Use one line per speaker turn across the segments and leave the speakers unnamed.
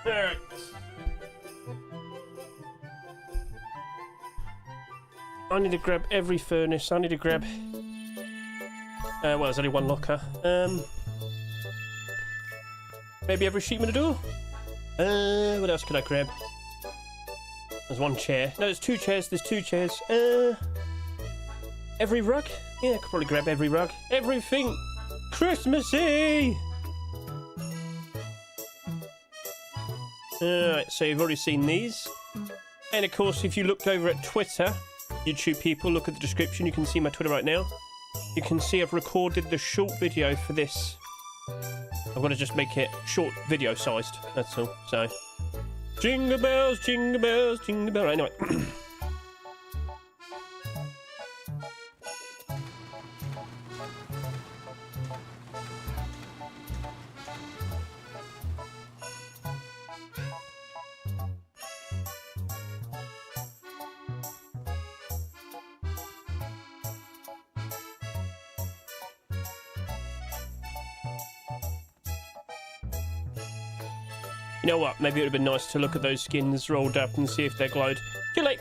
Alright. I need to grab every furnace. I need to grab... well, there's only one locker. Maybe every sheet door? What else can I grab? There's one chair. No, there's two chairs. There's two chairs. Every rug? Yeah, I could probably grab every rug. Everything Christmassy! Alright, so you've already seen these. And of course, if you looked over at Twitter, YouTube people, look at the description. You can see my Twitter right now. You can see I've recorded the short video for this. I'm going to just make it short video sized. That's all. So, jingle bells, jingle bells, jingle bells. Anyway. You know what? Maybe it would have been nice to look at those skins rolled up and see if they're glowed. Too late!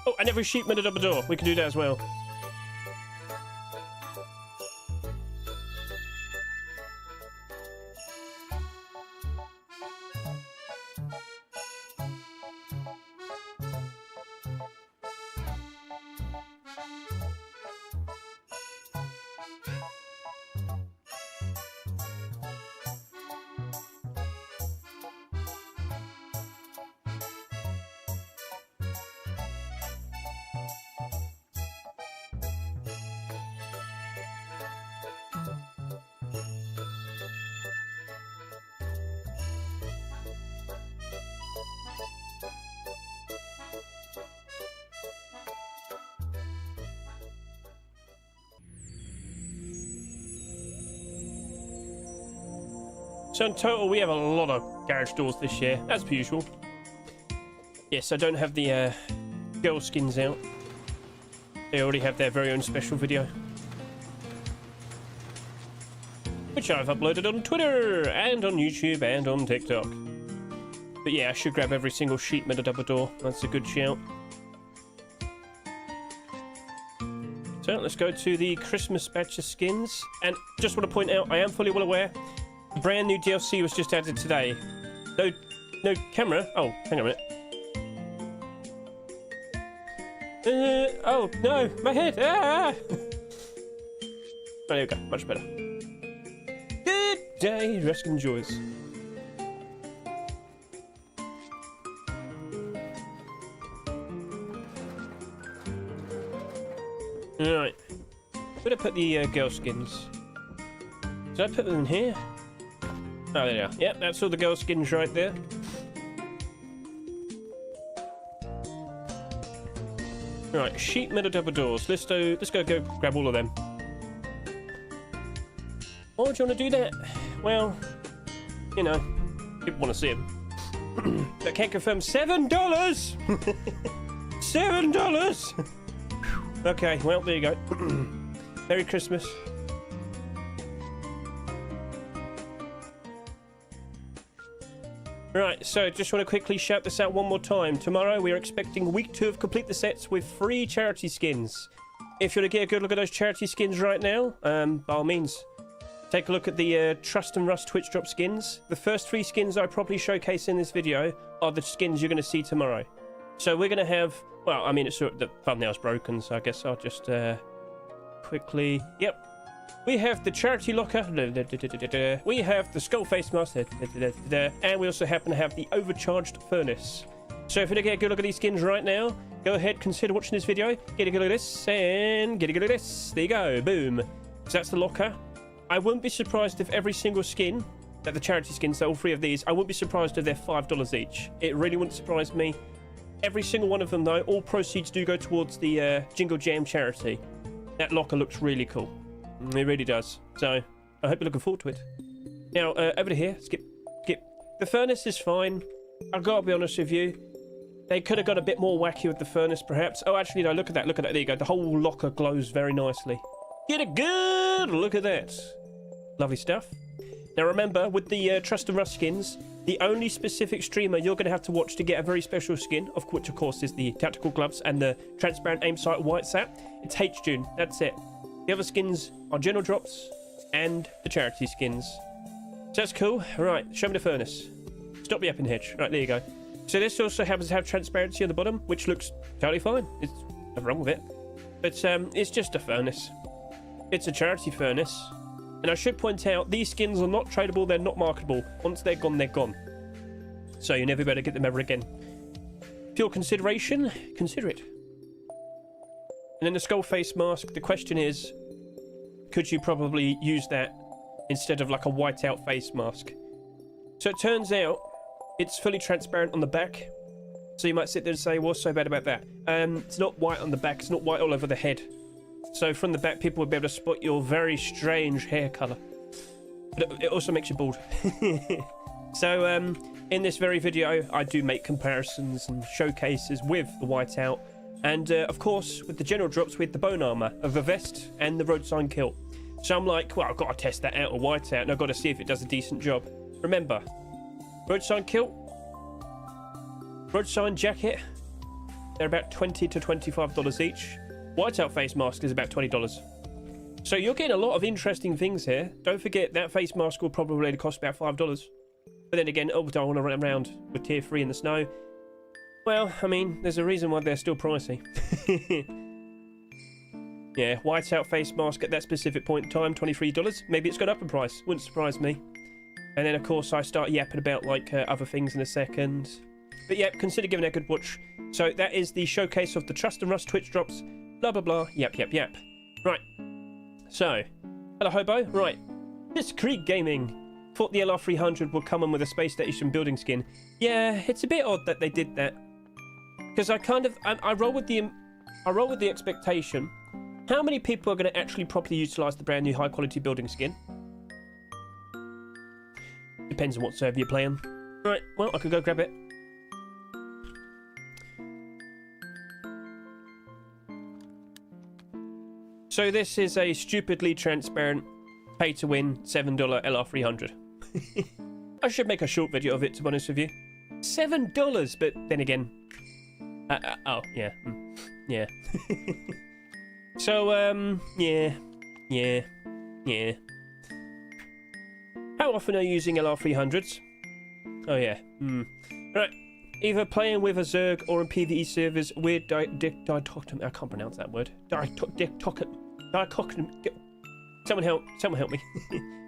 Oh, and every sheep made a double door. We can do that as well. So in total, we have a lot of garage doors this year, as per usual. Yes, I don't have the girl skins out. They already have their very own special video, which I've uploaded on Twitter, and on YouTube, and on TikTok. But yeah, I should grab every single sheet made a double door. That's a good shout. So let's go to the Christmas batch of skins. And just want to point out, I am fully well aware, brand new DLC was just added today. No camera. Oh, hang on a minute. Oh no, my head. Ah! Oh, there we go. Much better. Good day, rest and joys. All right. Where'd I put the girl skins? Did I put them in here? Oh, there they are. Yep, that's all the girl skins right there. Right, sheet metal double doors. Let's go grab all of them. Why would you want to do that? Well, you know, people want to see them. I can't confirm. $7! $7! Okay, well, there you go. Merry Christmas. Right, so just want to quickly shout this out one more time. Tomorrow we are expecting week 2 of Complete the Sets with free charity skins. If you want to get a good look at those charity skins right now, by all means, take a look at the Trust and Rust Twitch drop skins. The first 3 skins I properly showcase in this video are the skins you're going to see tomorrow. So we're going to have... Well, I mean, it's the thumbnail's broken, so I guess I'll just quickly... Yep. We have the charity locker. We have the skull face mask. And we also happen to have the overcharged furnace. So if you want to get a good look at these skins right now, go ahead, consider watching this video. Get a good look at this, and get a good look at this. There you go. Boom. So that's the locker. I wouldn't be surprised if every single skin, that the charity skins, so all three of these, I wouldn't be surprised if they're $5 each. It really wouldn't surprise me. Every single one of them, though, all proceeds do go towards the Jingle Jam charity. That locker looks really cool. It really does. So I hope you're looking forward to it. Now, over to here. Skip. The furnace is fine. I've got to be honest with you. They could have got a bit more wacky with the furnace, perhaps. Oh, actually, no, look at that. Look at that. There you go. The whole locker glows very nicely. Get a good look at that. Lovely stuff. Now, remember, with the Trust and Rust skins, the only specific streamer you're going to have to watch to get a very special skin, of which, of course, is the tactical gloves and the transparent aim sight white sap, it's Hedge. That's it. The other skins are general drops and the charity skins. So that's cool. Right, show me the furnace. Stop me up in Hedge. Right, there you go. So this also happens to have transparency on the bottom, which looks totally fine. There's nothing wrong with it. But it's just a furnace. It's a charity furnace. And I should point out, these skins are not tradable, they're not marketable. Once they're gone, they're gone. So you never better get them ever again. For your consideration, consider it. And then the skull face mask, the question is, could you probably use that instead of like a white-out face mask? So it turns out, it's fully transparent on the back. So you might sit there and say, what's so bad about that? It's not white on the back, it's not white all over the head. So from the back, people will be able to spot your very strange hair colour. But it also makes you bald. So in this very video, I do make comparisons and showcases with the whiteout. And of course, with the general drops, with the bone armour of the vest and the road sign kilt. So I'm like, well, I've got to test that out or whiteout, and I've got to see if it does a decent job. Remember, road sign kilt, road sign jacket, they're about $20 to $25 each. Whiteout face mask is about $20. So you're getting a lot of interesting things here. Don't forget that face mask will probably cost about $5. But then again, oh, do I want to run around with tier 3 in the snow? Well, I mean, there's a reason why they're still pricey. Yeah, whiteout face mask at that specific point in time, $23. Maybe it's gone up in price. Wouldn't surprise me. And then, of course, I start yapping about, like, other things in a second. But yeah, consider giving it a good watch. So that is the showcase of the Trust and Rust Twitch drops. Blah, blah, blah. Yap. Right. So, hello, Hobo. Right. This Creek Gaming thought the LR300 would come in with a space station building skin. Yeah, it's a bit odd that they did that. Because I roll with the expectation. How many people are going to actually properly utilise the brand new high quality building skin? Depends on what server you're playing. Right, well, I could go grab it. So this is a stupidly transparent, pay-to-win $7 LR300. I should make a short video of it, to be honest with you. $7, but then again... oh, yeah. Yeah. So, yeah. How often are you using LR300s? Oh, yeah. Right. Either playing with a Zerg or in PvE servers, weird dichotomy. I can't pronounce that word. Dichotomy. Someone help me.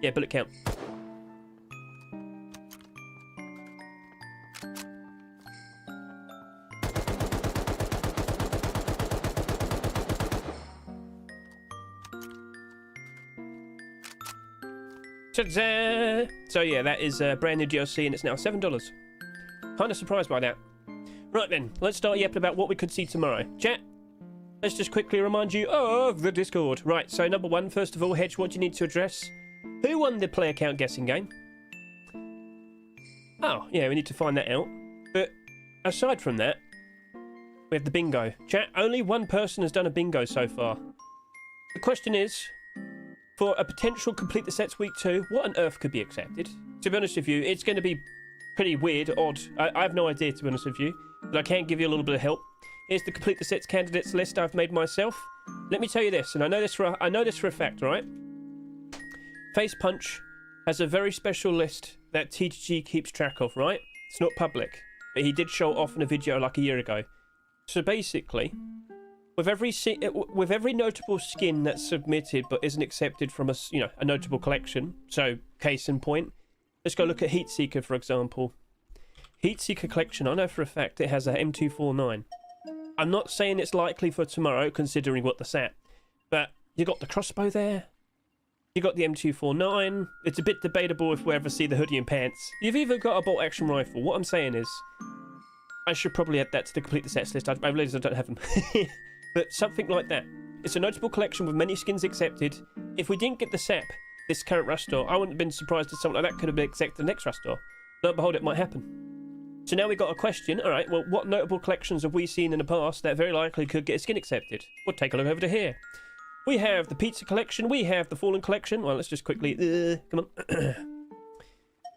Yeah, bullet count. Ta-da! So yeah, that is brand new DLC and it's now $7. Kind of surprised by that. Right then, let's start yapping about what we could see tomorrow. Chat, let's just quickly remind you of the Discord. Right, so number one, first of all, Hedge, what do you need to address? Who won the player count guessing game? Oh, yeah, we need to find that out. But aside from that, we have the bingo. Chat, only one person has done a bingo so far. The question is, for a potential complete the sets week 2, what on earth could be accepted? To be honest with you, it's going to be pretty weird, odd. I have no idea, to be honest with you, but I can give you a little bit of help. Here's the complete the sets candidates list I've made myself. Let me tell you this, and I know this for a fact, right? Face Punch has a very special list that TTG keeps track of, right? It's not public, but he did show it off in a video like a year ago. So basically, with every notable skin that's submitted but isn't accepted from a notable collection, so case in point, let's go look at Heatseeker, for example. Heatseeker collection, I know for a fact it has a M249. I'm not saying it's likely for tomorrow, considering what the at, but you got the crossbow there. You got the M249. It's a bit debatable if we ever see the hoodie and pants. You've even got a bolt action rifle. What I'm saying is, I should probably add that to the complete the sets list. I realize I don't have them. But something like that. It's a notable collection with many skins accepted. If we didn't get the SAP, this current Rush store, I wouldn't have been surprised if something like that could have been accepted the next Rush store. Lo and behold, it might happen. So now we've got a question. All right, well, what notable collections have we seen in the past that very likely could get a skin accepted? We'll take a look over to here. We have the Pizza collection. We have the Fallen collection. Well, let's just quickly... come on.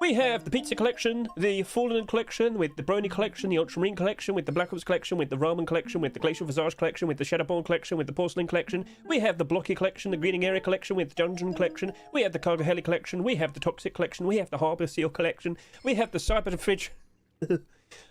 We have the Pizza collection, the Fallen collection, with the Brony collection, the Ultramarine collection, with the Black Ops collection, with the Ramen collection, with the Glacial Visage collection, with the Shadowborn collection, with the Porcelain collection. We have the Blocky collection, the Greening Area collection, with the Dungeon collection. We have the Cargo Heli collection. We have the Toxic collection. We have the Harbour Seal collection. We have the Cyber Fridge.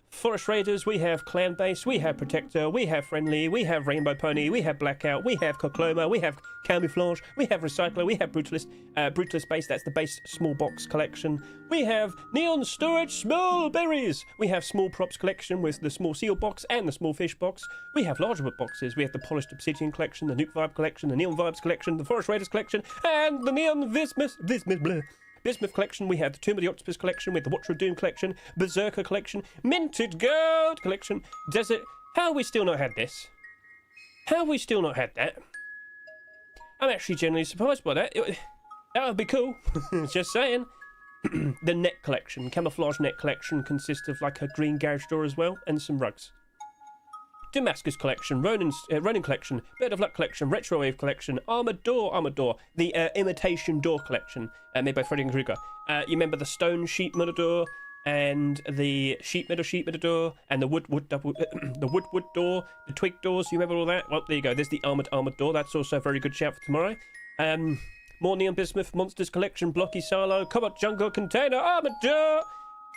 Forest Raiders, we have Clan Base, we have Protector, we have Friendly, we have Rainbow Pony, we have Blackout, we have Cocloma, we have Camouflage, we have Recycler, we have Brutalist, Brutalist Base, that's the base small box collection. We have Neon Storage Small Berries, we have Small Props collection with the small seal box and the small fish box. We have larger boxes, we have the Polished Obsidian collection, the Nuke Vibe collection, the Neon Vibes collection, the Forest Raiders collection, and the Neon Bismuth collection. We have the Tomb of the Octopus collection with the Watcher of Doom collection, Berserker collection, Minted Gold collection, Desert. How have we still not had this? How have we still not had that? I'm actually genuinely surprised by that. That would be cool. Just saying. The net collection, Camouflage net collection, consists of like a green garage door as well and some rugs. Damascus collection, Ronin collection, Bird of Luck collection, Retrowave collection, Armored Door, the Imitation Door collection, made by Freddy and Krueger. You remember the Stone Sheet Metal Door and the Sheet Metal Door and the Wood Door, the Twig Doors. You remember all that? Well, there you go. There's the Armored Door. That's also a very good shout for tomorrow. More Neon Bismuth, Monsters collection, Blocky Silo, Cobalt Jungle Container, Armored Door.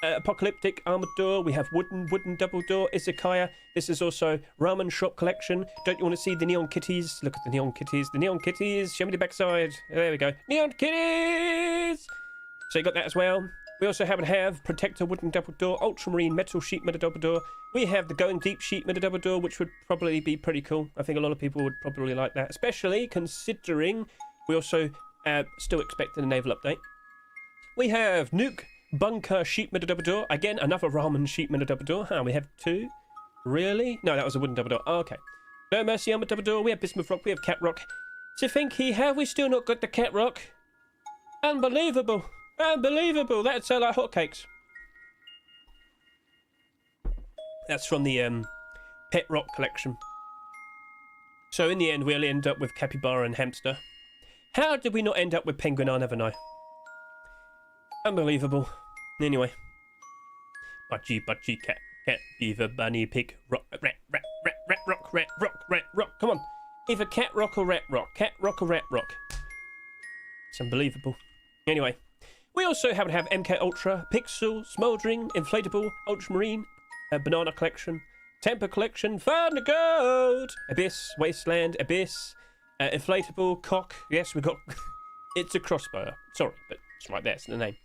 Apocalyptic Armored Door. We have wooden double door Izakaya. This is also Ramen Shop collection. Don't you want to see the neon kitties? Look at the neon kitties. Show me the backside. There we go, neon kitties. So you got that as well. We also have Protector wooden double door, Ultramarine metal sheet metal double door. We have the Going Deep sheet metal double door, which would probably be pretty cool. I think a lot of people would probably like that, especially considering we also still expecting a naval update. We have Nuke Bunker sheet metal double door. Again, another Ramen sheet metal double door. We have two. Really? No, that was a wooden double door. Oh, okay. No Mercy armor double door. We have Bismuth Rock. We have Cat Rock. To think have we still not got the Cat Rock? Unbelievable. Unbelievable. That'd sell like hotcakes. That's from the Pet Rock collection. So in the end, we'll end up with Capybara and Hamster. How did we not end up with Penguin? I never know. Unbelievable. Anyway. Budgie, cat, beaver, bunny, pig, rock, rat, rock. Come on. Either cat rock or rat rock. Cat rock or rat rock. It's unbelievable. Anyway. We also have MK Ultra, Pixel, Smouldering, Inflatable, Ultramarine, Banana Collection, Temper Collection, Find the Gold, Abyss, Wasteland, Abyss, Inflatable, Cock. Yes, we got... It's a crossbow. Sorry, but it's right there. It's in the name.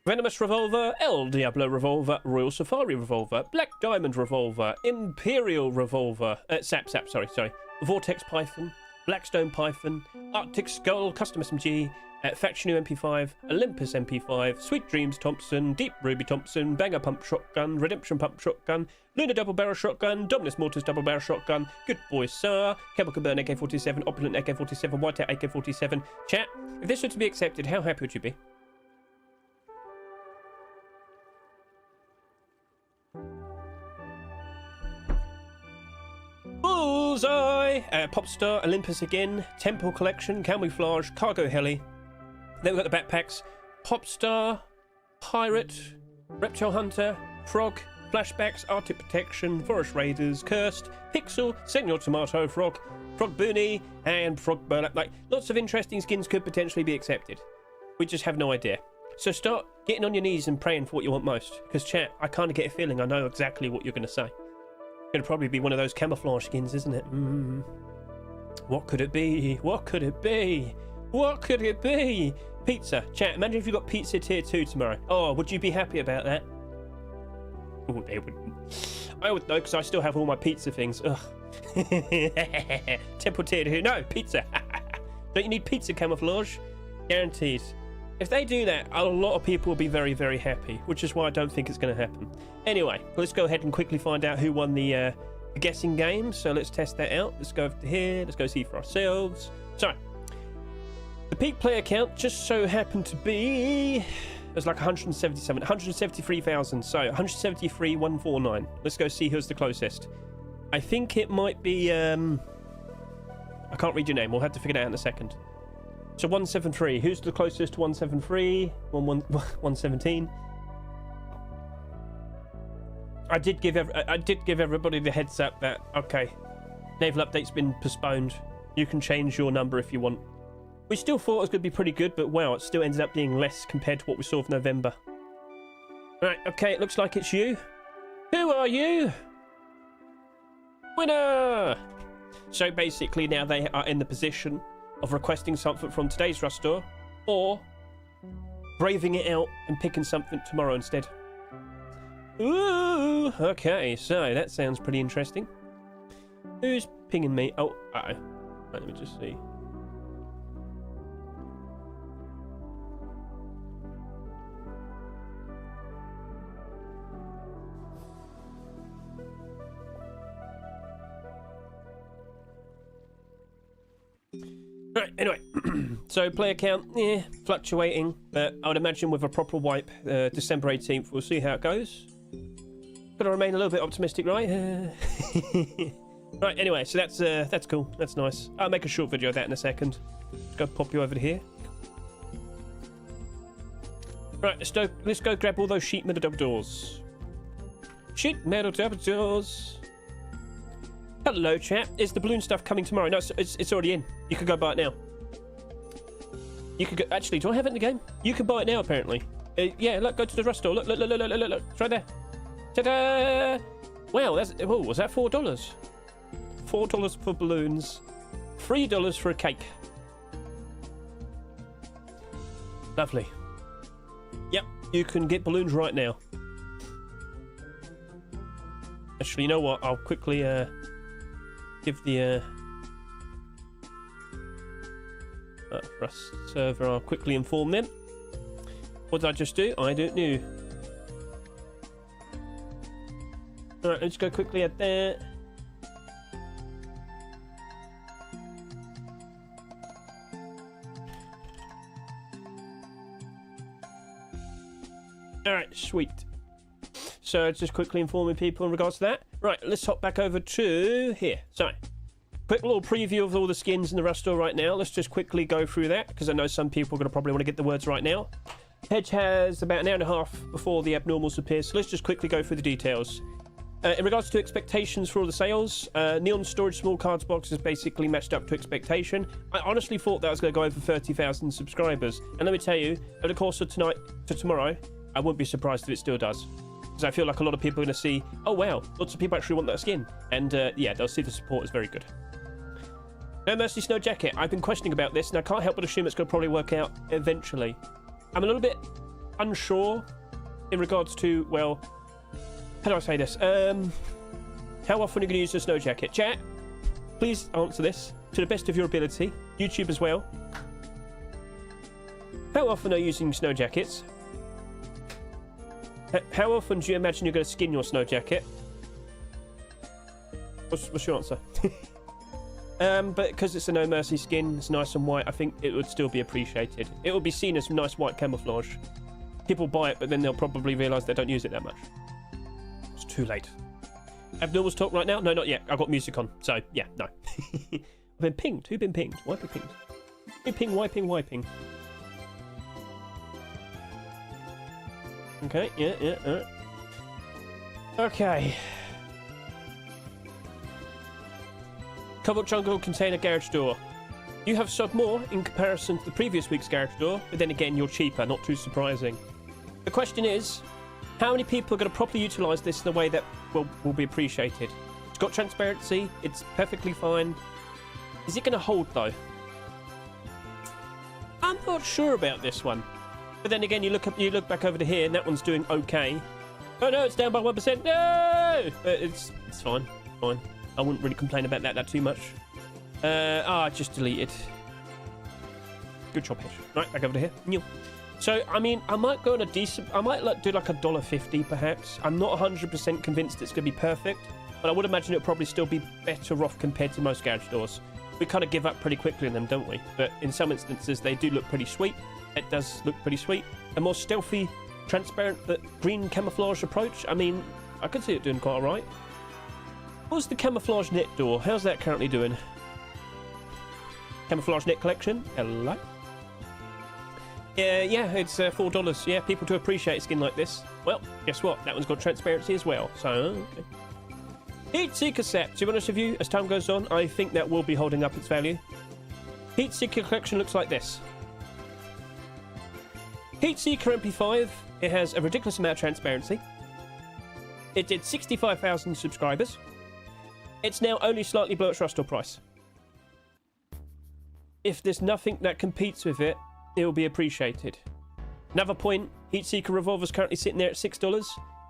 Venomous Revolver, El Diablo Revolver, Royal Safari Revolver, Black Diamond Revolver, Imperial Revolver, Sap, sorry. Vortex Python, Blackstone Python, Arctic Skull, Custom SMG, Faction MP5, Olympus MP5, Sweet Dreams Thompson, Deep Ruby Thompson, Banger Pump Shotgun, Redemption Pump Shotgun, Lunar Double Barrel Shotgun, Dominus Mortis Double Barrel Shotgun, Good Boy Sir, Chemical Burn AK-47, Opulent AK-47, Whiteout AK-47. Chat, if this were to be accepted, how happy would you be? Bullseye! Popstar, Olympus again, Temple Collection, Camouflage, Cargo Heli. Then we've got the backpacks, Popstar, Pirate, Reptile Hunter, Frog, Flashbacks, Arctic Protection, Forest Raiders, Cursed, Pixel, Senor Tomato, Frog Boonie, and Frog Burlap. Like, lots of interesting skins could potentially be accepted. We just have no idea. So start getting on your knees and praying for what you want most. Because chat, I kind of get a feeling I know exactly what you're going to say. It'll probably be one of those camouflage skins, isn't it? What could it be? What could it be? What could it be? Pizza. Chat, imagine if you got pizza tier 2 tomorrow. Oh, would you be happy about that? Oh, they wouldn't. I would know, because I still have all my pizza things. Ugh. Temple tier 2. No, pizza. Don't you need pizza camouflage? Guaranteed. If they do that, a lot of people will be very, very happy, which is why I don't think it's going to happen. Anyway, let's go ahead and quickly find out who won the guessing game. So let's test that out. Let's go over to here. Let's go see for ourselves. So, the peak player count just so happened to be... It was like 173,000. So, 173,149. Let's go see who's the closest. I think it might be... I can't read your name. We'll have to figure it out in a second. So 173. Who's the closest to 173? 117. I did give everybody the heads up that okay, naval update's been postponed. You can change your number if you want. We still thought it was going to be pretty good, but wow, it still ended up being less compared to what we saw for November. Right, okay, it looks like it's you. Who are you? Winner! So basically now they are in the position of requesting something from today's Rust store, or braving it out and picking something tomorrow instead. Ooh, okay, so that sounds pretty interesting. Who's pinging me? Oh, right, let me just see. Right, anyway, so player count, fluctuating, but I would imagine with a proper wipe, December 18th, we'll see how it goes. Gotta remain a little bit optimistic, right? Right, anyway, so that's cool, that's nice. I'll make a short video of that in a second. Let's go pop you over to here. Right, let's go grab all those sheet metal double doors. Sheet metal double doors. Hello, chat. Is the balloon stuff coming tomorrow? No, it's already in. You can go buy it now. You could go... Actually, do I have it in the game? You can buy it now, apparently. Yeah, look, go to the Rust store. Look. It's right there. Ta-da! Wow, that's... Oh, was that $4? $4 for balloons. $3 for a cake. Lovely. Yep, you can get balloons right now. Actually, you know what? I'll quickly... give the Rust server, I'll quickly inform them. What did I just do? I don't know. Alright, let's go quickly at that. Alright, sweet. So just quickly informing people in regards to that. Right, let's hop back over to here. So, quick little preview of all the skins in the Rust store right now. Let's just quickly go through that, because I know some people are going to probably want to get the words right now. Hedge has about an hour and a half before the abnormals appear, so let's just quickly go through the details. In regards to expectations for all the sales, Neon Storage Small Cards box is basically matched up to expectation. I honestly thought that was going to go over 30,000 subscribers. And let me tell you, over the course of tonight to tomorrow, I wouldn't be surprised if it still does. Because I feel like a lot of people are going to see, oh wow, lots of people actually want that skin. And yeah, they'll see the support is very good. No Mercy Snow Jacket. I've been questioning about this, and I can't help but assume it's going to probably work out eventually. I'm a little bit unsure in regards to, well, how do I say this? How often are you going to use the Snow Jacket? Chat, please answer this to the best of your ability. YouTube as well. How often are you using Snow Jackets? How often do you imagine you're going to skin your Snow Jacket? What's your answer? But because it's a No Mercy skin, it's nice and white, I think it would still be appreciated. It would be seen as nice white camouflage. People buy it, but then they'll probably realise they don't use it that much. It's too late. Abnormal's talk right now? No, not yet. I've got music on, so yeah, no. I've been pinged. Who been pinged? Why been pinged? Who ping, wiping? Okay, yeah. Okay. Cobalt Jungle Container Garage Door. You have sold more in comparison to the previous week's garage door, but then again, you're cheaper, not too surprising. The question is, how many people are going to properly utilise this in a way that will be appreciated? It's got transparency. It's perfectly fine. Is it going to hold, though? I'm not sure about this one. But then again, you look back over to here, and that one's doing okay. Oh, no, it's down by 1%. No! It's fine. Fine. I wouldn't really complain about that too much. Just deleted. Good job, Hedge. Right, back over to here. So, I mean, I might go on a decent... I might do like $1.50, perhaps. I'm not 100% convinced it's going to be perfect, but I would imagine it'll probably still be better off compared to most garage doors. We kind of give up pretty quickly in them, don't we? But in some instances, they do look pretty sweet. It does look pretty sweet. A more stealthy, transparent, but green camouflage approach. I mean, I could see it doing quite all right. What's the camouflage net door? How's that currently doing? Camouflage net collection. Hello. Yeah, it's $4. Yeah, people do appreciate a skin like this. Well, guess what? That one's got transparency as well. So, okay. Heat Seeker set. To be honest with you, as time goes on, I think that will be holding up its value. Heat Seeker collection looks like this. Heat Seeker MP5. It has a ridiculous amount of transparency. It did 65,000 subscribers. It's now only slightly below its Rustore price. If there's nothing that competes with it, it will be appreciated. Another point, Heatseeker Revolver's currently sitting there at $6.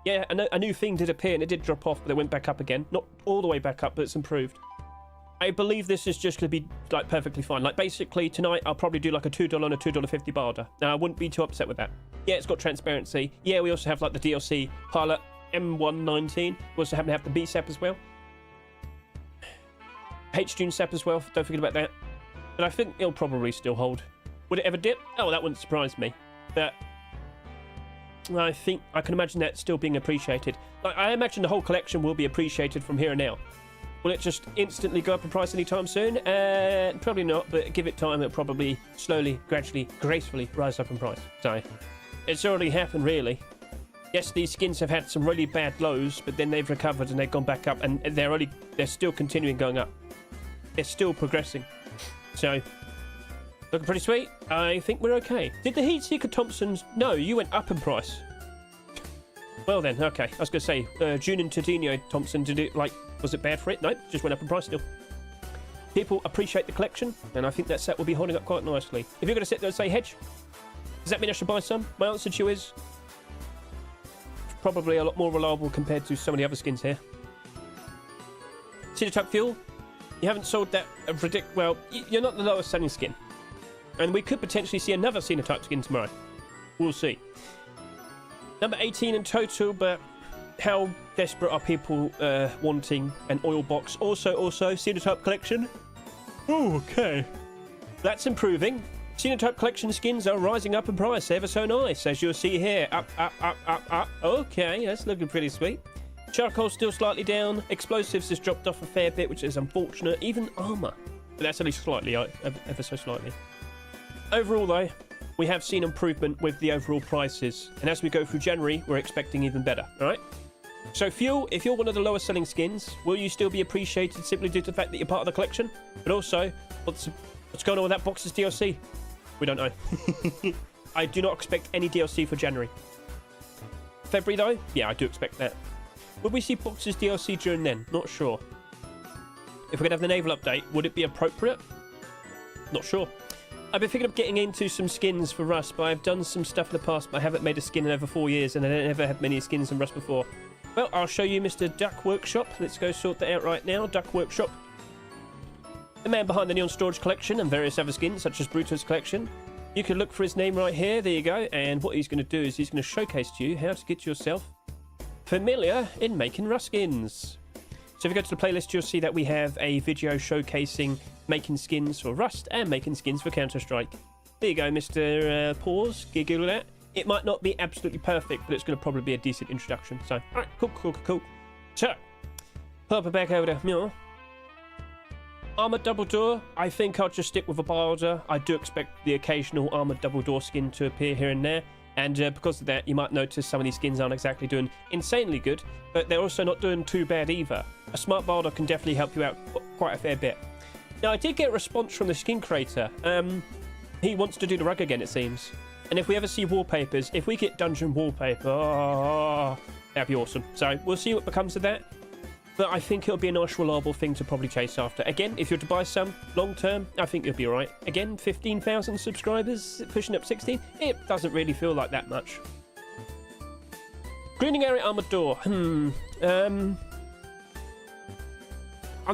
Yeah, a new thing did appear and it did drop off, but it went back up again. Not all the way back up, but it's improved. I believe this is just going to be like perfectly fine. Like basically tonight, I'll probably do like a $2 and a $2.50 bar order. Now, I wouldn't be too upset with that. Yeah, it's got transparency. Yeah, we also have like the DLC Pilot M119. We also happen to have the B SAP as well. H-June SAP as well, don't forget about that. But I think it'll probably still hold. Would it ever dip? Oh, that wouldn't surprise me. But I think I can imagine that still being appreciated. Like, I imagine the whole collection will be appreciated from here and now. Will it just instantly go up in price anytime soon? Probably not, but give it time, it'll probably slowly, gradually, gracefully rise up in price. So, it's already happened, really. Yes, these skins have had some really bad lows, but then they've recovered and they've gone back up, and they're still continuing going up. They're still progressing. So, looking pretty sweet. I think we're okay. Did the Heatseeker Thompsons... No, you went up in price. Well then, okay. I was going to say, June and Tadino Thompson, did it, like... Was it bad for it? Nope, just went up in price still. People appreciate the collection, and I think that set will be holding up quite nicely. If you're going to sit there and say, Hedge, does that mean I should buy some? My answer to you is... probably a lot more reliable compared to some of the other skins here. Cedar Tuck Fuel. You haven't sold that ridiculous... Well, you're not the lowest selling skin. And we could potentially see another Cedar Tuck skin tomorrow. We'll see. Number 18 in total, but how desperate are people wanting an oil box? Also, Cedar Tuck collection. Oh, okay. That's improving. Cedar Tuck collection skins are rising up in price ever so nice, as you'll see here. Up, up, up, up, up. Okay, that's looking pretty sweet. Charcoal's still slightly down. Explosives has dropped off a fair bit, which is unfortunate. Even armor. But that's only slightly, ever so slightly. Overall, though, we have seen improvement with the overall prices. And as we go through January, we're expecting even better. All right? So, Fuel, if you're one of the lowest selling skins, will you still be appreciated simply due to the fact that you're part of the collection? But also, what's going on with that box's DLC? We don't know. I do not expect any DLC for January. February, though? Yeah, I do expect that. Would we see Box's DLC during then? Not sure. If we're going to have the naval update, would it be appropriate? Not sure. I've been thinking of getting into some skins for Rust, but I've done some stuff in the past, but I haven't made a skin in over 4 years, and I never had many skins in Rust before. Well, I'll show you Mr. Duck Workshop. Let's go sort that out right now. Duck Workshop. The man behind the Neon Storage Collection and various other skins, such as Bruto's Collection. You can look for his name right here. There you go. And what he's going to do is he's going to showcase to you how to get yourself familiar in making Rust skins. So if you go to the playlist, you'll see that we have a video showcasing making skins for Rust and making skins for Counter-Strike. There you go, Mr. Pause. Giggle that. It might not be absolutely perfect, but it's going to probably be a decent introduction. So, alright, cool. So, pop it back over there. Armored double door. I think I'll just stick with a builder. I do expect the occasional armored double door skin to appear here and there. And because of that, you might notice some of these skins aren't exactly doing insanely good, but they're also not doing too bad either. A smart builder can definitely help you out quite a fair bit. Now, I did get a response from the skin creator. He wants to do the rug again, it seems. And if we ever see wallpapers, if we get dungeon wallpaper, that'd be awesome. So we'll see what becomes of that. But I think it'll be a nice, reliable thing to probably chase after. Again, if you're to buy some long term, I think you'll be alright. Again, 15,000 subscribers, pushing up 16. It doesn't really feel like that much. Greening area armored door. I'm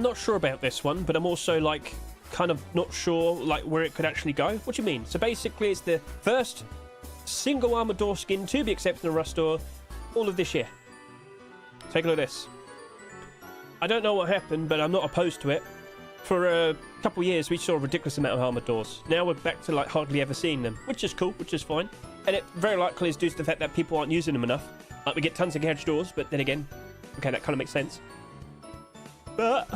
not sure about this one, but I'm also like kind of not sure like where it could actually go. What do you mean? So basically, it's the first single armored door skin to be accepted in a Rust store all of this year. Take a look at this. I don't know what happened, but I'm not opposed to it. For a couple of years, we saw a ridiculous amount of armored doors. Now we're back to like hardly ever seeing them, which is cool, which is fine. And it very likely is due to the fact that people aren't using them enough. Like we get tons of Hedge doors, but then again, okay, that kind of makes sense. But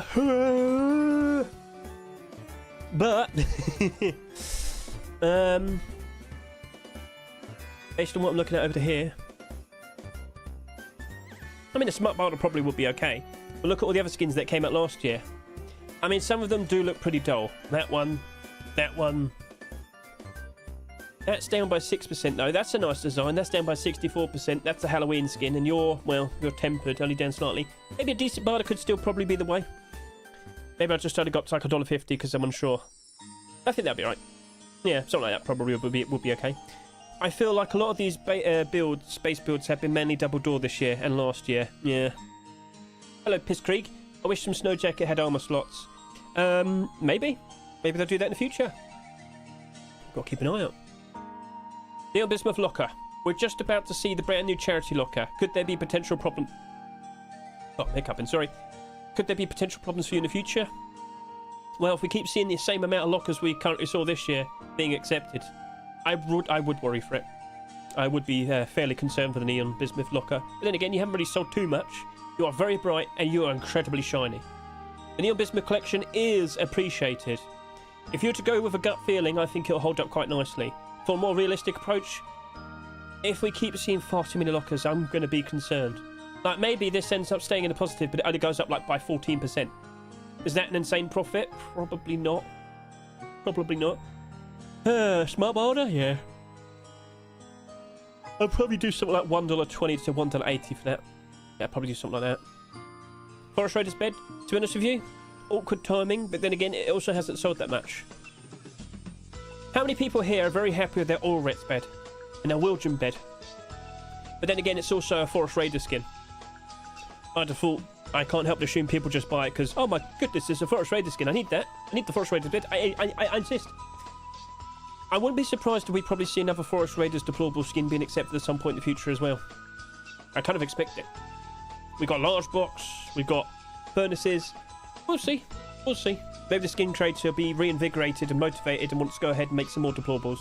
based on what I'm looking at over here, I mean, the smart barter probably would be okay. But look at all the other skins that came out last year. I mean, some of them do look pretty dull. That one. That's down by 6% though. That's a nice design. That's down by 64%. That's a Halloween skin, and you're tempered, only down slightly. Maybe a decent barter could still probably be the way. Maybe I just only got to like $1.50 because I'm unsure. I think that'd be right. Yeah, something like that probably would be okay. I feel like a lot of these space builds have been mainly double door this year and last year. Yeah. Hello, Piss Creek. I wish some Snow Jacket had armor slots. Maybe they'll do that in the future. Got to keep an eye out. Neil Bismuth locker. We're just about to see the brand new charity locker. Could there be potential problem? Oh, hiccuping. Sorry. Could there be potential problems for you in the future? Well, if we keep seeing the same amount of lockers we currently saw this year being accepted, I would worry for it. I would be fairly concerned for the Neon Bismuth locker. But then again, you haven't really sold too much. You are very bright and you are incredibly shiny. The Neon Bismuth collection is appreciated. If you were to go with a gut feeling, I think it'll hold up quite nicely. For a more realistic approach, if we keep seeing far too many lockers, I'm going to be concerned. Like, maybe this ends up staying in a positive, but it only goes up like by 14%. Is that an insane profit? Probably not. Probably not. Smart barter? Yeah. I'll probably do something like $1.20 to $1.80 for that. Yeah, I'll probably do something like that. Forest Raiders bed, to be honest with you, awkward timing, but then again, it also hasn't sold that much. How many people here are very happy with their Oil Rats bed and their Wilgen bed? But then again, it's also a Forest Raider skin. By default, I can't help but assume people just buy it because, oh my goodness, it's a Forest Raider skin. I need that. I need the Forest Raider bed. I insist. I wouldn't be surprised if we probably see another Forest Raiders deplorable skin being accepted at some point in the future as well. I kind of expect it. We got large box. We've got furnaces. We'll see. We'll see. Maybe the skin trades will be reinvigorated and motivated and wants to go ahead and make some more deplorables.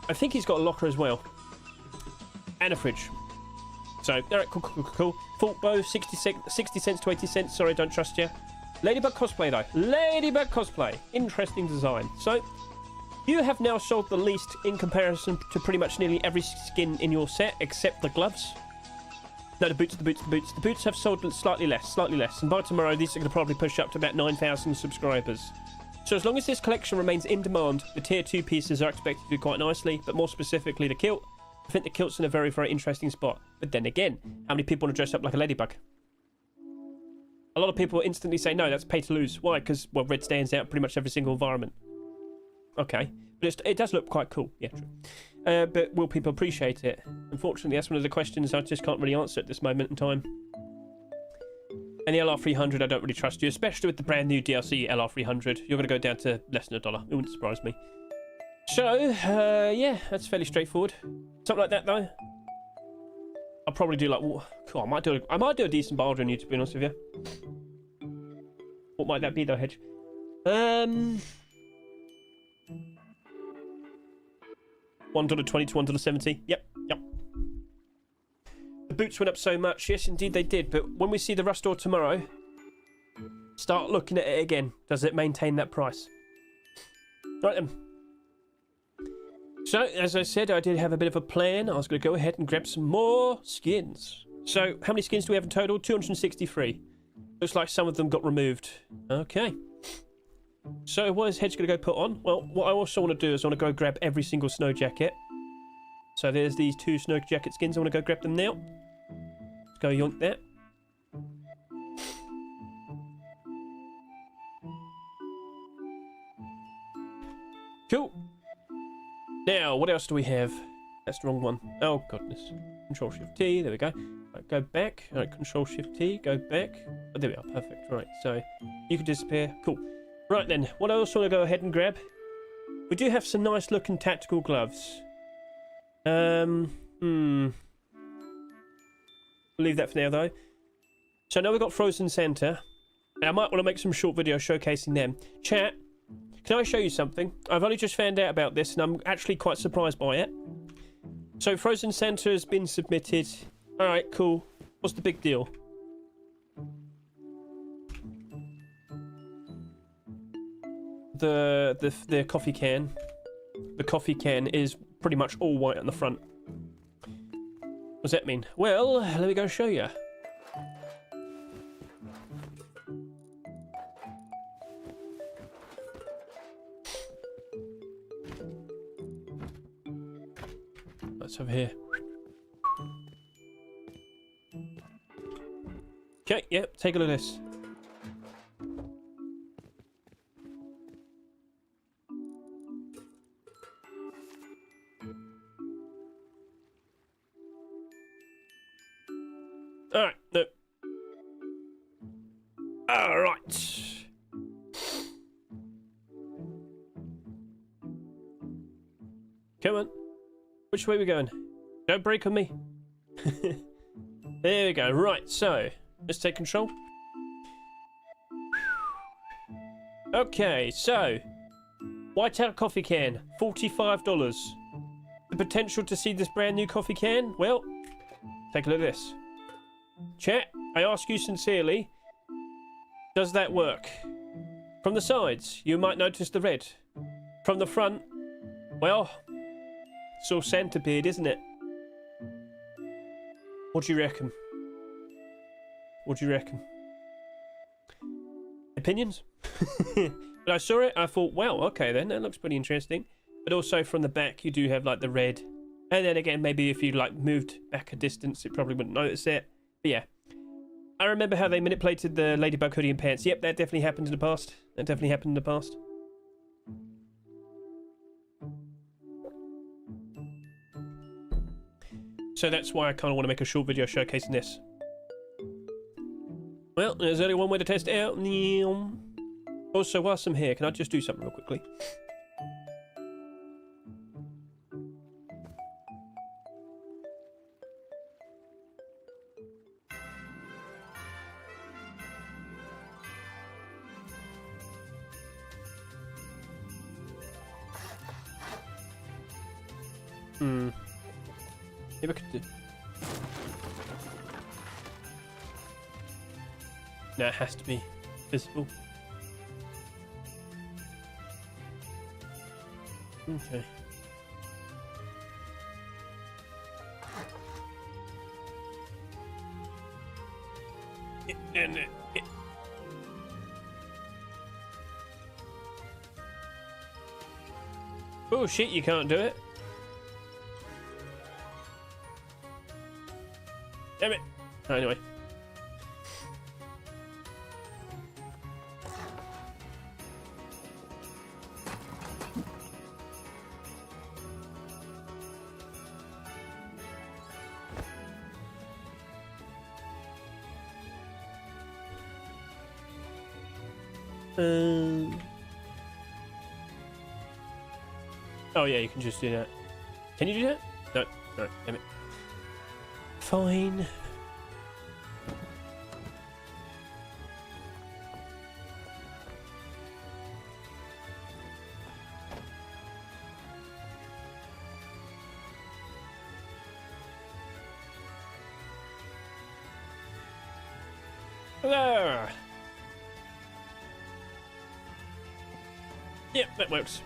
I think he's got a locker as well. And a fridge. So, alright, cool. Fault bow, 60 cents to 80 cents. Sorry, don't trust you. Ladybug cosplay, though. Ladybug cosplay. Interesting design. So, you have now sold the least in comparison to pretty much nearly every skin in your set, except the gloves. No, the boots. The boots have sold slightly less. And by tomorrow, these are going to probably push up to about 9,000 subscribers. So as long as this collection remains in demand, the tier 2 pieces are expected to do quite nicely, but more specifically the kilt. I think the kilt's in a very, very interesting spot. But then again, how many people want to dress up like a ladybug? A lot of people instantly say, no, that's pay to lose. Why? Because, well, red stands out in pretty much every single environment. Okay. But it does look quite cool. Yeah, true. But will people appreciate it? Unfortunately, that's one of the questions I just can't really answer at this moment in time. And the LR300, I don't really trust you, especially with the brand new DLC LR300. You're going to go down to less than $1. It wouldn't surprise me. So, yeah, that's fairly straightforward. Something like that, though. I'll probably do like, cool, I might do a decent barter on you, to be honest with you. What might that be, though, Hedge? $1.20 to $1.70. Yep. The boots went up so much. Yes, indeed they did. But when we see the Rust store tomorrow, start looking at it again. Does it maintain that price? Right then. So, as I said, I did have a bit of a plan. I was going to go ahead and grab some more skins. So, how many skins do we have in total? 263. Looks like some of them got removed. Okay. So, what is Hedge going to go put on? Well, what I also want to do is I want to go grab every single snow jacket. So, there's these 2 snow jacket skins. I want to go grab them now. Let's go yoink that. Cool. Now, what else do we have? That's the wrong one. Oh, goodness. Control-Shift-T. There we go. Right, go back. All right, Control-Shift-T. Go back. Oh, there we are. Perfect. Right, so you can disappear. Cool. Right, then. What else want to go ahead and grab? We do have some nice-looking tactical gloves. We'll leave that for now, though. So now we've got Frozen Santa. And I might want to make some short videos showcasing them. Chat, can I show you something? I've only just found out about this, and I'm actually quite surprised by it. So Frozen Santa has been submitted. Alright, cool. What's the big deal? The coffee can. The coffee can is pretty much all white on the front. What does that mean? Well, let me go show you. That's over here. Okay, yep, take a look at this. Alright, no. Alright. Come on. Which way are we going? Don't break on me. There we go. Right, so let's take control. Okay, so whiteout coffee can, $45. The potential to see this brand new coffee can? Well, take a look at this. Chat, I ask you sincerely, does that work? From the sides, you might notice the red. From the front, well, it's all centipede, isn't it? What do you reckon? What do you reckon? Opinions? But I saw it, I thought, wow, okay then, that looks pretty interesting. But also from the back, you do have like the red. And then again, maybe if you like moved back a distance, it probably wouldn't notice it. But yeah. I remember how they manipulated the ladybug hoodie and pants. Yep, that definitely happened in the past. That definitely happened in the past. So that's why I kind of want to make a short video showcasing this. Well, there's only one way to test it out. Also, whilst I'm here, can I just do something real quickly? Maybe I could do... No, it has to be visible. Okay. Oh shit, you can't do it. Damn it. Anyway. Oh yeah, you can just do that. Can you do that? No, no, damn it. Fine. There. Yep, that works.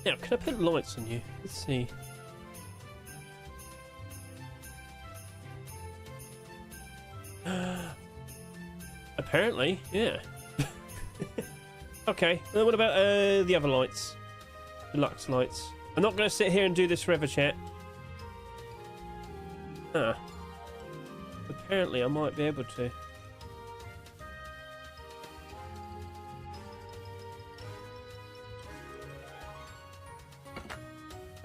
Now, can I put lights on you? Let's see. Apparently, yeah. Okay, well, what about the other lights? Deluxe lights. I'm not going to sit here and do this forever, chat. Apparently, I might be able to.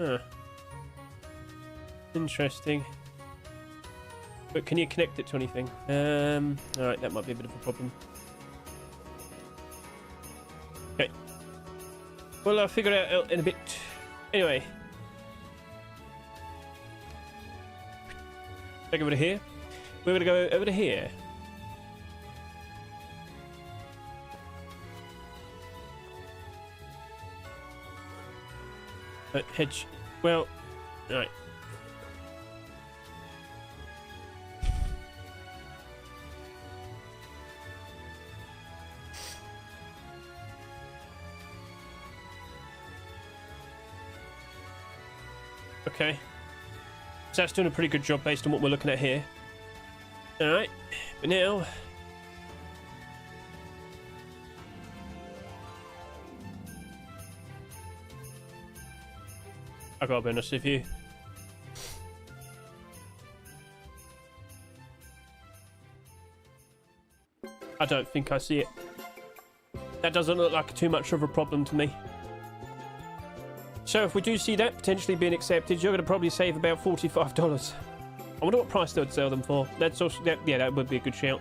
Huh. Interesting. But can you connect it to anything? Alright, that might be a bit of a problem. Okay. Well, I'll figure it out in a bit. Anyway. Back over to here. We're going to go over to here. Hedge. Well, alright. Okay. So that's doing a pretty good job based on what we're looking at here. Alright. But now... I gotta be honest with you. I don't think I see it. That doesn't look like too much of a problem to me. So if we do see that potentially being accepted, you're going to probably save about $45. I wonder what price they would sell them for. That's also, yeah, that would be a good shout.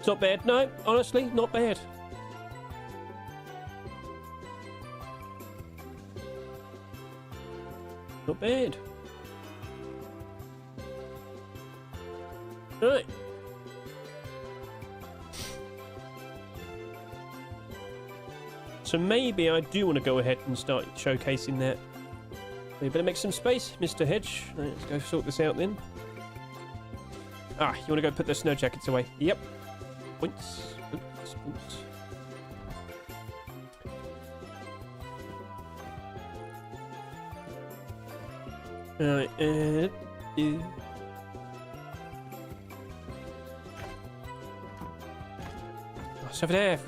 It's not bad. No, honestly, not bad. Not bad. Right. So maybe I do want to go ahead and start showcasing that. So you better make some space, Mr. Hedge. Right, let's go sort this out then. Ah, you want to go put the snow jackets away? Yep. Points. Points. Points. Alright, oh, it's over there.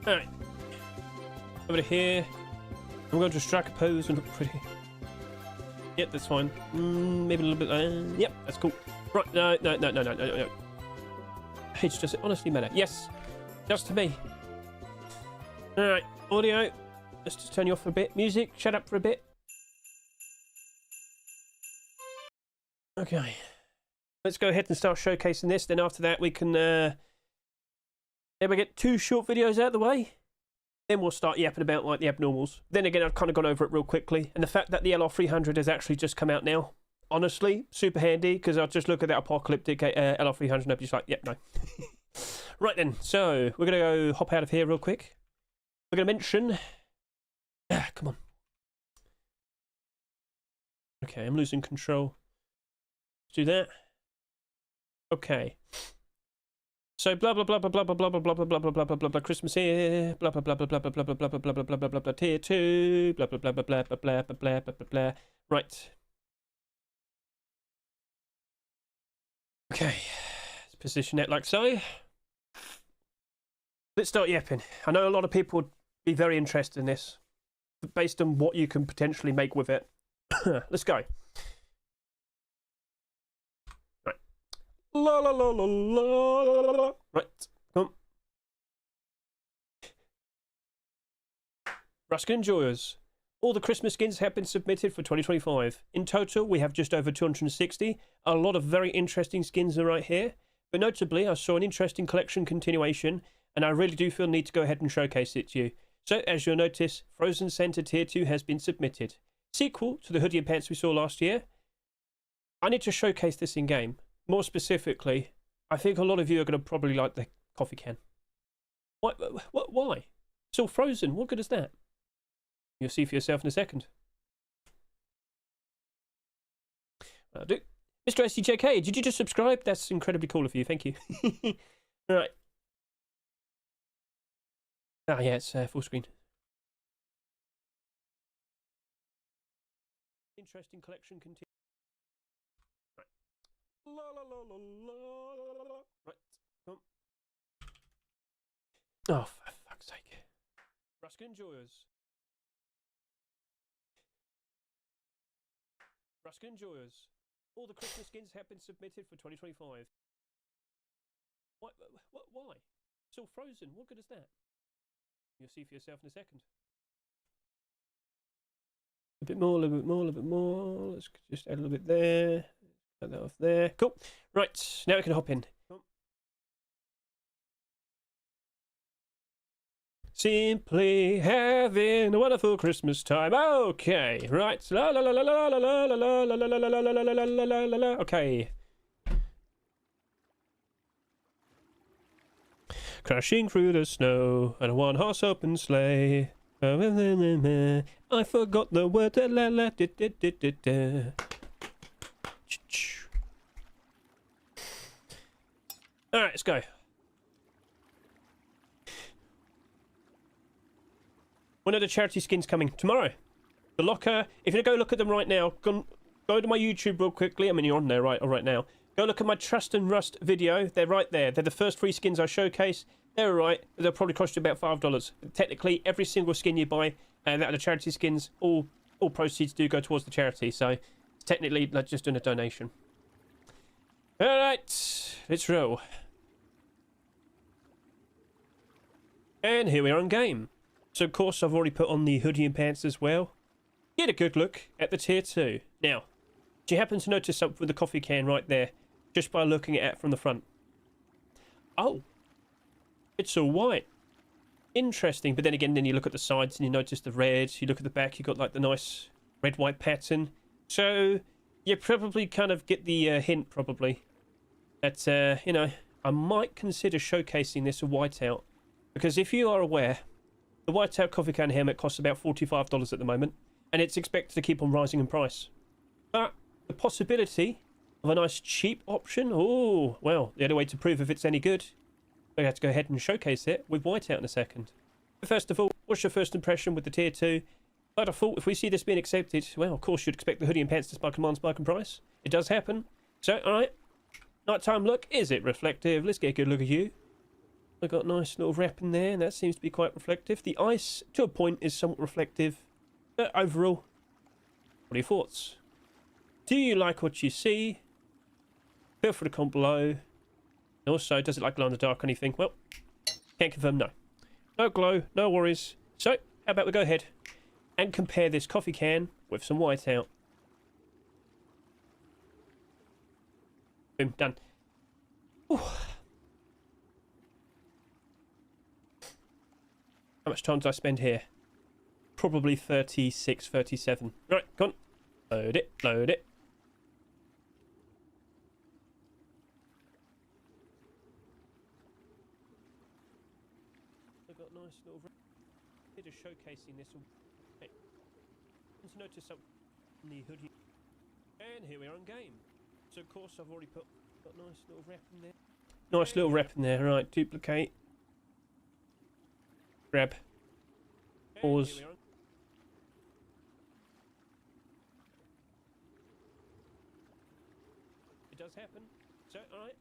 Alright. Over to here. I'm going to strike a pose and look pretty. Yep, that's fine. Maybe a little bit. Yep, that's cool. Right, no. Hedge, does it honestly matter? Yes. Just to me. Alright, audio. Let's just turn you off for a bit. Music, shut up for a bit. Okay. Let's go ahead and start showcasing this. Then after that, we can... Then we get 2 short videos out of the way. Then we'll start yapping about like the abnormals. Then again, I've kind of gone over it real quickly. And the fact that the LR300 has actually just come out now, honestly, super handy. Because I'll just look at that apocalyptic LR300 and I'll be just like, yep, no. Right then, so we're going to go hop out of here real quick. We're going to mention... come on. Okay, I'm losing control. Let's do that. Okay. So blah blah blah blah blah blah blah blah blah blah blah blah blah blah blah Christmas here, blah blah blah blah blah blah blah blah blah blah blah blah blah blah blah tier 2, blah blah blah blah blah blah blah blah blah blah blah. Right. Okay. Let's position it like so. Let's start yapping. I know a lot of people would be very interested in this, based on what you can potentially make with it. Let's go. La la la la la. Right, come on. Ruskin enjoyers. All the Christmas skins have been submitted for 2025. In total, we have just over 260. A lot of very interesting skins are right here. But notably, I saw an interesting collection continuation, and I really do feel the need to go ahead and showcase it to you. So, as you'll notice, Frozen Center Tier 2 has been submitted. Sequel to the hoodie and pants we saw last year. I need to showcase this in game. More specifically, I think a lot of you are going to probably like the coffee can. What? Why? It's all frozen. What good is that? You'll see for yourself in a second. I'll do. Mr. SDJK, did you just subscribe? That's incredibly cool of you. Thank you. All right. Ah, yeah, it's full screen. Interesting collection continues. La la la la la. Right, come on. Oh, for fuck's sake. Ruskin Enjoyers. Ruskin Enjoyers. All the Christmas skins have been submitted for 2025. Why? It's all frozen. What good is that? You'll see for yourself in a second. A bit more, a little bit more, a little bit more. Let's just add a little bit there. Cut that off there. Cool. Right, now we can hop in. Simply having a wonderful Christmas time. Okay, right. La la la la la la la la la la la la la la la la la la. Okay. Crashing through the snow on a one-horse open sleigh. I forgot the word. La la da da da da da. All right, let's go. When are the charity skins coming? Tomorrow. The locker. If you go look at them right now, go to my YouTube real quickly. I mean, you're on there right now. Go look at my Trust and Rust video. They're right there. They're the first 3 skins I showcase. They're alright. They'll probably cost you about $5. Technically, every single skin you buy, and that are the charity skins, all proceeds do go towards the charity. So, technically, like just doing a donation. Alright, let's roll. And here we are on game. So, of course, I've already put on the hoodie and pants as well. Get a good look at the tier 2. Now, do you happen to notice something with the coffee can right there? Just by looking at it from the front. Oh. It's all white. Interesting. But then again, then you look at the sides and you notice the red. You look at the back, you've got like the nice red-white pattern. So, you probably kind of get the hint, probably. That, you know, I might consider showcasing this a whiteout. Because if you are aware, the whiteout coffee can helmet costs about $45 at the moment, and it's expected to keep on rising in price. But the possibility of a nice cheap option, oh, well, the only way to prove if it's any good, we have to go ahead and showcase it with whiteout in a second. But first of all, what's your first impression with the tier 2? By default, if we see this being accepted, well, of course you'd expect the hoodie and pants to spike in price. It does happen. So, alright, nighttime look, is it reflective? Let's get a good look at you. I've got a nice little wrap in there, and that seems to be quite reflective. The ice, to a point, is somewhat reflective. But overall, what are your thoughts? Do you like what you see? Feel free to comment below. And also, does it like glow in the dark or anything? Well, can't confirm no. No glow, no worries. So, how about we go ahead and compare this coffee can with some whiteout. Boom, done. Ooh. How much time did I spend here? Probably 36, 37. Right, come on. Load it, load it. I've got a nice little bit of showcasing this. Hey, to notice something in the hoodie. And here we are on game. So of course I've already got a nice little rep in there. Nice little rep in there. Right, duplicate. Grab. Pause. It does happen. So, alright.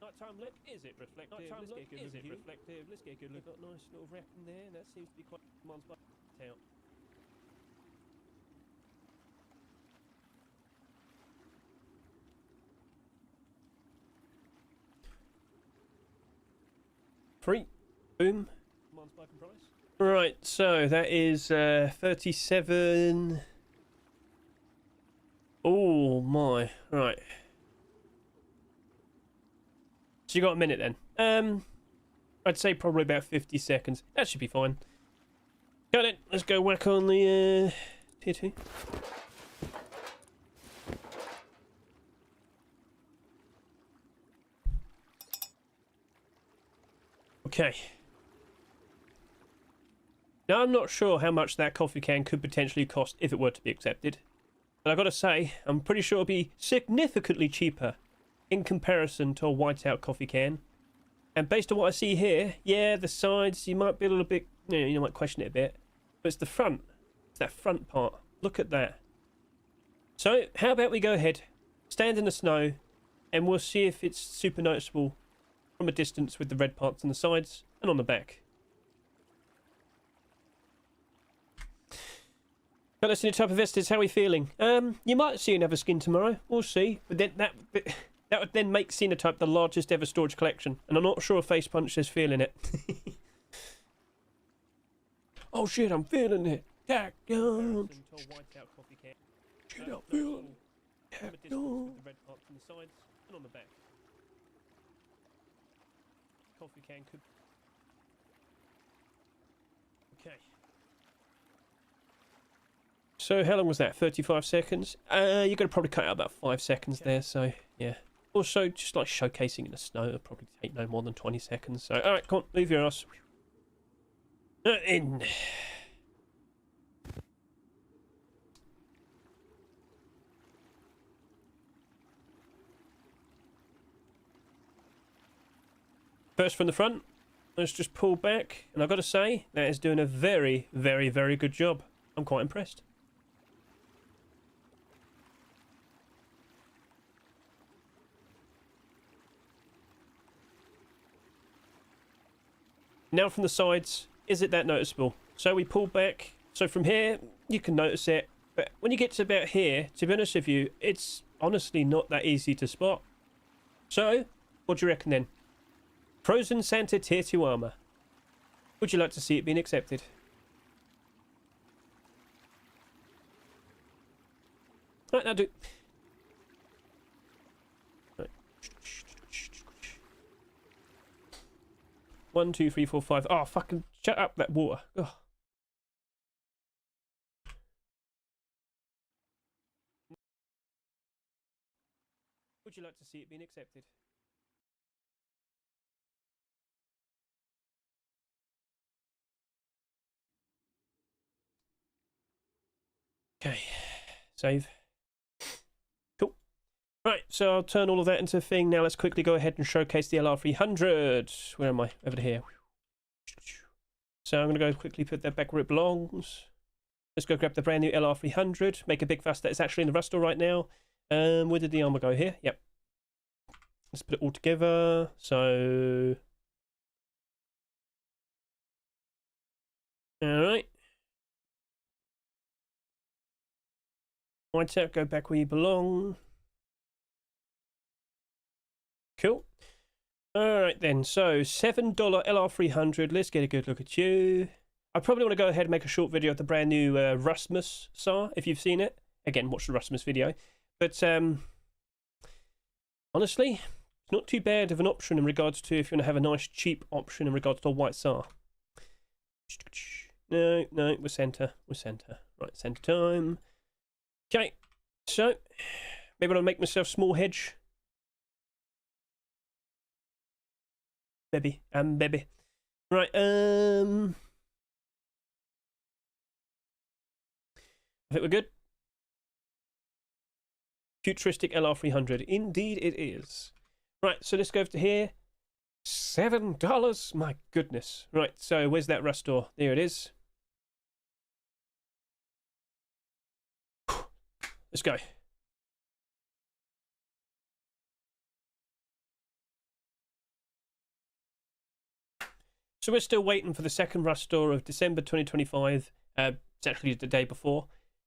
Nighttime look, is it reflective? Nighttime look, is it reflective? Let's get a good look. Got a nice little wrap in there, and that seems to be quite mine's by out. Free. Boom. Mine's by price. Right, so that is 37. Oh my, right. So you got a minute then. I'd say probably about 50 seconds. That should be fine. Got it. Let's go whack on the tier 2. Okay. Now, I'm not sure how much that coffee can could potentially cost if it were to be accepted. But I've got to say, I'm pretty sure it'll be significantly cheaper in comparison to a whiteout coffee can. And based on what I see here, yeah, the sides, you might be a little bit, you might question it a bit. But it's the front. It's that front part. Look at that. So, how about we go ahead, stand in the snow, and we'll see if it's super noticeable from a distance with the red parts on the sides and on the back. But let's see the type of Vestas. How are we feeling? You might see another skin tomorrow. We'll see. But then that would then make Xenotype the largest ever storage collection. And I'm not sure if Face Punch is feeling it. Oh shit, I'm feeling it. Shit, I'm feeling it. The red parts on the sides and on the back. Coffee can could. Okay. So how long was that? 35 seconds? You're going to probably cut out about 5 seconds there, so yeah. Also, just like showcasing in the snow, it'll probably take no more than 20 seconds. So, alright, come on, move your ass. In. First from the front, let's just pull back, and I've got to say, that is doing a very, very, very good job. I'm quite impressed. Now from the sides, is it that noticeable? So we pull back, so from here, you can notice it, but when you get to about here, to be honest with you, it's honestly not that easy to spot. So, what do you reckon then? Frozen Santa Tier 2 armor. Would you like to see it being accepted? Right, now do. Right. 1, 2, 3, 4, 5. Oh, fucking shut up, that water. Oh. Would you like to see it being accepted? Okay, save. Cool. Right, so I'll turn all of that into a thing. Now let's quickly go ahead and showcase the LR300. Where am I? Over here. So I'm going to go quickly put that back where it belongs. Let's go grab the brand new LR300. Make a big fuss that it's actually in the rust store right now. Where did the armor go? Here? Yep. Let's put it all together. So... Alright. White out, go back where you belong. Cool. Alright then, so $7 LR300. Let's get a good look at you. I probably want to go ahead and make a short video of the brand new Rasmus SAR, if you've seen it. Again, watch the Rasmus video. But honestly, it's not too bad of an option in regards to if you want to have a nice cheap option in regards to a white SAR. No, we're center. We're center. Right, center time. Okay, so maybe I'll make myself small hedge. Baby. Right, I think we're good. Futuristic LR300. Indeed it is. Right, so let's go over to here. $7. My goodness. Right, so where's that rust store? There it is. Let's go. So we're still waiting for the second rust store of December 2025. It's actually the day before.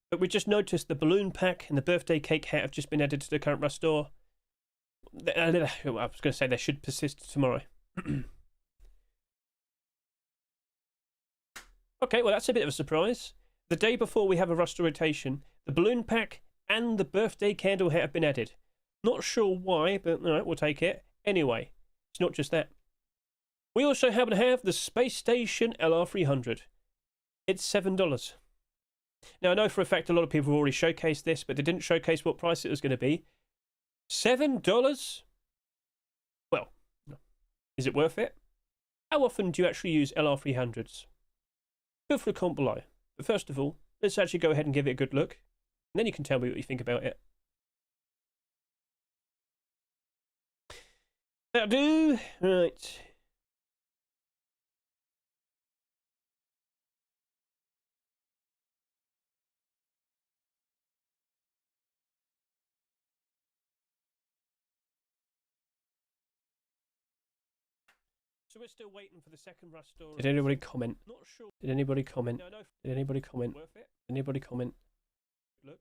But we just noticed the balloon pack and the birthday cake hat have just been added to the current rust store. I was going to say they should persist tomorrow. Okay, well that's a bit of a surprise. The day before we have a rust rotation, the balloon pack and the birthday candle hat have been added. Not sure why, but alright, we'll take it. Anyway, it's not just that. We also happen to have the Space Station LR300. It's $7. Now, I know for a fact a lot of people have already showcased this, but they didn't showcase what price it was going to be. $7? Well, is it worth it? How often do you actually use LR300s? Feel free to comment below. But first of all, let's actually go ahead and give it a good look. And then you can tell me what you think about it. That'll do. Right. So we're still waiting for the second rust store. Did anybody comment? Not sure. Did anybody comment? No. Did anybody comment? Worth it? Did anybody comment? look.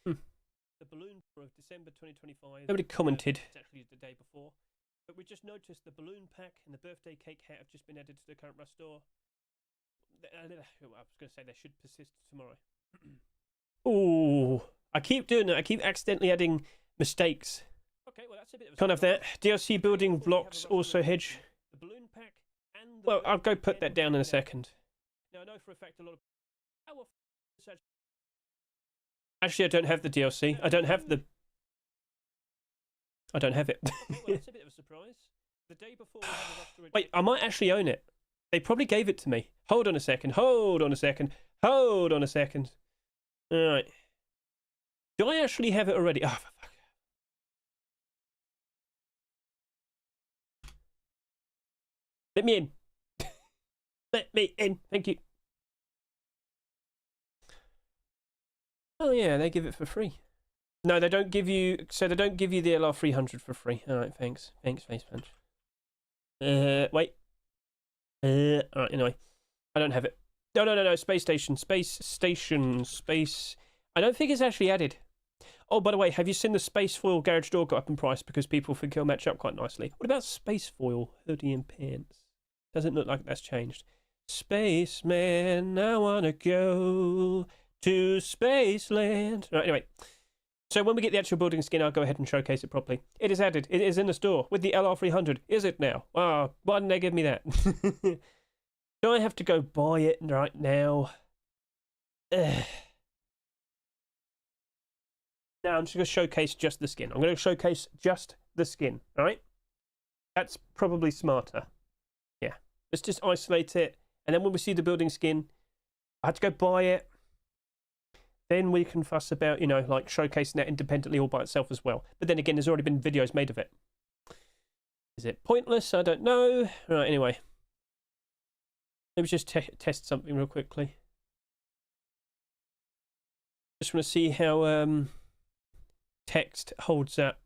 The balloon for December 2025. Nobody commented. It's actually the day before. But we just noticed the balloon pack and the birthday cake hat have just been added to the current rush store. I was going to say they should persist tomorrow. Ooh, I keep doing it. I keep accidentally adding mistakes. Okay, well that's a bit of a... Can't have that. DLC building blocks also Hedge. The balloon pack and the... Well, I'll go put that down in a second. Now I know for a fact a lot of... How often... Actually, I don't have the DLC. I don't have the... I don't have it. Well, that's a bit of a surprise. The day before we have a roster... Wait, I might actually own it. They probably gave it to me. Hold on a second. Hold on a second. Hold on a second. All right. Do I actually have it already? Oh, for fuck. Let me in. Let me in. Thank you. Oh yeah, they give it for free. No, they don't give you. So they don't give you the LR300 for free. All right, thanks. Thanks, Face Punch. Wait. All right. Anyway, I don't have it. No. Space station. I don't think it's actually added. Oh, by the way, have you seen the space foil garage door go up in price because people think it'll match up quite nicely? What about space foil hoodie and pants? Doesn't look like that's changed. Spaceman, I wanna go to Spaceland. Right, anyway, so when we get the actual building skin, I'll go ahead and showcase it properly. It is added. It is in the store with the LR300. Is it now? Oh, why didn't they give me that? Do I have to go buy it right now? Ugh. Now I'm just going to showcase just the skin. I'm going to showcase just the skin, all right? That's probably smarter. Yeah. Let's just isolate it. And then when we see the building skin, I have to go buy it. Then we can fuss about, you know, like showcasing that independently all by itself as well. But then again, there's already been videos made of it. Is it pointless? I don't know. All right, anyway. Let me just test something real quickly. Just want to see how text holds up.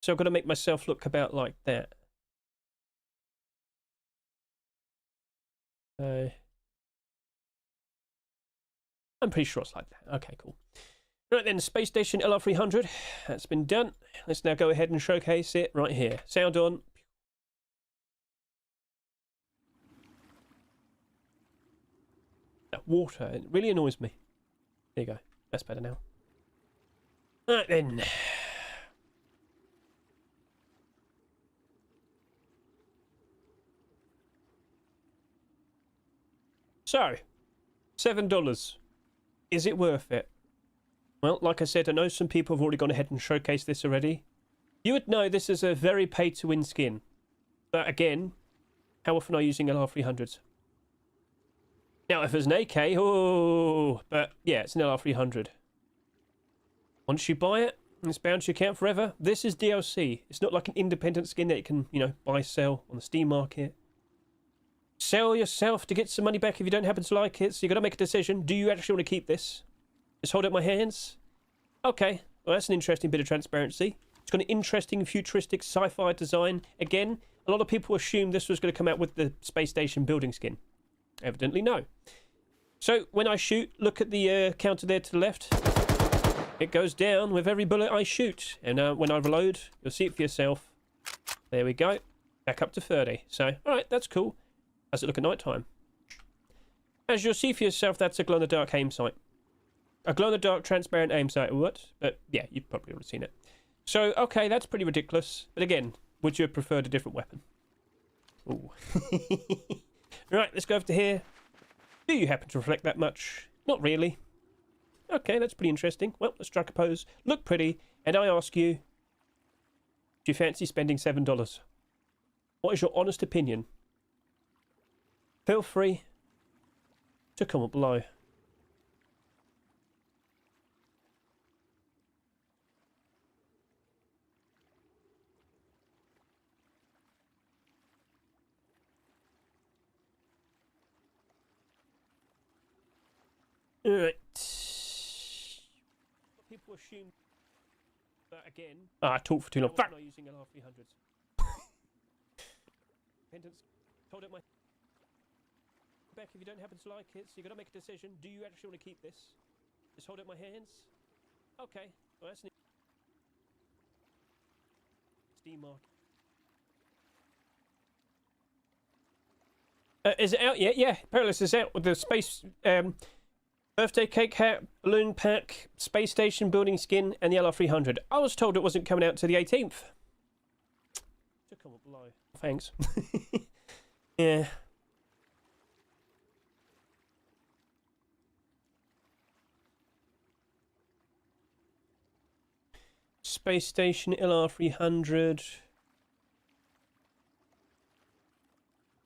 So I've got to make myself look about like that. I'm pretty sure it's like that. Okay, cool. Right then, Space Station LR300. That's been done. Let's now go ahead and showcase it right here. Sound on. That water, it really annoys me. There you go. That's better now. Right then. So, $7. Is it worth it? Well, like I said, I know some people have already gone ahead and showcased this already. You would know this is a very pay-to-win skin. But again, how often are you using LR300s? Now, if it's an AK, oh, but yeah, it's an LR300. Once you buy it, it's bound to your account forever. This is DLC. It's not like an independent skin that you can, you know, buy, sell on the Steam market. Sell yourself to get some money back if you don't happen to like it. So you've got to make a decision. Do you actually want to keep this? Just hold up my hands. Okay, well, that's an interesting bit of transparency. It's got an interesting futuristic sci-fi design. Again, a lot of people assumed this was going to come out with the space station building skin. Evidently no. So when I shoot, look at the counter there to the left. It goes down with every bullet I shoot. And when I reload, you'll see it for yourself. There we go. Back up to 30. So, alright, that's cool. How does it look at night time? As you'll see for yourself, that's a glow-in-the-dark aim sight. A glow-in-the-dark transparent aim sight. What? But yeah, you've probably already seen it. So, okay, that's pretty ridiculous. But again, would you have preferred a different weapon? Ooh. Right, let's go over to here. Do you happen to reflect that much? Not really. Okay, that's pretty interesting. Well, let's strike a pose. Look pretty. And I ask you, do you fancy spending $7? What is your honest opinion? Feel free to comment below. Alright. People assume that again. I talked for too long. Fuck! Not using LR300s. Repentance. Told it my back if you don't happen to like it. So you got to make a decision. Do you actually want to keep this? Just hold up my hands. Okay. Well, that's Steam mark. Is it out yet? Yeah, Perilous is out with the space birthday cake hat, balloon pack, space station building skin, and the LR300. I was told it wasn't coming out to the 18th. To come up below. Thanks. Yeah. Space station LR300.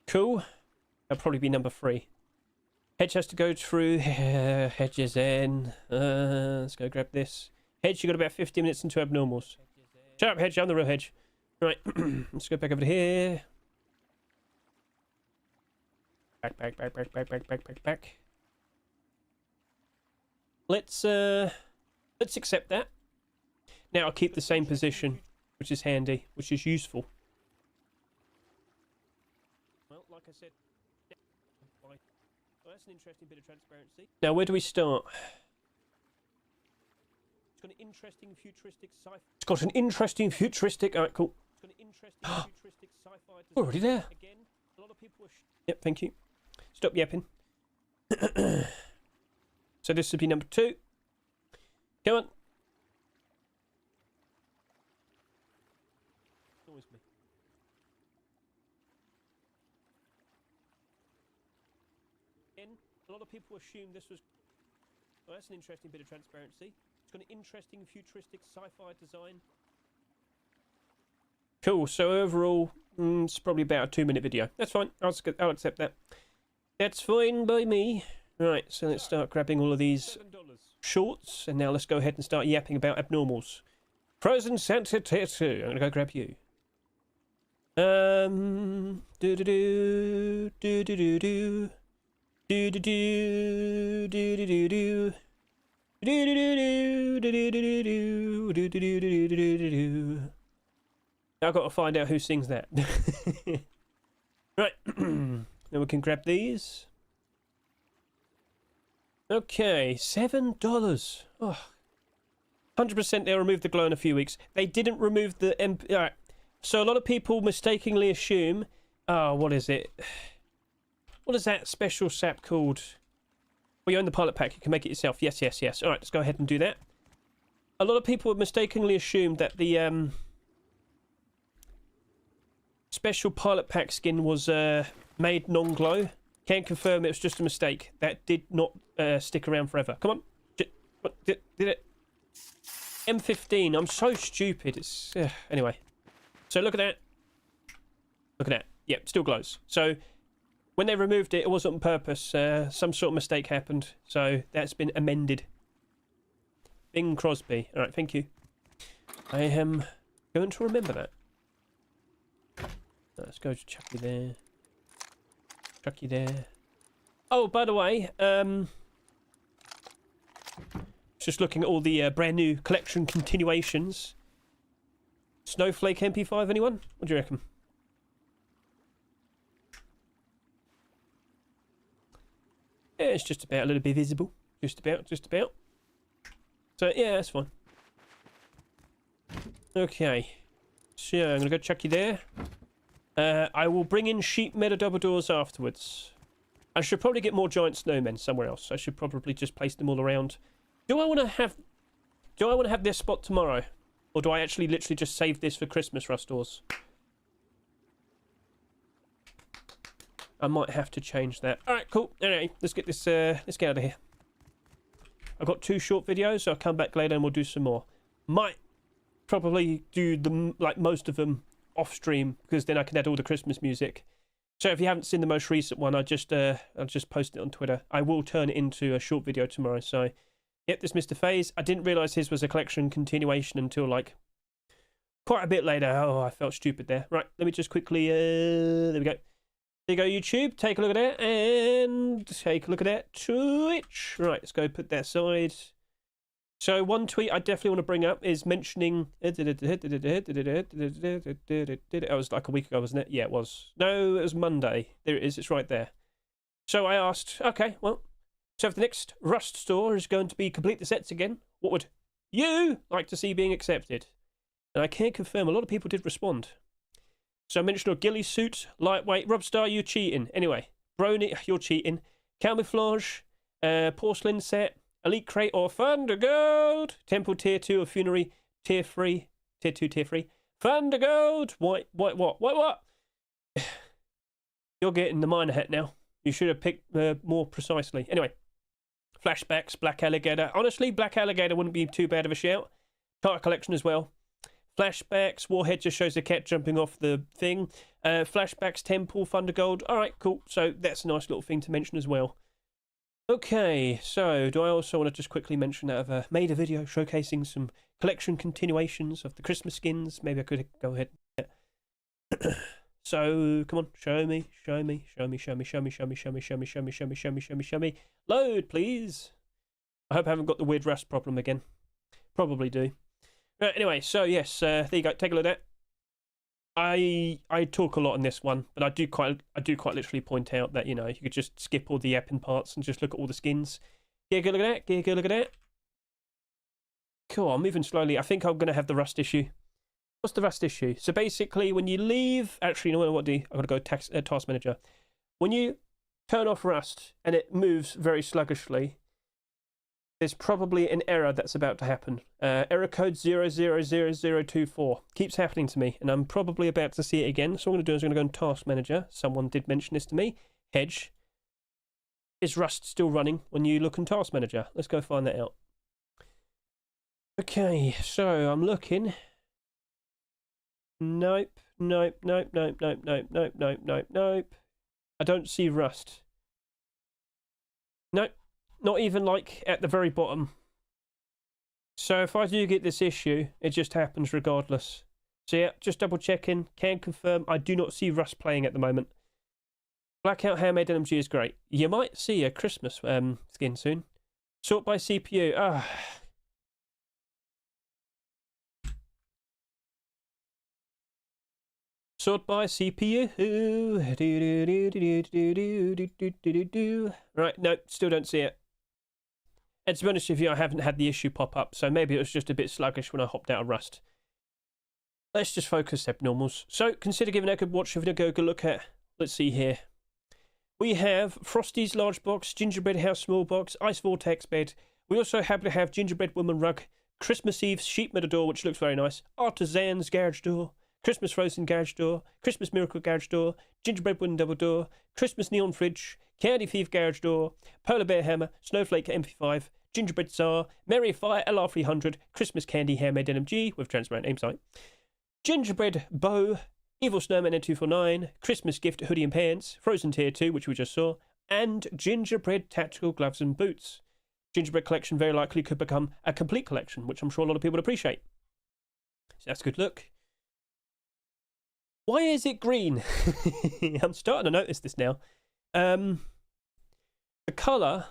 Cool. That'll probably be number 3. Hedge has to go through. Hedge is in. Let's go grab this. Hedge, you got about 50 minutes into abnormals. Shut up, Hedge. I'm the real Hedge. Right. Let's go back over to here. Back. Let's accept that. Now I'll keep the same position, which is handy, which is useful. Well, like I said, well, that's an interesting bit of transparency. Now, where do we start? It's got an interesting futuristic sci-fi. It's got an interesting futuristic. All right, cool. It's got an interesting futuristic sci-fi. Already there. Again, a lot of people are. Yep, thank you. Stop yapping. So this would be number 2. Come on. Always me. Again, a lot of people assume this was. Well, that's an interesting bit of transparency. It's got an interesting futuristic sci-fi design. Cool. So overall, it's probably about a 2-minute video. That's fine. I'll accept that. That's fine by me. Right. So let's start grabbing all of these shorts, and now let's go ahead and start yapping about abnormals. Frozen Santa Tattoo. I'm gonna go grab you. I've got to find out who sings that. Right. Then we can grab these. Okay, $7. Oh. 100% they'll remove the glow in a few weeks. They didn't remove the MP. Alright. So a lot of people mistakenly assume, what is it? What is that special sap called? Well, you own the pilot pack, you can make it yourself. Yes. Alright, let's go ahead and do that. A lot of people mistakenly assumed that the special pilot pack skin was made non-glow. Can confirm it was just a mistake. That did not stick around forever. Come on. Did it? M15. I'm so stupid. It's anyway. So look at that. Look at that. Yep, still glows. So when they removed it, it wasn't on purpose. Some sort of mistake happened. So that's been amended. Bing Crosby. All right, thank you. I am going to remember that. Let's go to Chucky there. Chucky there. Oh, by the way, just looking at all the brand new collection continuations. Snowflake MP5, anyone? What do you reckon? Yeah, it's just about a little bit visible. Just about. So, yeah, that's fine. Okay. So, I'm going to go Chucky there. I will bring in sheep meta double doors afterwards. I should probably get more giant snowmen somewhere else. I should probably just place them all around. Do I want to have this spot tomorrow? Or do I actually literally just save this for Christmas rust doors? I might have to change that. Alright, cool. Anyway, let's get this let's get out of here. I've got 2 short videos, so I'll come back later and we'll do some more. Might probably do them, like most of them, off stream, because then I can add all the Christmas music. So if you haven't seen the most recent one, I'll just post it on Twitter. I will turn it into a short video tomorrow. So yep, this Mr. FaZe. I didn't realise his was a collection continuation until like quite a bit later. Oh, I felt stupid there. Right, let me just quickly there we go. There you go, YouTube. Take a look at that, and take a look at that, Twitch. Right, let's go put that aside. So one tweet I definitely want to bring up is mentioning. It was like a week ago, wasn't it? Yeah, it was. No, it was Monday. There it is. It's right there. So I asked, okay, well, so if the next Rust store is going to be complete the sets again, what would you like to see being accepted? And I can confirm a lot of people did respond. So I mentioned a ghillie suit, lightweight, Robstar, you cheating. Anyway, Brony, you're cheating. Camouflage, porcelain set, elite crate or Thunder Gold, Temple tier 2 or Funerary tier 3, tier 2, tier 3. Thunder Gold, white what? You're getting the miner hat now. You should have picked more precisely. Anyway, flashbacks, Black Alligator. Honestly, Black Alligator wouldn't be too bad of a shout. Carter collection as well. Flashbacks, Warhead just shows the cat jumping off the thing. Flashbacks, Temple, Thunder Gold. All right, cool. So that's a nice little thing to mention as well. Okay, so do I also want to just quickly mention that I've made a video showcasing some collection continuations of the Christmas skins. Maybe I could go ahead. So come on, show me. Load, please. I hope I haven't got the weird rust problem again. Probably do. Right, anyway, so yes, there you go. Take a look at that. I talk a lot on this one, but I do quite literally point out that, you know, you could just skip all the yapping parts and just look at all the skins. Get a good look at that. Get a good look at that. Cool, I'm moving slowly. I think I'm going to have the rust issue. What's the rust issue? So basically, when you leave... Actually, you know what I've got to go task manager. When you turn off rust and it moves very sluggishly, there's probably an error that's about to happen. Error code 000024 keeps happening to me, and I'm probably about to see it again. So what I'm going to do is I'm going to go in task manager. Someone did mention this to me. Hedge. Is rust still running when you look in task manager? Let's go find that out. Okay, so I'm looking... Nope. I don't see rust. Nope. Not even like at the very bottom. So if I do get this issue, it just happens regardless. So yeah, just double checking. Can confirm I do not see rust playing at the moment. Blackout Handmade NMG is great. You might see a Christmas skin soon. Sort by CPU. Sort by CPU. Right, no, still don't see it. And to be honest with you, I haven't had the issue pop up, so maybe it was just a bit sluggish when I hopped out of Rust. Let's just focus abnormals. So consider giving that a good watch. If we go look at, let's see here. We have Frosty's large box, Gingerbread House small box, Ice Vortex bed. We also happen to have Gingerbread Woman rug, Christmas Eve sheet metal door, which looks very nice, Artisan's garage door, Christmas Frozen garage door, Christmas Miracle garage door, Gingerbread Wooden double door, Christmas Neon fridge, Candy Thief garage door, Polar Bear hammer, Snowflake MP5, Gingerbread Tsar, Merry Fire LR300, Christmas Candy Handmade NMG with transparent aim sight, Gingerbread Bow, Evil Snowman N249, Christmas Gift Hoodie and Pants, Frozen Tier 2, which we just saw, and Gingerbread Tactical Gloves and Boots. Gingerbread collection very likely could become a complete collection, which I'm sure a lot of people would appreciate. So that's a good look. Why is it green? I'm starting to notice this now. The colour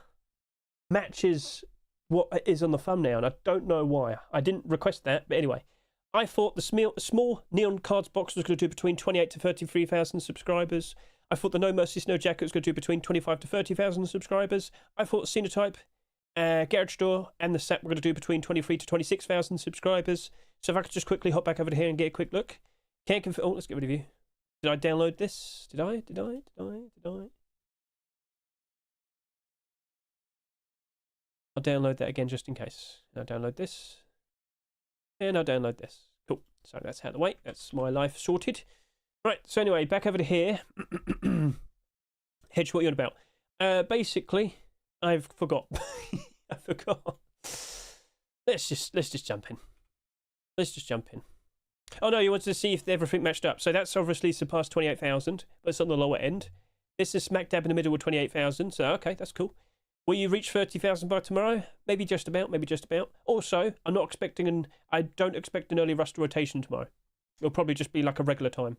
matches what is on the thumbnail, and I don't know why. I didn't request that, but anyway. I thought the small Neon Cards box was going to do between 28 to 33,000 subscribers. I thought the No Mercy Snow Jacket was going to do between 25 to 30,000 subscribers. I thought Cenotype, Garage Door, and the set were going to do between 23 to 26,000 subscribers. So if I could just quickly hop back over to here and get a quick look. Can't confirm. Oh, let's get rid of you. Did I download this? Did I? I'll download that again just in case. I'll download this. And I'll download this. Cool. So that's out of the way. That's my life sorted. Right. So anyway, back over to here. Hedge, what are you on about? Basically, I've forgot. I forgot. Let's just jump in. Oh no, you wanted to see if everything matched up. So that's obviously surpassed 28,000, but it's on the lower end. This is smack dab in the middle with 28,000, so okay, that's cool. Will you reach 30,000 by tomorrow? Maybe just about, Also, I don't expect an early rust rotation tomorrow. It'll probably just be like a regular time.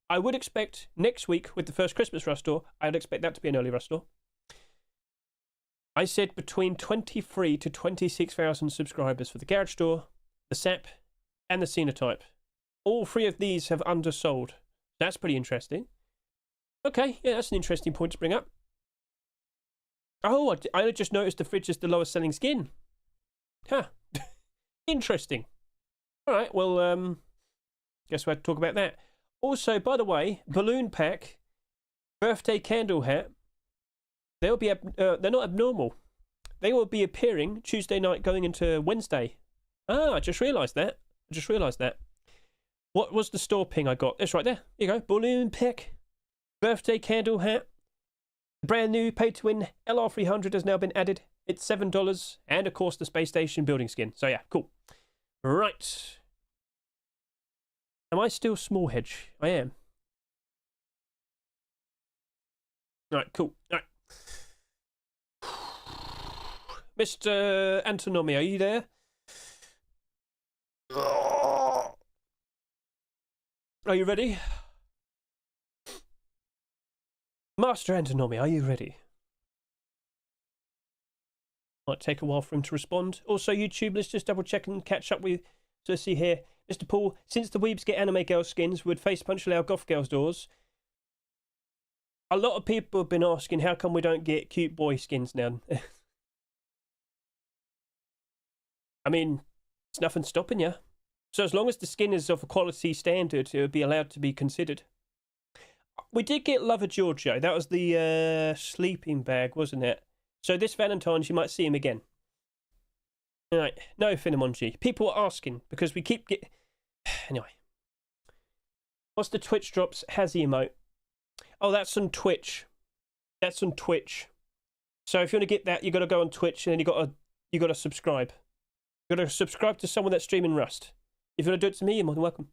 I would expect next week with the first Christmas rust door, I'd expect that to be an early rust door. I said between 23 to 26,000 subscribers for the garage door, the SAP, and the Cenotype. All three of these have undersold. That's pretty interesting. Okay, yeah, that's an interesting point to bring up. Oh, I only just noticed the fridge is the lowest selling skin. Huh. Interesting. All right, well, guess we'll have to talk about that. Also, by the way, balloon pack, birthday candle hat, they'll be they're not abnormal. They will be appearing Tuesday night going into Wednesday. Ah, I just realised that. What was the store ping I got? It's right there. Here you go. Balloon pack, birthday candle hat. The brand new pay-to-win LR300 has now been added. It's $7. And, of course, the space station building skin. So, yeah, cool. Right. Am I still small, Hedge? I am. Right, cool. All right. Mr. Antonomy, are you there? Are you ready? Master Antonomy, are you ready? Might take a while for him to respond. Also, YouTube, let's just double check and catch up with. So let's see here. Mr. Paul, since the weebs get anime girl skins, would face punch allow goth girls doors? A lot of people have been asking how come we don't get cute boy skins now. I mean, it's nothing stopping you. So as long as the skin is of a quality standard, it would be allowed to be considered. We did get Lover Giorgio. That was the sleeping bag, wasn't it? So this Valentine's, you might see him again. All right. No, Finamonji. People are asking because we keep get. Anyway. What's the Twitch drops Hazzy emote? Oh, that's on Twitch. That's on Twitch. So if you want to get that, you got to go on Twitch and then you got to subscribe. You got to subscribe to someone that's streaming Rust. If you want to do it to me, you're more than welcome.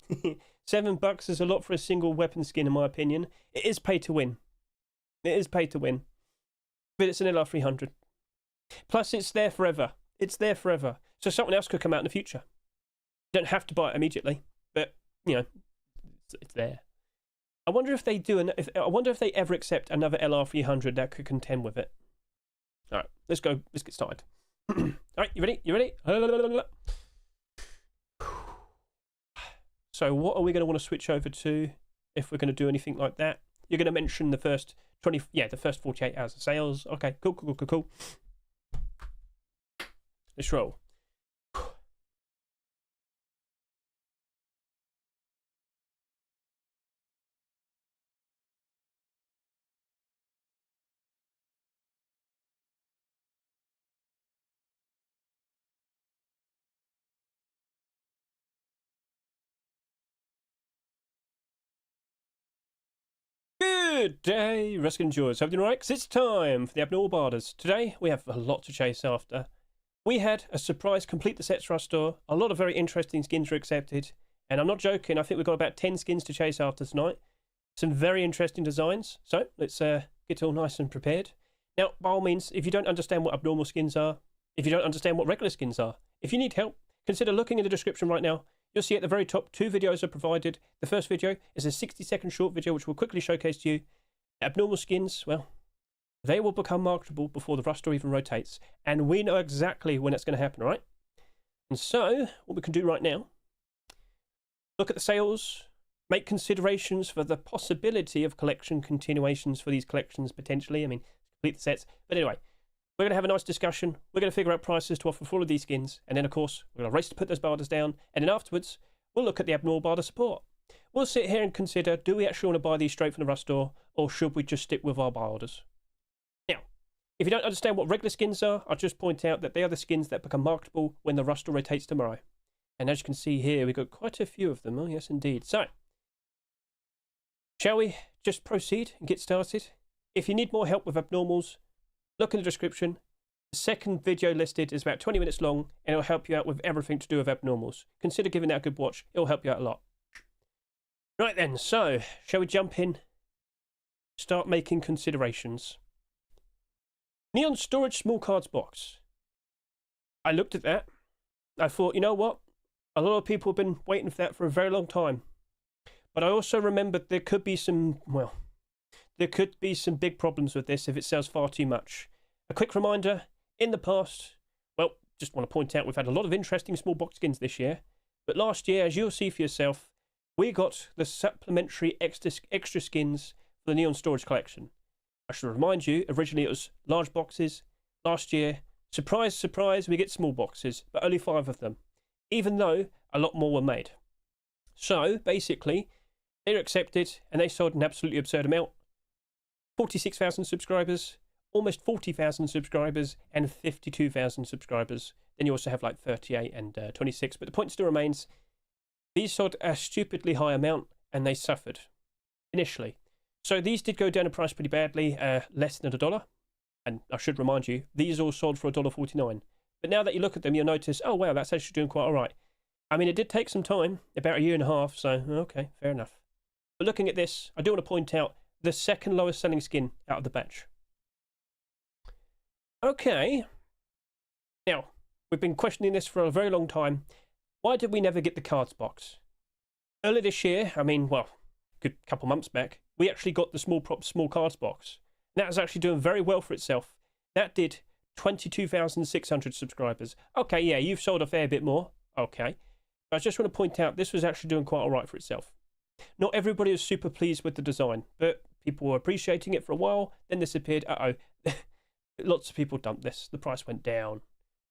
$7 is a lot for a single weapon skin, in my opinion. It is pay to win. It is pay to win. But it's an LR300. Plus, it's there forever. It's there forever. So something else could come out in the future. You don't have to buy it immediately. But, you know, it's there. I wonder if they do. I wonder if they ever accept another LR300 that could contend with it. All right, let's go. Let's get started. All right, you ready? You ready? So what are we going to want to switch over to if we're going to do anything like that? You're going to mention the first 48 hours of sales. Okay, cool. Let's roll. Good day, Rescue and Jaws. Hope you're right, 'cause it's time for the Abnormal Barders. Today, we have a lot to chase after. We had a surprise complete the sets for our store. A lot of very interesting skins were accepted. And I'm not joking, I think we've got about 10 skins to chase after tonight. Some very interesting designs. So, let's get all nice and prepared. Now, by all means, if you don't understand what abnormal skins are, if you don't understand what regular skins are, if you need help, consider looking in the description right now. You'll see at the very top, 2 videos are provided. The first video is a 60-second short video, which will quickly showcase to you abnormal skins. Well, they will become marketable before the Rust store even rotates. And we know exactly when it's going to happen, all right? And so, what we can do right now, look at the sales, make considerations for the possibility of collection continuations for these collections, potentially. I mean, complete the sets. But anyway, we're going to have a nice discussion. We're going to figure out prices to offer for all of these skins. And then, of course, we're going to race to put those barders down. And then afterwards, we'll look at the abnormal barder support. We'll sit here and consider, do we actually want to buy these straight from the Rust store, or should we just stick with our barders? Now, if you don't understand what regular skins are, I'll just point out that they are the skins that become marketable when the Rust store rotates tomorrow. And as you can see here, we've got quite a few of them. Oh, yes, indeed. So, shall we just proceed and get started? If you need more help with abnormals, look in the description. The second video listed is about 20 minutes long, and it'll help you out with everything to do with abnormals. Consider giving that a good watch. It'll help you out a lot. Right then, so, shall we jump in? Start making considerations. Neon Storage Small Cards Box. I looked at that. I thought, you know what? A lot of people have been waiting for that for a very long time. But I also remembered there could be some, well, there could be some big problems with this if it sells far too much. A quick reminder, in the past, well, just want to point out we've had a lot of interesting small box skins this year. But last year, as you'll see for yourself, we got the supplementary extra skins for the Neon Storage Collection. I should remind you, originally it was large boxes. Last year, surprise, surprise, we get small boxes, but only 5 of them, even though a lot more were made. So, basically, they're accepted, and they sold an absolutely absurd amount. 46,000 subscribers, almost 40,000 subscribers, and 52,000 subscribers. Then you also have like 38 and 26. But the point still remains, these sold a stupidly high amount, and they suffered initially. So these did go down in price pretty badly, less than $1. And I should remind you, these all sold for $1.49. But now that you look at them, you'll notice, oh wow, that's actually doing quite all right. I mean, it did take some time, about a year and a half, so okay, fair enough. But looking at this, I do want to point out the second lowest selling skin out of the batch. Okay. Now, we've been questioning this for a very long time. Why did we never get the cards box? Earlier this year, I mean, well, a good couple months back, we actually got the small cards box. That was actually doing very well for itself. That did 22,600 subscribers. Okay, yeah, you've sold a fair bit more. Okay. But I just want to point out, this was actually doing quite all right for itself. Not everybody was super pleased with the design, but people were appreciating it for a while, then disappeared. Uh-oh. Lots of people dumped this. The price went down.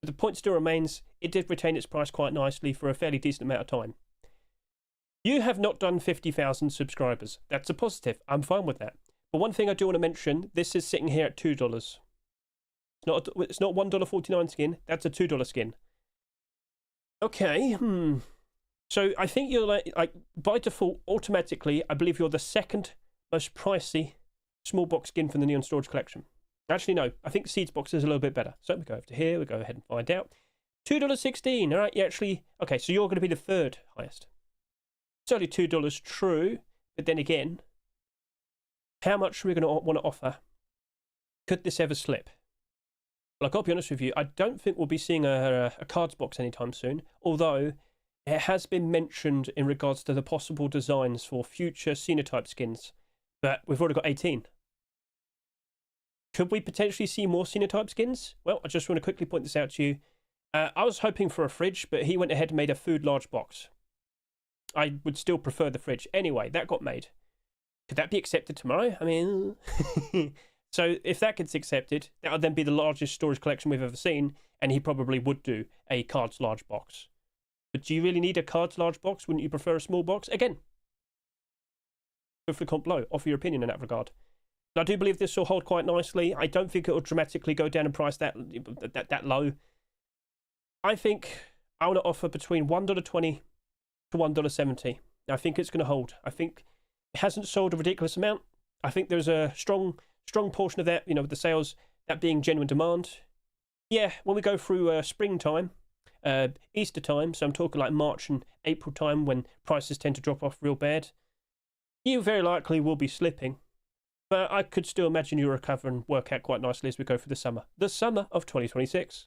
But the point still remains, it did retain its price quite nicely for a fairly decent amount of time. You have not done 50,000 subscribers. That's a positive. I'm fine with that. But one thing I do want to mention, this is sitting here at $2. It's not $1.49 skin. That's a $2 skin. Okay. So I think you're like by default, automatically, I believe you're the second most pricey small box skin from the Neon Storage collection. Actually, no. I think the Seeds box is a little bit better. So we go over to here. We go ahead and find out. $2.16. All right. You actually... Okay, so you're going to be the third highest. It's only $2 true. But then again, how much are we going to want to offer? Could this ever slip? Well, I've got to be honest with you. I don't think we'll be seeing a cards box anytime soon. Although, it has been mentioned in regards to the possible designs for future Xenotype skins. But we've already got 18. Could we potentially see more Xenotype skins? Well, I just want to quickly point this out to you. I was hoping for a fridge, but he went ahead and made a food large box. I would still prefer the fridge. Anyway, that got made. Could that be accepted tomorrow? I mean... So if that gets accepted, that would then be the largest storage collection we've ever seen, and he probably would do a cards large box. But do you really need a cards large box? Wouldn't you prefer a small box? Again, go for the comment below. Offer your opinion in that regard. I do believe this will hold quite nicely. I don't think it will dramatically go down in price that low. I think I want to offer between $1.20 to $1.70. I think it's going to hold. I think it hasn't sold a ridiculous amount. I think there's a strong portion of that, with the sales, that being genuine demand. Yeah, when we go through springtime, Easter time, so I'm talking like March and April time when prices tend to drop off real bad, you very likely will be slipping. But I could still imagine you recover and work out quite nicely as we go through the summer. The summer of 2026.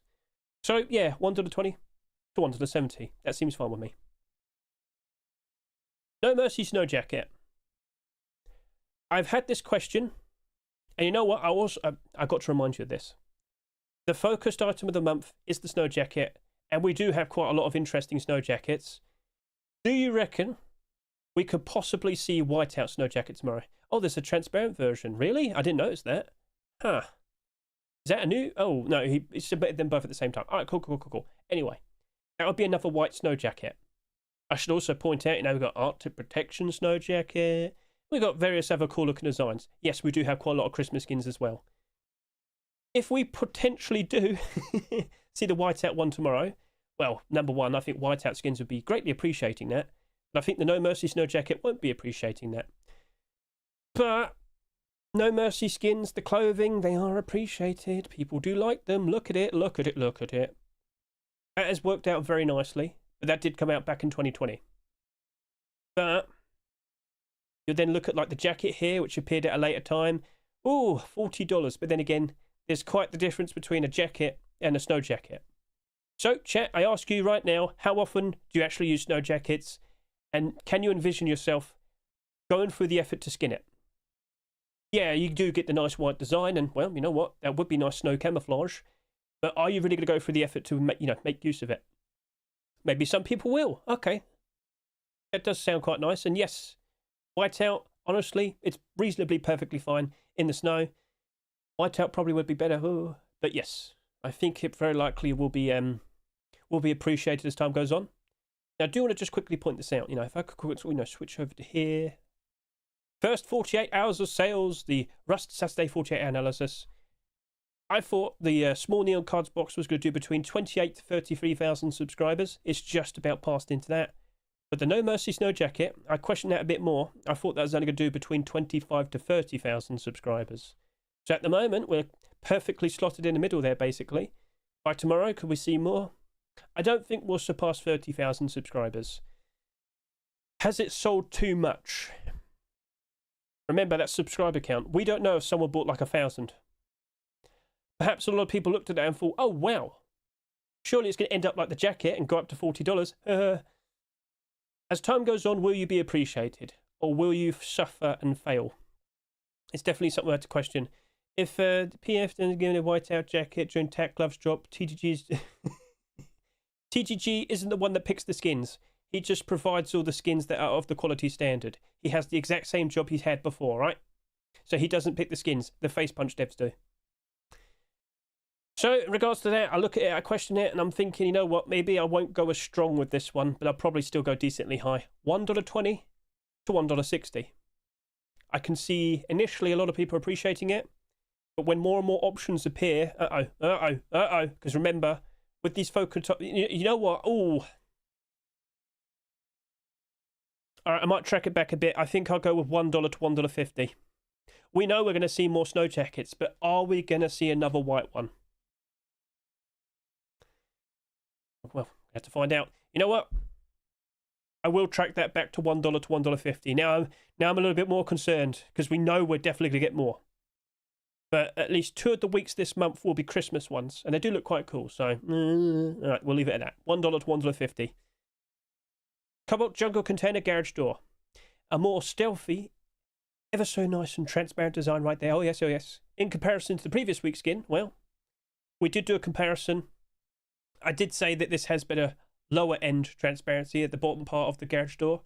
So yeah, $1.20 to $1.70. That seems fine with me. No Mercy Snow Jacket. I've had this question. And you know what? I got to remind you of this. The focused item of the month is the snow jacket, and we do have quite a lot of interesting snow jackets. Do you reckon we could possibly see whiteout snow jacket tomorrow? Oh, there's a transparent version. Really? I didn't notice that. Huh. Is that a new... Oh, no, he submitted them both at the same time. All right, cool. Anyway, that would be another white snow jacket. I should also point out, we've got Arctic Protection snow jacket. We've got various other cool looking designs. Yes, we do have quite a lot of Christmas skins as well. If we potentially do see the whiteout one tomorrow, well, number one, I think whiteout skins would be greatly appreciating that. And I think the No Mercy Snow Jacket won't be appreciating that. But No Mercy skins, the clothing, they are appreciated. People do like them. Look at it. That has worked out very nicely. But that did come out back in 2020. But... you'll then look at like the jacket here, which appeared at a later time. Oh, $40. But then again, there's quite the difference between a jacket and a snow jacket. So, chat, I ask you right now, how often do you actually use snow jackets? And can you envision yourself going through the effort to skin it? Yeah, you do get the nice white design, and well, you know what? That would be nice snow camouflage. But are you really going to go through the effort to make use of it? Maybe some people will. Okay. That does sound quite nice. And yes, whiteout, honestly, it's reasonably perfectly fine in the snow. Whiteout probably would be better, but yes, I think it very likely will be appreciated as time goes on. Now, I do want to just quickly point this out. If I could switch over to here. First 48 hours of sales, the Rust Saturday 48-hour analysis. I thought the small neon cards box was going to do between 28 to 33,000 subscribers. It's just about passed into that. But the No Mercy Snow Jacket, I questioned that a bit more. I thought that was only going to do between 25 to 30,000 subscribers. So at the moment, we're perfectly slotted in the middle there, basically. By tomorrow, could we see more? I don't think we'll surpass 30,000 subscribers. Has it sold too much? Remember that subscriber count. We don't know if someone bought like 1,000. Perhaps a lot of people looked at that and thought, oh, wow. Surely it's going to end up like the jacket and go up to $40. As time goes on, will you be appreciated? Or will you suffer and fail? It's definitely something I have to question. If PF doesn't give a whiteout jacket during tack gloves drop, TGG isn't the one that picks the skins. He just provides all the skins that are of the quality standard. He has the exact same job he's had before, right? So he doesn't pick the skins. The face punch devs do. So in regards to that, I look at it, I question it, and I'm thinking, you know what? Maybe I won't go as strong with this one, but I'll probably still go decently high. $1.20 to $1.60. I can see initially a lot of people appreciating it, but when more and more options appear, because remember, with these focus, you know what? Oh. All right, I might track it back a bit. I think I'll go with $1 to $1.50. We know we're going to see more snow jackets, but are we going to see another white one? Well, we have to find out. You know what? I will track that back to $1 to $1.50. Now I'm a little bit more concerned because we know we're definitely going to get more. But at least 2 of the weeks this month will be Christmas ones, and they do look quite cool. So, all right, we'll leave it at that. $1 to $1.50. Cobalt Jungle Container Garage Door. A more stealthy, ever so nice and transparent design right there. Oh yes, oh yes. In comparison to the previous week's skin, well, we did do a comparison. I did say that this has better lower end transparency at the bottom part of the garage door.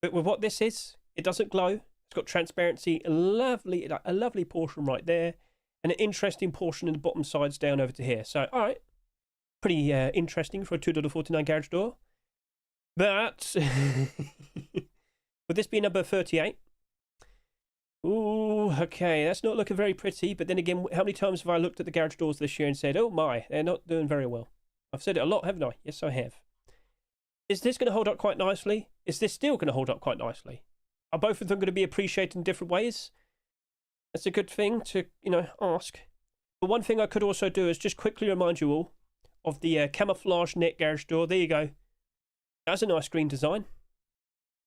But with what this is, it doesn't glow. It's got transparency, a lovely portion right there, and an interesting portion in the bottom sides down over to here. So, all right, pretty interesting for a $2.49 garage door. But would this be number 38? Ooh, okay, that's not looking very pretty. But then again, how many times have I looked at the garage doors this year and said, oh my, they're not doing very well? I've said it a lot, haven't I? Yes, I have. Is this going to hold up quite nicely? Is this still going to hold up quite nicely? Are both of them going to be appreciated in different ways? That's a good thing to, ask. But one thing I could also do is just quickly remind you all of the camouflage net garage door. There you go. That's a nice green design.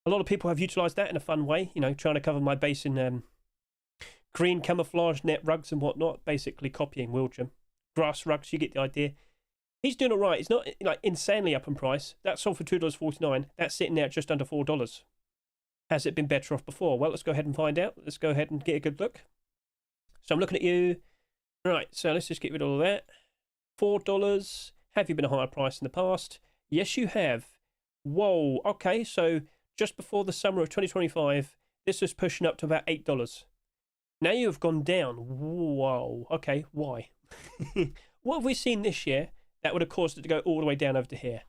A lot of people have utilised that in a fun way, trying to cover my base in green camouflage net rugs and whatnot, basically copying Wildjam. Grass rugs, you get the idea. He's doing all right. He's not insanely up in price. That sold for $2.49. That's sitting there at just under $4. Has it been better off before? Well, let's go ahead and find out. Let's go ahead and get a good look. So I'm looking at you. Right, so let's just get rid of all that. $4. Have you been a higher price in the past? Yes, you have. Whoa, okay, so just before the summer of 2025, this was pushing up to about $8. Now you have gone down. Whoa, okay, why? What have we seen this year that would have caused it to go all the way down over to here?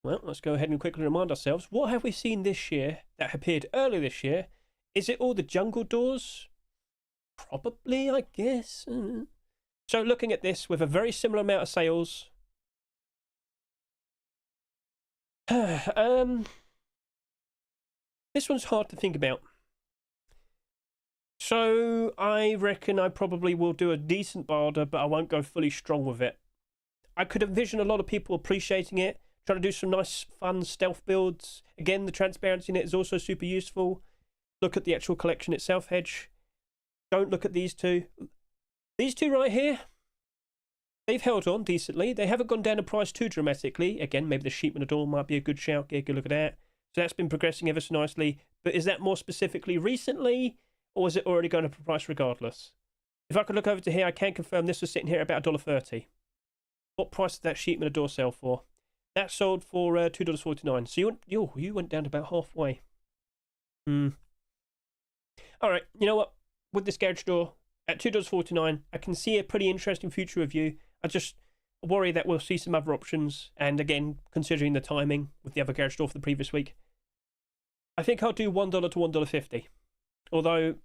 Well, let's go ahead and quickly remind ourselves. What have we seen this year that appeared earlier this year? Is it all the jungle doors? Probably, I guess. So looking at this with a very similar amount of sales... this one's hard to think about. So I reckon I probably will do a decent barter, but I won't go fully strong with it. I could envision a lot of people appreciating it, trying to do some nice fun stealth builds. Again, the transparency in it is also super useful. Look at the actual collection itself, Hedge. Don't look at these two. These two right here, they've held on decently. They haven't gone down in price too dramatically. Again, maybe the Sheepman Adore might be a good shout. Get a good look at that. So that's been progressing ever so nicely. But is that more specifically recently, or is it already going up in price regardless? If I could look over to here, I can confirm this was sitting here at about $1.30. What price did that Sheepman Adore sell for? That sold for $2.49. So you went down to about halfway. All right, you know what? With this garage door, at $2.49, I can see a pretty interesting future review. I just worry that we'll see some other options. And again, considering the timing with the other garage store for the previous week, I think I'll do $1 to $1.50. Although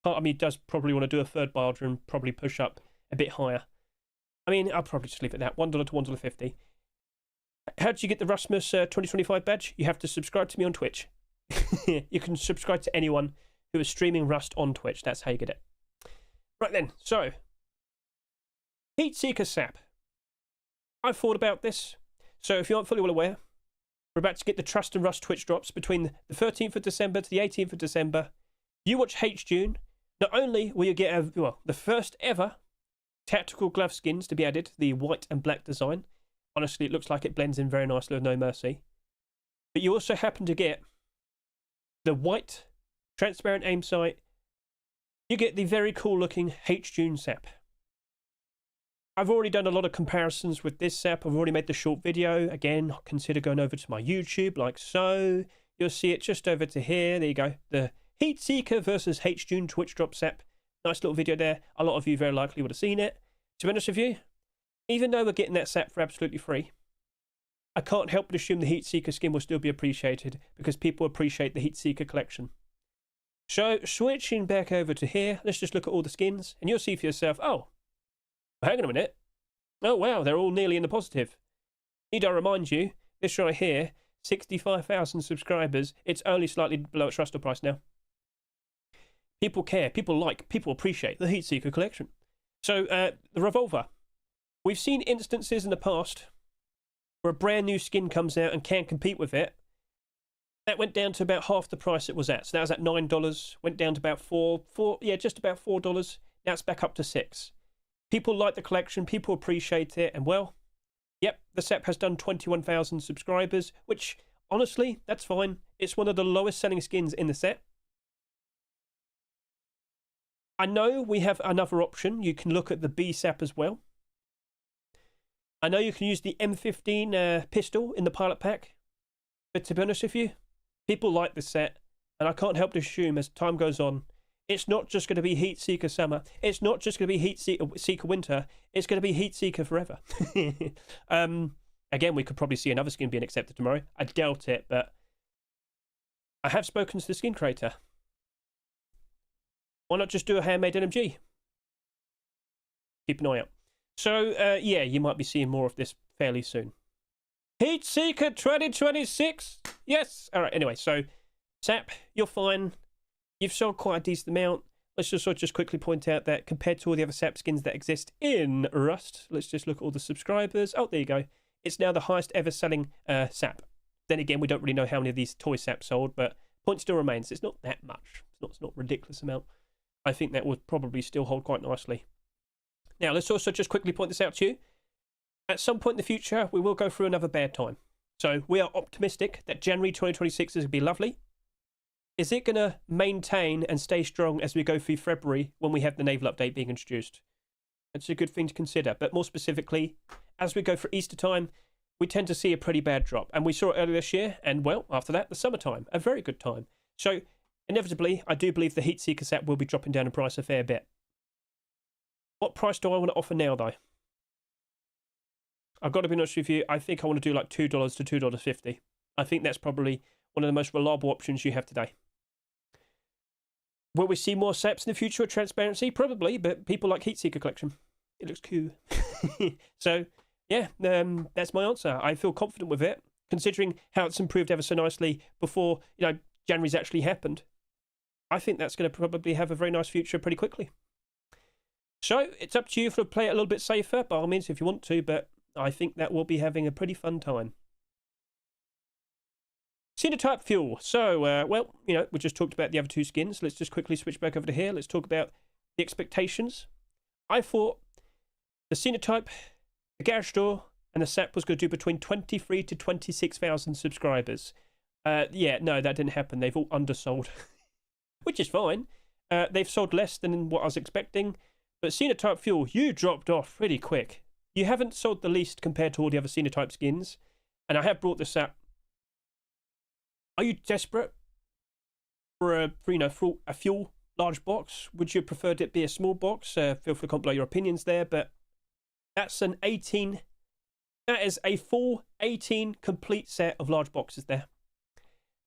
part of me does probably want to do a third barter and probably push up a bit higher. I mean, I'll probably just leave it at that, $1 to $1.50. How do you get the Rasmus 2025 badge? You have to subscribe to me on Twitch. You can subscribe to anyone who is streaming Rust on Twitch. That's how you get it. Right then, so Heatseeker Sap. I've thought about this. So if you aren't fully well aware, we're about to get the Trust and Rust Twitch drops between the 13th of December to the 18th of December. You watch Hedge. Not only will you get the first ever tactical glove skins to be added, the white and black design. Honestly, it looks like it blends in very nicely with no mercy. But you also happen to get the white transparent aim sight. You get the very cool looking H-June sap. I've already done a lot of comparisons with this sap. I've already made the short video. Again, consider going over to my YouTube like so. You'll see it just over to here. There you go. The Heatseeker versus H-June Twitch drop sap. Nice little video there. A lot of you very likely would have seen it. To be honest with you, even though we're getting that sap for absolutely free, I can't help but assume the Heatseeker skin will still be appreciated because people appreciate the Heatseeker collection. So, switching back over to here, let's just look at all the skins, and you'll see for yourself, oh, hang on a minute. Oh, wow, they're all nearly in the positive. Need I remind you, this right here, 65,000 subscribers, it's only slightly below its Ruster price now. People care, people appreciate the Heatseeker collection. So, the Revolver. We've seen instances in the past where a brand new skin comes out and can't compete with it. That went down to about half the price it was at. So that was at $9, went down to about just about $4. Now it's back up to $6. People like the collection, people appreciate it, and well, yep, the set has done 21,000 subscribers, which, honestly, that's fine. It's one of the lowest selling skins in the set. I know we have another option. You can look at the B sap as well. I know you can use the M15 pistol in the pilot pack, but to be honest with you, people like this set, and I can't help to assume as time goes on, it's not just going to be Heatseeker Summer, it's not just going to be Heatseeker Winter, it's going to be Heatseeker forever. Again, we could probably see another skin being accepted tomorrow. I doubt it, but I have spoken to the skin creator. Why not just do a handmade NMG? Keep an eye out. So, yeah, you might be seeing more of this fairly soon. Heatseeker 2026! Yes! Alright, anyway, so, Sap, you're fine. You've sold quite a decent amount. Let's just quickly point out that compared to all the other Sap skins that exist in Rust, let's just look at all the subscribers. Oh, there you go. It's now the highest ever selling Sap. Then again, we don't really know how many of these toy Saps sold, but point still remains. It's not that much. It's not a ridiculous amount. I think that would probably still hold quite nicely. Now, let's also just quickly point this out to you. At some point in the future, we will go through another bad time. So we are optimistic that January 2026 is going to be lovely. Is it going to maintain and stay strong as we go through February when we have the naval update being introduced? That's a good thing to consider. But more specifically, as we go for Easter time, we tend to see a pretty bad drop. And we saw it earlier this year. And, well, after that, the summertime. A very good time. So, inevitably, I do believe the Heatseeker set will be dropping down in price a fair bit. What price do I want to offer now, though? I've got to be honest with you. I think I want to do like $2 to $2.50. I think that's probably one of the most reliable options you have today. Will we see more SAPs in the future with transparency? Probably, but people like Heatseeker collection. It looks cool. So, yeah, that's my answer. I feel confident with it, considering how it's improved ever so nicely before, January's actually happened. I think that's going to probably have a very nice future pretty quickly. So, it's up to you to play it a little bit safer, by all means, if you want to, but I think that we'll be having a pretty fun time. Cenotype fuel. So, well, we just talked about the other two skins. Let's just quickly switch back over to here. Let's talk about the expectations. I thought the Cenotype, the garage store, and the SAP was going to do between 23 to 26,000 subscribers. Yeah, no, that didn't happen. They've all undersold, which is fine. They've sold less than what I was expecting. But Cenotype fuel, you dropped off pretty quick. You haven't sold the least compared to all the other Cenotype skins. And I have brought this up. Are you desperate for a fuel large box. Would you have preferred it be a small box? Feel free to comment below your opinions there, but that's an 18. That is a full 18 complete set of large boxes there.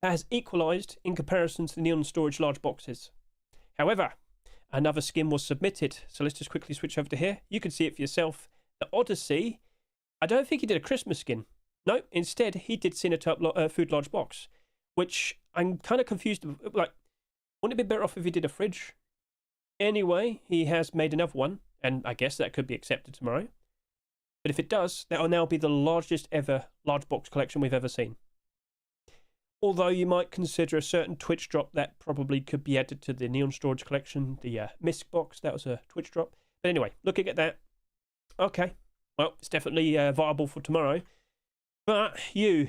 That has equalised in comparison to the Neon Storage large boxes. However, another skin was submitted, so let's just quickly switch over to here. You can see it for yourself. The Odyssey, I don't think he did a Christmas skin. No, instead he did Cinetype Food Large Box, which I'm kind of confused. Like, wouldn't it be better off if he did a fridge? Anyway, he has made another one, and I guess that could be accepted tomorrow. But if it does, that will now be the largest ever large box collection we've ever seen. Although you might consider a certain Twitch drop that probably could be added to the Neon Storage collection, the Misk box, that was a Twitch drop. But anyway, looking at that, okay, well, it's definitely viable for tomorrow. But you.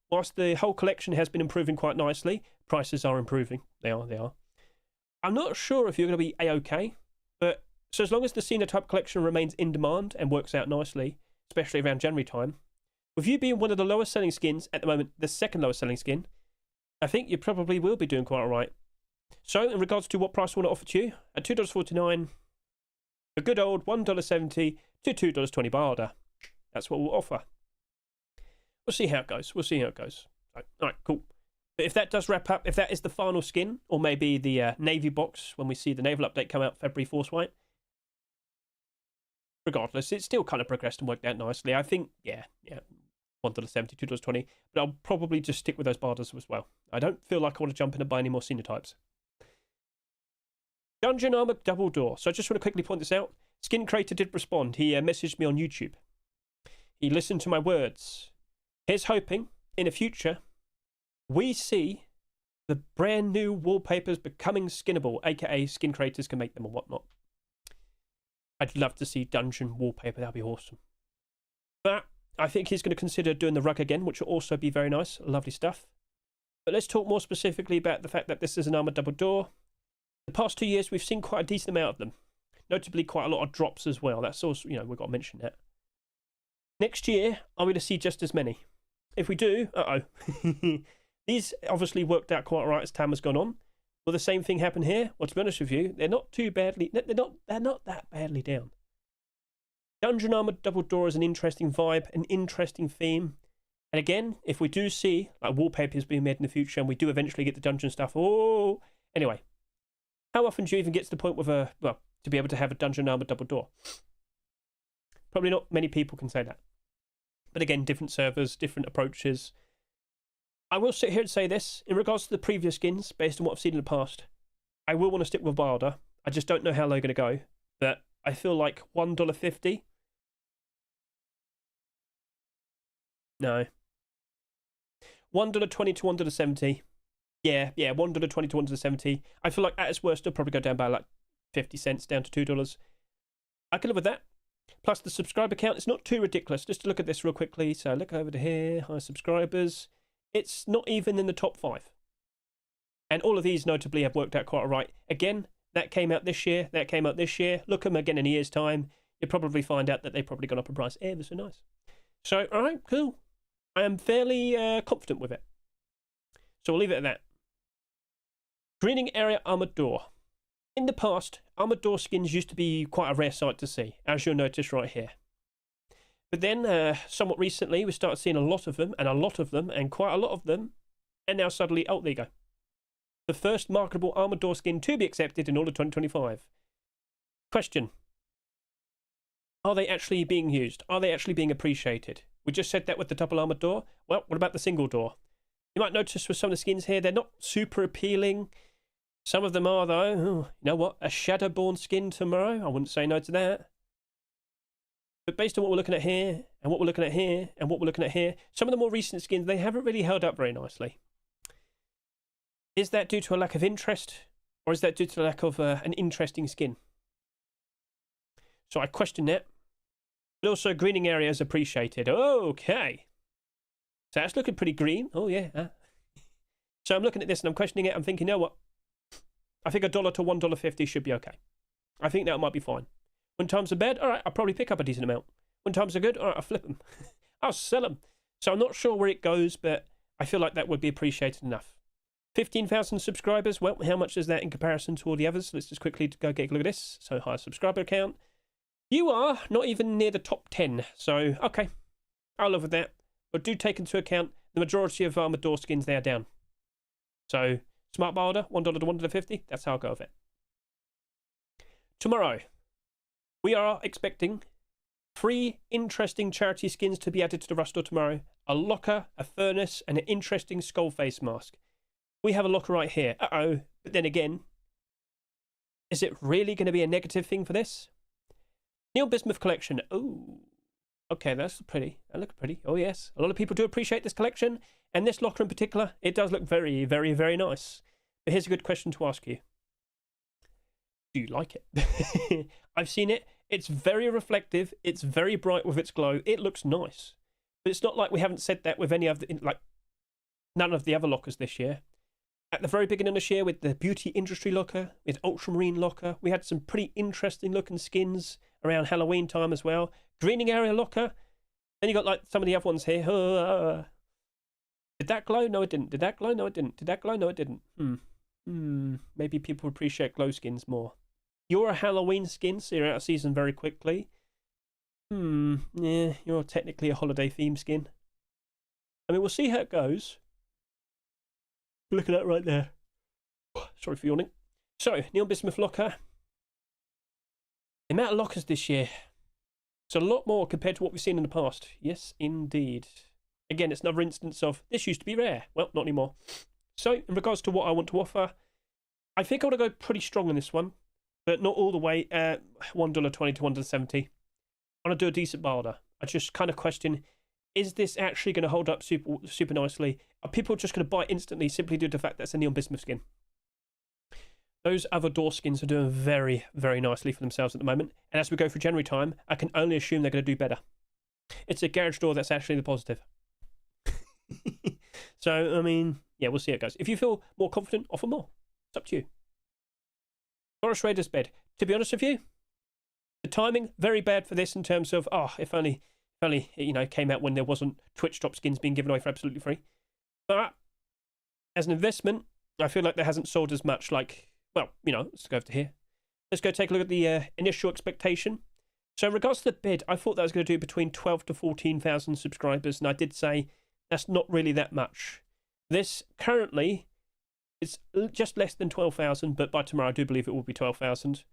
Whilst the whole collection has been improving quite nicely, prices are improving. They are. I'm not sure if you're going to be A-okay, but so as long as the Cinetype collection remains in demand and works out nicely, especially around January time, with you being one of the lowest selling skins at the moment, the second lowest selling skin, I think you probably will be doing quite alright. So, in regards to what price I want to offer to you, at $2.49, a good old $1.70 to $2.20 by order. That's what we'll offer. We'll see how it goes. Alright, cool. But if that does wrap up, if that is the final skin, or maybe the Navy box when we see the Naval update come out February Force White, regardless, it's still kind of progressed and worked out nicely. I think, yeah, $1.70, $2.20, but I'll probably just stick with those barders as well. I don't feel like I want to jump in and buy any more Cinetypes. Dungeon Armor Double Door. So I just want to quickly point this out. Skin Creator did respond. He messaged me on YouTube. He listened to my words. Here's hoping, in the future, we see the brand new wallpapers becoming skinnable, aka skin creators can make them or whatnot. I'd love to see dungeon wallpaper. That'd be awesome. But I think he's going to consider doing the rug again, which will also be very nice. Lovely stuff. But let's talk more specifically about the fact that this is an armored double door. The past 2 years, we've seen quite a decent amount of them. Notably, quite a lot of drops as well. That's also, we've got to mention that. Next year, are we going to see just as many? If we do, These obviously worked out quite right as time has gone on. Will the same thing happen here? Well, to be honest with you, they're not too badly. They're not that badly down. Dungeon Armored Double Door is an interesting vibe, an interesting theme. And again, if we do see like wallpapers being made in the future, and we do eventually get the dungeon stuff, anyway, how often do you even get to the point with to be able to have a Dungeon Armored Double Door? Probably not many people can say that. But again, different servers, different approaches. I will sit here and say this, in regards to the previous skins, based on what I've seen in the past, I will want to stick with Wilder. I just don't know how they're going to go. But I feel like $1.50. No. $1.20 to $1.70. Yeah, $1.20 to $1.70. I feel like at its worst, it'll probably go down by like 50 cents down to $2. I can live with that. Plus the subscriber count, it's not too ridiculous. Just to look at this real quickly. So look over to here, high subscribers. It's not even in the top 5. And all of these notably have worked out quite all right. Again, that came out this year, that came out this year. Look at them again in a year's time. You'll probably find out that they've probably gone up in price ever so nice. So, all right, cool. I am fairly confident with it. So we'll leave it at that. Greening Area Armored Door. In the past, armored door skins used to be quite a rare sight to see, as you'll notice right here. But then, somewhat recently, we started seeing a lot of them, and quite a lot of them, and now suddenly, there you go. The first marketable armored door skin to be accepted in all of 2025. Question. Are they actually being used? Are they actually being appreciated? We just said that with the double armored door. Well, what about the single door? You might notice with some of the skins here, they're not super appealing. Some of them are, though. Oh, you know what? A Shadowborn skin tomorrow? I wouldn't say no to that. But based on what we're looking at here, and what we're looking at here, and what we're looking at here, some of the more recent skins, they haven't really held up very nicely. Is that due to a lack of interest? Or is that due to the lack of an interesting skin? So I question that. But also, greening area is appreciated. Okay. So that's looking pretty green. Oh, yeah. So I'm looking at this and I'm questioning it. I'm thinking, you know what? I think $1 to $1.50 should be okay. I think that might be fine. When times are bad, all right, I'll probably pick up a decent amount. When times are good, all right, I'll flip them. I'll sell them. So I'm not sure where it goes, but I feel like that would be appreciated enough. 15,000 subscribers. Well, how much is that in comparison to all the others? Let's just quickly go get a look at this. So, high subscriber count. You are not even near the top 10. So, okay. I'll live with that. But do take into account the majority of Armored Door skins, they are down. So, smart buy order, $1 to $1.50. That's how I'll go with it. Tomorrow, we are expecting 3 interesting charity skins to be added to the roster tomorrow. A locker, a furnace, and an interesting skull face mask. We have a locker right here. Uh-oh. But then again, is it really going to be a negative thing for this? Neil Bismuth collection. Oh, okay, that's pretty. That looks pretty. Oh, yes. A lot of people do appreciate this collection. And this locker in particular, it does look very, very, very nice. But here's a good question to ask you. Do you like it? I've seen it. It's very reflective. It's very bright with its glow. It looks nice. But it's not like we haven't said that with any of the, like, none of the other lockers this year. At the very beginning of this year, with the beauty industry locker, with ultramarine locker, we had some pretty interesting looking skins around Halloween time as well. Greening area locker. Then you got like some of the other ones here. Did that glow? No, it didn't. Did that glow? No, it didn't. Did that glow? No, it didn't. Maybe people appreciate glow skins more. You're a Halloween skin, so you're out of season very quickly. Yeah, you're technically a holiday theme skin. I mean, we'll see how it goes. Look at that right there. Sorry for yawning. So, Neil Bismuth locker. The amount of lockers this year. It's a lot more compared to what we've seen in the past. Yes, indeed. Again, it's another instance of this used to be rare. Well, not anymore. So, in regards to what I want to offer, I think I want to go pretty strong on this one, but not all the way. $1.20 to $1.70. I want to do a decent buy order. I just kind of question, is this actually going to hold up super nicely? Are people just going to buy instantly simply due to the fact that's a Neon Bismuth skin? Those other door skins are doing very, very nicely for themselves at the moment. And as we go through January time, I can only assume they're going to do better. It's a garage door that's actually the positive. So, I mean, yeah, we'll see how it goes. If you feel more confident, offer more. It's up to you. Forest Raiders bed. To be honest with you, the timing, very bad for this in terms of, if only it came out when there wasn't Twitch drop skins being given away for absolutely free. But as an investment, I feel like there hasn't sold as much. Like, well, let's go over to here. Let's go take a look at the initial expectation. So in regards to the bid, I thought that was going to do between 12 to 14,000 subscribers, and I did say that's not really that much. This currently is just less than 12,000, but by tomorrow I do believe it will be 12,000.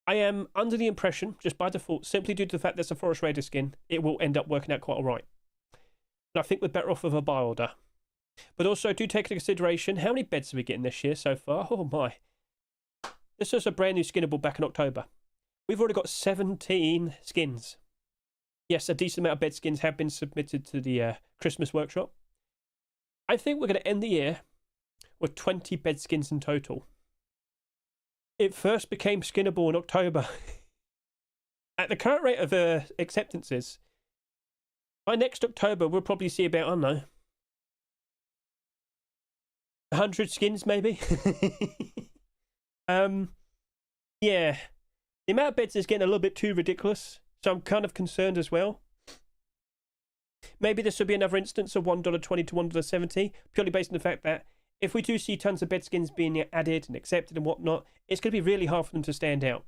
I am under the impression, just by default, simply due to the fact there's a Forest Raider skin, it will end up working out quite alright. But I think we're better off with a buy order. But also, do take into consideration, how many beds are we getting this year so far? Oh my. This was a brand new skinnable back in October. We've already got 17 skins. Yes, a decent amount of bed skins have been submitted to the Christmas workshop. I think we're going to end the year with 20 bed skins in total. It first became skinnable in October. At the current rate of acceptances, by next October, we'll probably see about, I don't know, 100 skins maybe. Yeah. The amount of beds is getting a little bit too ridiculous, so I'm kind of concerned as well. Maybe this will be another instance of $1.20 to $1.70, purely based on the fact that if we do see tons of bed skins being added and accepted and whatnot, it's going to be really hard for them to stand out.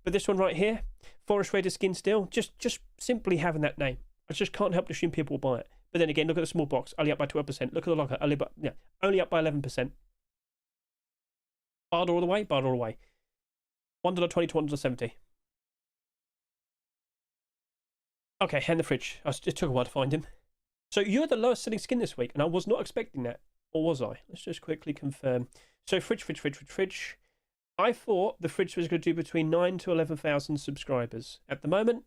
But this one right here, Forest Raider skin still, just simply having that name, I just can't help to assume people will buy it. But then again, look at the small box, only up by 12%. Look at the locker, only up by 11%. Barred all the way, barred all the way. $1.20 to $1.70. Okay, and the fridge. It took a while to find him. So you're the lowest selling skin this week, and I was not expecting that. Or was I? Let's just quickly confirm. So fridge. I thought the fridge was going to do between 9 to 11,000 subscribers. At the moment,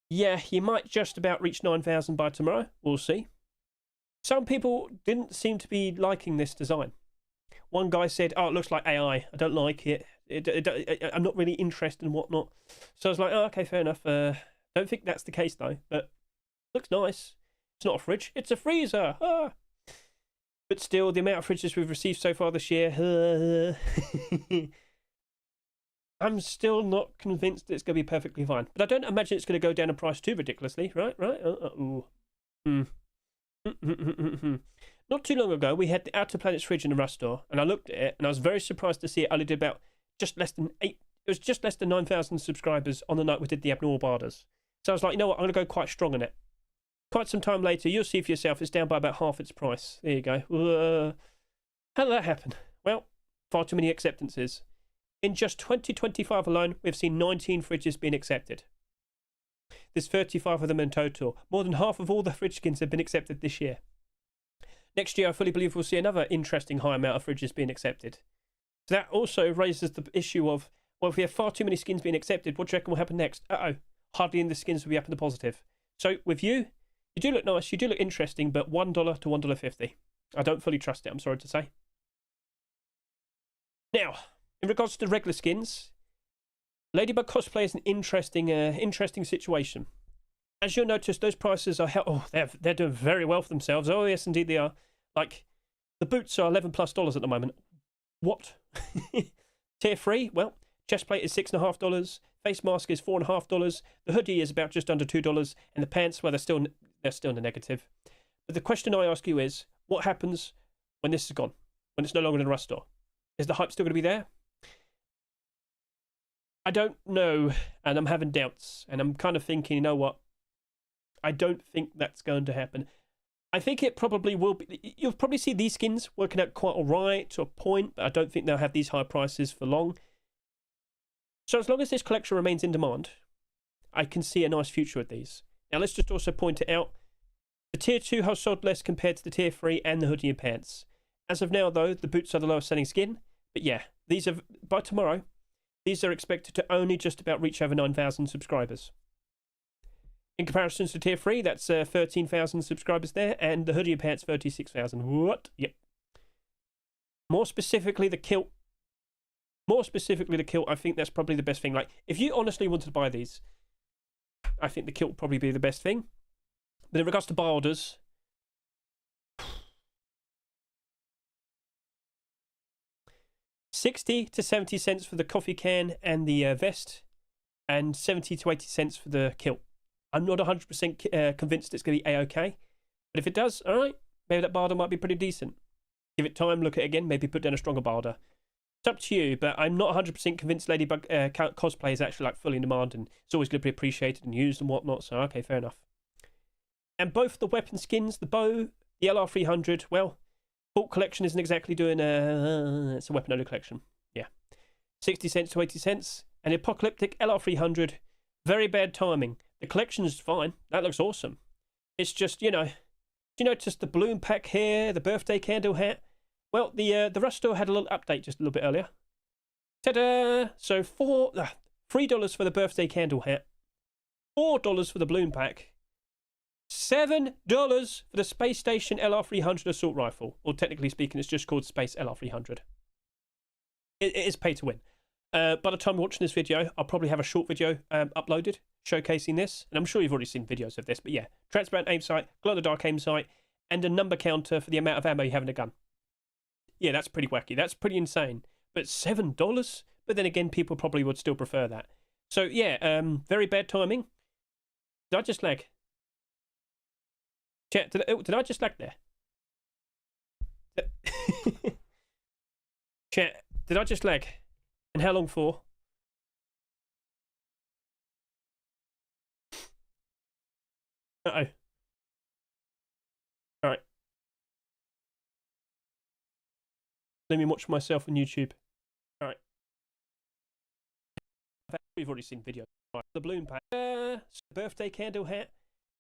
yeah, you might just about reach 9,000 by tomorrow. We'll see. Some people didn't seem to be liking this design. One guy said, it looks like AI. I don't like it. I'm not really interested in whatnot. So I was like, okay, fair enough. Don't think that's the case, though. But looks nice. It's not a fridge. It's a freezer. But still, the amount of fridges we've received so far this year, I'm still not convinced it's going to be perfectly fine. But I don't imagine it's going to go down in price too ridiculously, right? not too long ago, we had the Outer Planets fridge in the Rust store, and I looked at it, and I was very surprised to see it only did about just less than 8. It was just less than 9,000 subscribers on the night we did the abnormal barders. So I was like, you know what, I'm going to go quite strong on it. Quite some time later, you'll see for yourself, it's down by about half its price. There you go. How did that happen? Well, far too many acceptances. In just 2025 alone, we've seen 19 fridges being accepted. There's 35 of them in total. More than half of all the fridge skins have been accepted this year. Next year, I fully believe we'll see another interesting high amount of fridges being accepted. So that also raises the issue of, well, if we have far too many skins being accepted, what do you reckon will happen next? Hardly any of the skins will be up in the positive. So with you do look nice, you do look interesting, but $1 to $1.50. I don't fully trust it, I'm sorry to say. Now, in regards to the regular skins, Ladybug Cosplay is an interesting situation. As you'll notice, those prices are they're doing very well for themselves. Oh yes, indeed they are. Like, the boots are $11+ at the moment. What? Tier 3? Well, chest plate is $6.50. Face mask is $4.50. The hoodie is about just under $2, and the pants, well, they're still in the negative. But the question I ask you is, what happens when this is gone? When it's no longer in the Rust store? Is the hype still going to be there? I don't know, and I'm having doubts, and I'm kind of thinking, you know what? I don't think that's going to happen. I think it probably will be. You'll probably see these skins working out quite alright to a point, but I don't think they'll have these high prices for long. So as long as this collection remains in demand, I can see a nice future with these. Now let's just also point it out. The Tier 2 has sold less compared to the Tier 3 and the hoodie and pants. As of now, though, the boots are the lowest selling skin. But yeah, these are, by tomorrow, these are expected to only just about reach over 9,000 subscribers. In comparison to Tier 3, that's 13,000 subscribers there, and the hoodie and pants, 36,000. What? Yep. More specifically, the kilt. I think that's probably the best thing. Like, if you honestly wanted to buy these, I think the kilt would probably be the best thing. But in regards to buy orders, $60 to 70 cents for the coffee can and the vest, and 70 to 80 cents for the kilt. I'm not 100% convinced it's going to be a-okay, but if it does, all right, maybe that barter might be pretty decent. Give it time, look at it again, maybe put down a stronger barter. It's up to you, but I'm not 100% convinced Ladybug cosplay is actually like fully in demand, and it's always going to be appreciated and used and whatnot, so okay, fair enough. And both the weapon skins, the bow, the LR300, well, Bolt collection isn't exactly doing it's a weapon only collection. Yeah. 60 cents to 80 cents. And the Apocalyptic LR300, very bad timing. The collection's fine. That looks awesome. It's just, you know, do you notice the balloon pack here, the birthday candle hat? Well, the Rust store had a little update just a little bit earlier. Ta-da! So $3 for the birthday candle hat, $4 for the balloon pack, $7 for the Space Station LR300 assault rifle. Or technically speaking, it's just called Space LR300. It is pay to win. By the time you're watching this video, I'll probably have a short video uploaded showcasing this. And I'm sure you've already seen videos of this, but yeah. Transparent aim sight, glow-in-the-dark aim sight, and a number counter for the amount of ammo you have in a gun. Yeah, that's pretty wacky. That's pretty insane. But $7? But then again, people probably would still prefer that. So yeah, very bad timing. Did I just lag? Chat, did I just lag there? Chat, did I just lag? And how long for? Uh-oh. Alright. Let me watch myself on YouTube. Alright. We've already seen videos. The balloon pack. Birthday candle hat.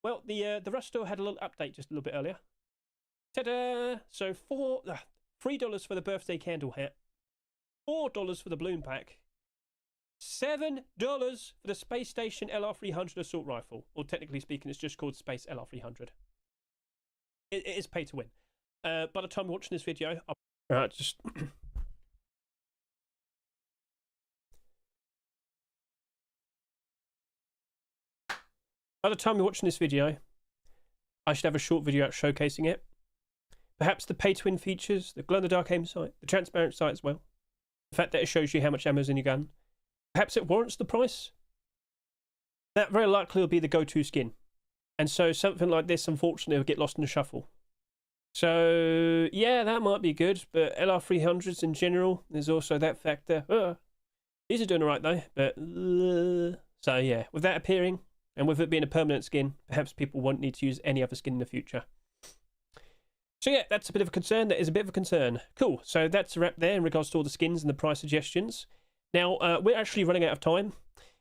Well, the Rust store had a little update just a little bit earlier. Ta-da! So $3 for the birthday candle hat, $4 for the balloon pack, $7 for the Space Station LR300 assault rifle. Or technically speaking, it's just called Space LR300. It is pay to win. By the time you're watching this video, Alright, just... By the time you're watching this video, I should have a short video out showcasing it. Perhaps the pay-to-win features, the glow-in-the-dark aim sight, the transparent sight as well. The fact that it shows you how much ammo is in your gun. Perhaps it warrants the price. That very likely will be the go-to skin. And so something like this, unfortunately, will get lost in the shuffle. So yeah, that might be good, but LR300s in general, there's also that factor. These are doing all right though, but so yeah, with that appearing and with it being a permanent skin, perhaps people won't need to use any other skin in the future. So yeah, that's a bit of a concern. That is a bit of a concern. Cool. So that's a wrap there in regards to all the skins and the price suggestions. Now we're actually running out of time.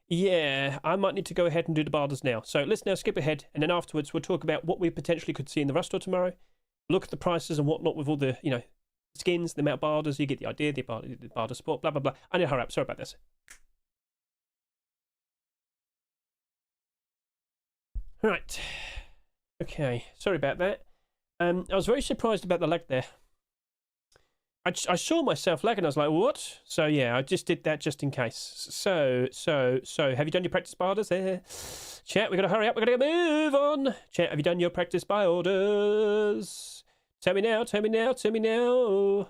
Yeah, I might need to go ahead and do the barders now. So let's now skip ahead, and then afterwards we'll talk about what we potentially could see in the Rust store tomorrow. Look at the prices and whatnot with all the, you know, skins, the amount of barders. You get the idea, the barder sport, blah, blah, blah. I need to hurry up. Sorry about this. Right. Okay. Sorry about that. I was very surprised about the lag there. I saw myself lagging. I was like, what? So yeah, I just did that just in case. So, have you done your practice buy orders there? Chat, we got to hurry up. We got to move on. Chat, have you done your practice buy orders? Tell me now, tell me now, tell me now.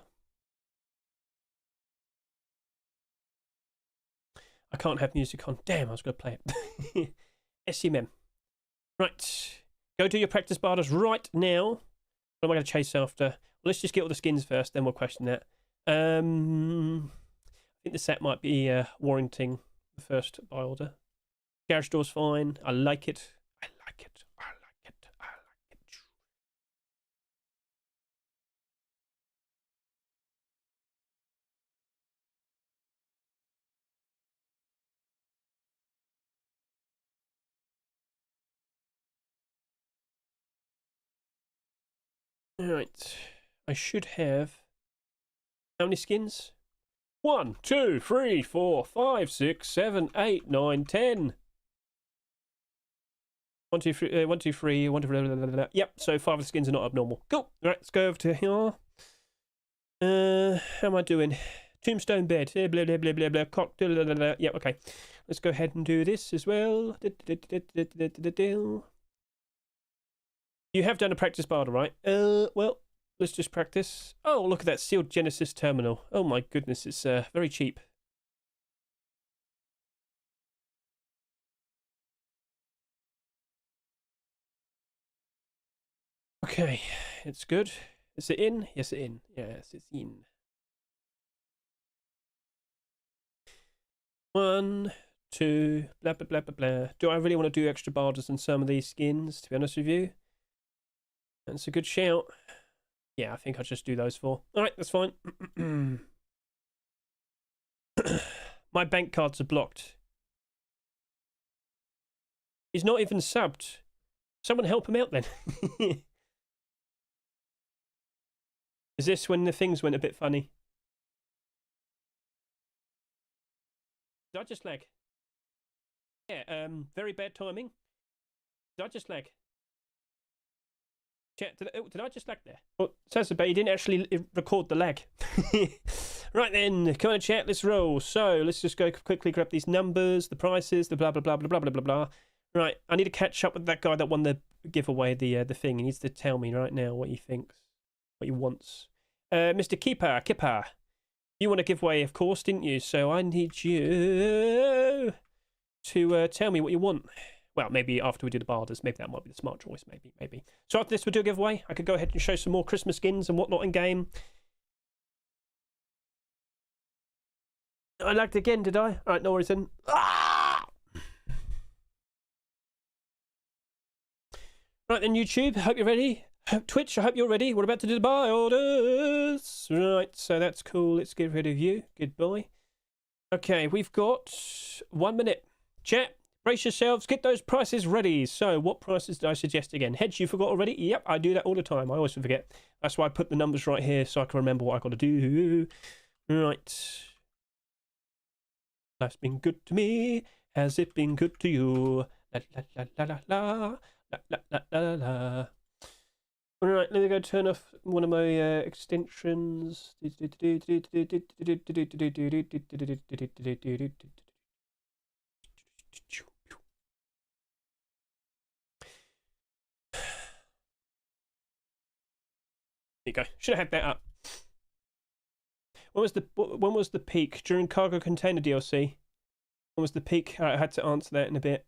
I can't have music on. Damn, I was going to play it. SCMM. Right. Go do your practice buy orders right now. What am I going to chase after? Let's just get all the skins first, then we'll question that. I think the set might be warranting the first buy order. Garage door's fine. I like it. I like it. I like it. I like it. Alright. I should have... How many skins? 1, 2, 3, 4, 5, 6, 7, 8, 9, 10. 1, 2, 3, 1, 2, 3, 1, 2, 3, blah, blah, blah. Yep, so 5 of the skins are not abnormal. Cool. Alright, let's go over to here. How am I doing? Tombstone bed. Blah, blah, blah, blah, blah. Cocktail. Blah, blah, blah. Yep, okay. Let's go ahead and do this as well. You have done a practice barter, right? Well, let's just practice. Oh, look at that sealed Genesis terminal. Oh my goodness, it's very cheap. Okay, it's good. Is it in? Yes, it's in. Yes, it's in. 1, 2, blah, blah, blah, blah, blah. Do I really want to do extra barders on some of these skins, to be honest with you? That's a good shout. Yeah, I think I'll just do those 4. Alright, that's fine. My bank cards are blocked. He's not even subbed. Someone help him out then. Is this when the things went a bit funny? Did I just lag? Yeah, very bad timing. Did I just lag? Chat, did I just lag there? Well, sounds about you didn't actually record the lag. Right then, come on chat, let's roll. So, let's just go quickly grab these numbers, the prices, the blah, blah, blah, blah, blah, blah, blah, blah. Right, I need to catch up with that guy that won the giveaway, the thing. He needs to tell me right now what he thinks, what he wants. Mr. Kipper, you want a giveaway, of course, didn't you? So I need you to tell me what you want. Well, maybe after we do the barders, maybe that might be the smart choice, maybe. So after this, we'll do a giveaway. I could go ahead and show some more Christmas skins and whatnot in game. I lagged again, did I? All right, no worries then. Ah! Right then, YouTube, hope you're ready. Twitch, I hope you're ready. We're about to do the buy orders. Right, so that's cool. Let's get rid of you. Goodbye. Okay, we've got 1 minute. Chat, brace yourselves. Get those prices ready. So, what prices did I suggest again? Hedge, you forgot already? Yep, I do that all the time. I always forget. That's why I put the numbers right here so I can remember what I got to do. Right. Life's been good to me. Has it been good to you? La la la la la la la la la la. Alright, let me go turn off one of my extensions. There you go. Should have had that up. When was the peak? During cargo container DLC? When was the peak? I had to answer that in a bit.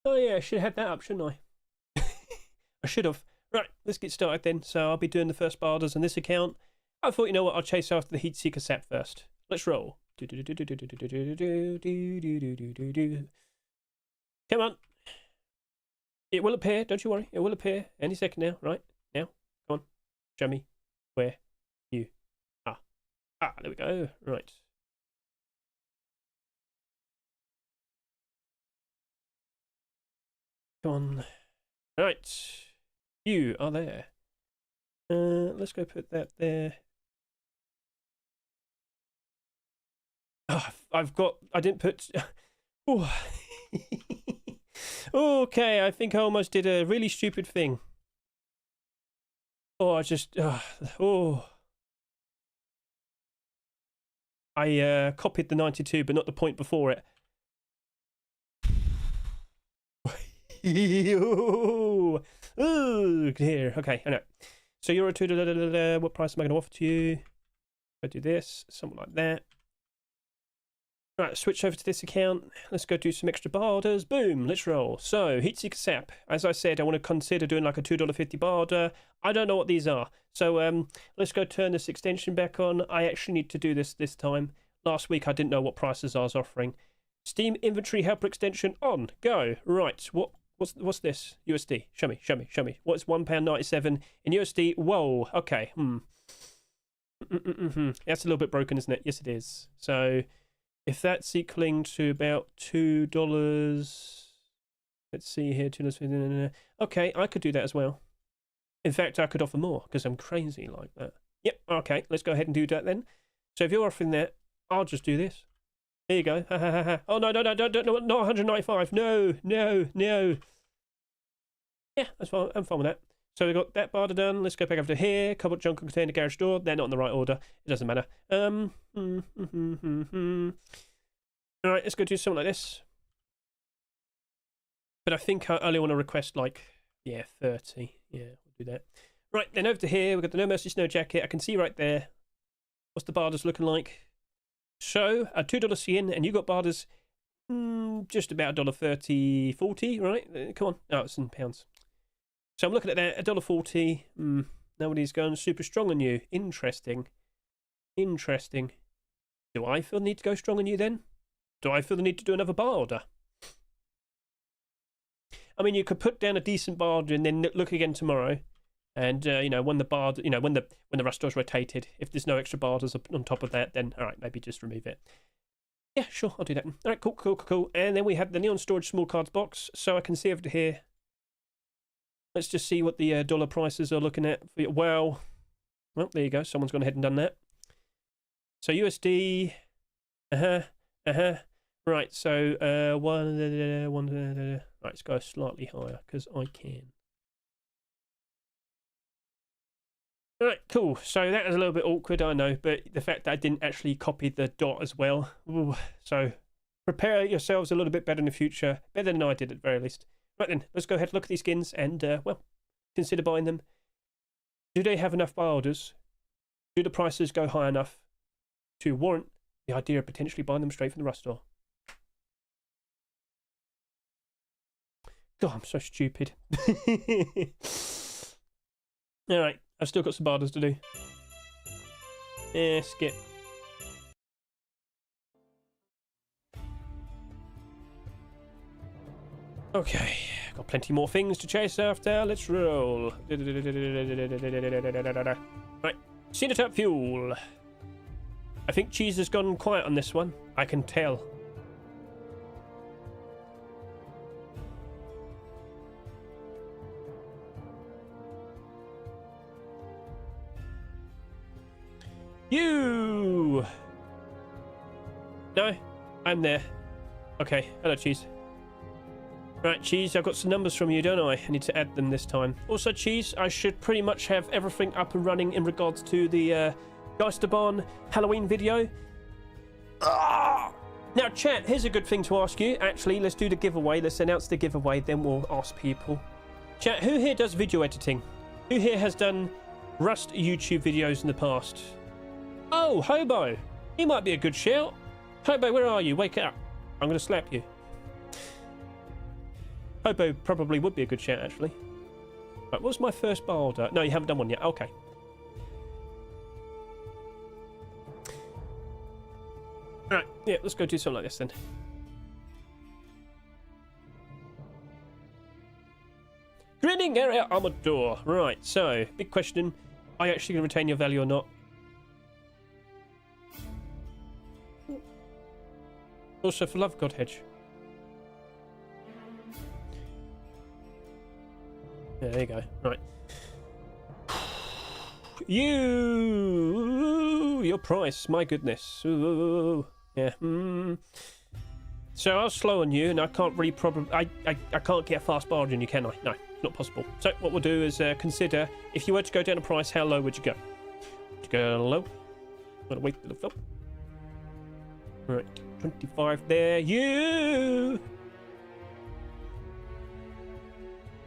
Oh yeah, I should have had that up, shouldn't I? I should have. Right, let's get started then. So I'll be doing the first bar orders on this account. I thought, you know what, I'll chase after the Heatseeker sap first. Let's roll. Come on. It will appear, don't you worry. It will appear any second now. Right, now. Come on. Show me where you are. Ah, there we go. Right. Come on. Right. You are there. Let's go put that there. Oh, I didn't put... Oh. Okay, I think I almost did a really stupid thing. Oh, I just... I copied the 92, but not the point before it. Oh, here. Okay, I know. So you're a 2. What price am I going to offer to you? I'll do this, something like that. Right, switch over to this account. Let's go do some extra bar orders. Boom, let's roll. So, Heatseeker sap. As I said, I want to consider doing like a $2.50 bar order. I don't know what these are. So, let's go turn this extension back on. I actually need to do this time. Last week, I didn't know what prices I was offering. Steam inventory helper extension on. Go. Right, what's this? USD. Show me. What's £1.97 in USD? Whoa, okay. That's a little bit broken, isn't it? Yes, it is. So... if that's equaling to about $2, let's see here, $2. Okay, I could do that as well. In fact, I could offer more because I'm crazy like that. Yep, okay, let's go ahead and do that then. So if you're offering that, I'll just do this. There you go. Oh, no, not 195. No. Yeah, that's fine. I'm fine with that. So we've got that barter done. Let's go back over to here. Cobalt junk and container garage door. They're not in the right order. It doesn't matter. All right, let's go do something like this. But I think I only want to request like, yeah, 30. Yeah, we'll do that. Right, then over to here. We've got the No Mercy Snow Jacket. I can see right there. What's the barters looking like? So, a $2 CN, and you got barters just about $1.30, 40, right? Come on. Oh, it's in pounds. So I'm looking at that, $1.40. Nobody's going super strong on you. Interesting. Do I feel the need to go strong on you then? Do I feel the need to do another bar order? I mean, you could put down a decent bar order and then look again tomorrow. And, you know, when the bar, you know, when the rust door's rotated, if there's no extra bar orders on top of that, then, all right, maybe just remove it. Yeah, sure, I'll do that. All right, cool. And then we have the Neon Storage Small Cards box. So I can see over here. Let's just see what the dollar prices are looking at. Well, there you go. Someone's gone ahead and done that. So USD. Right, so right, let's go slightly higher because I can. All right, cool. So that was a little bit awkward, I know, but the fact that I didn't actually copy the dot as well. Ooh, so prepare yourselves a little bit better in the future. Better than I did at the very least. Right then, let's go ahead and look at these skins and, well, consider buying them. Do they have enough buy orders? Do the prices go high enough to warrant the idea of potentially buying them straight from the rust store? God, I'm so stupid. Alright, I've still got some barters to do. Skip. Okay, got plenty more things to chase after. Let's roll. Right, Cinetap fuel. I think cheese has gone quiet on this one. I can tell. You. No, I'm there. Okay, hello, cheese. Right, Cheese, I've got some numbers from you, don't I? I need to add them this time. Also, Cheese, I should pretty much have everything up and running in regards to the Geisterbahn Halloween video. Now, chat, here's a good thing to ask you. Actually, let's do the giveaway. Let's announce the giveaway, then we'll ask people. Chat, who here does video editing? Who here has done Rust YouTube videos in the past? Oh, Hobo. He might be a good shout. Hobo, where are you? Wake up. I'm going to slap you. Hobo probably would be a good shout, actually. Right, what was my first bar order? No, you haven't done one yet. Okay. Alright, yeah, let's go do something like this then. Grinning area armored door. Right, so, big question. Are you actually going to retain your value or not? Also, for love of God, Hedge. Yeah, there you go. Right. Your price, my goodness. Ooh, yeah. So I was slow on you, and I can't really I can't get a fast bargain you, can I? No, it's not possible. So what we'll do is consider, if you were to go down a price, how low would you go? Would you go low? I'm gonna wait for the film. Right, 25 there. You.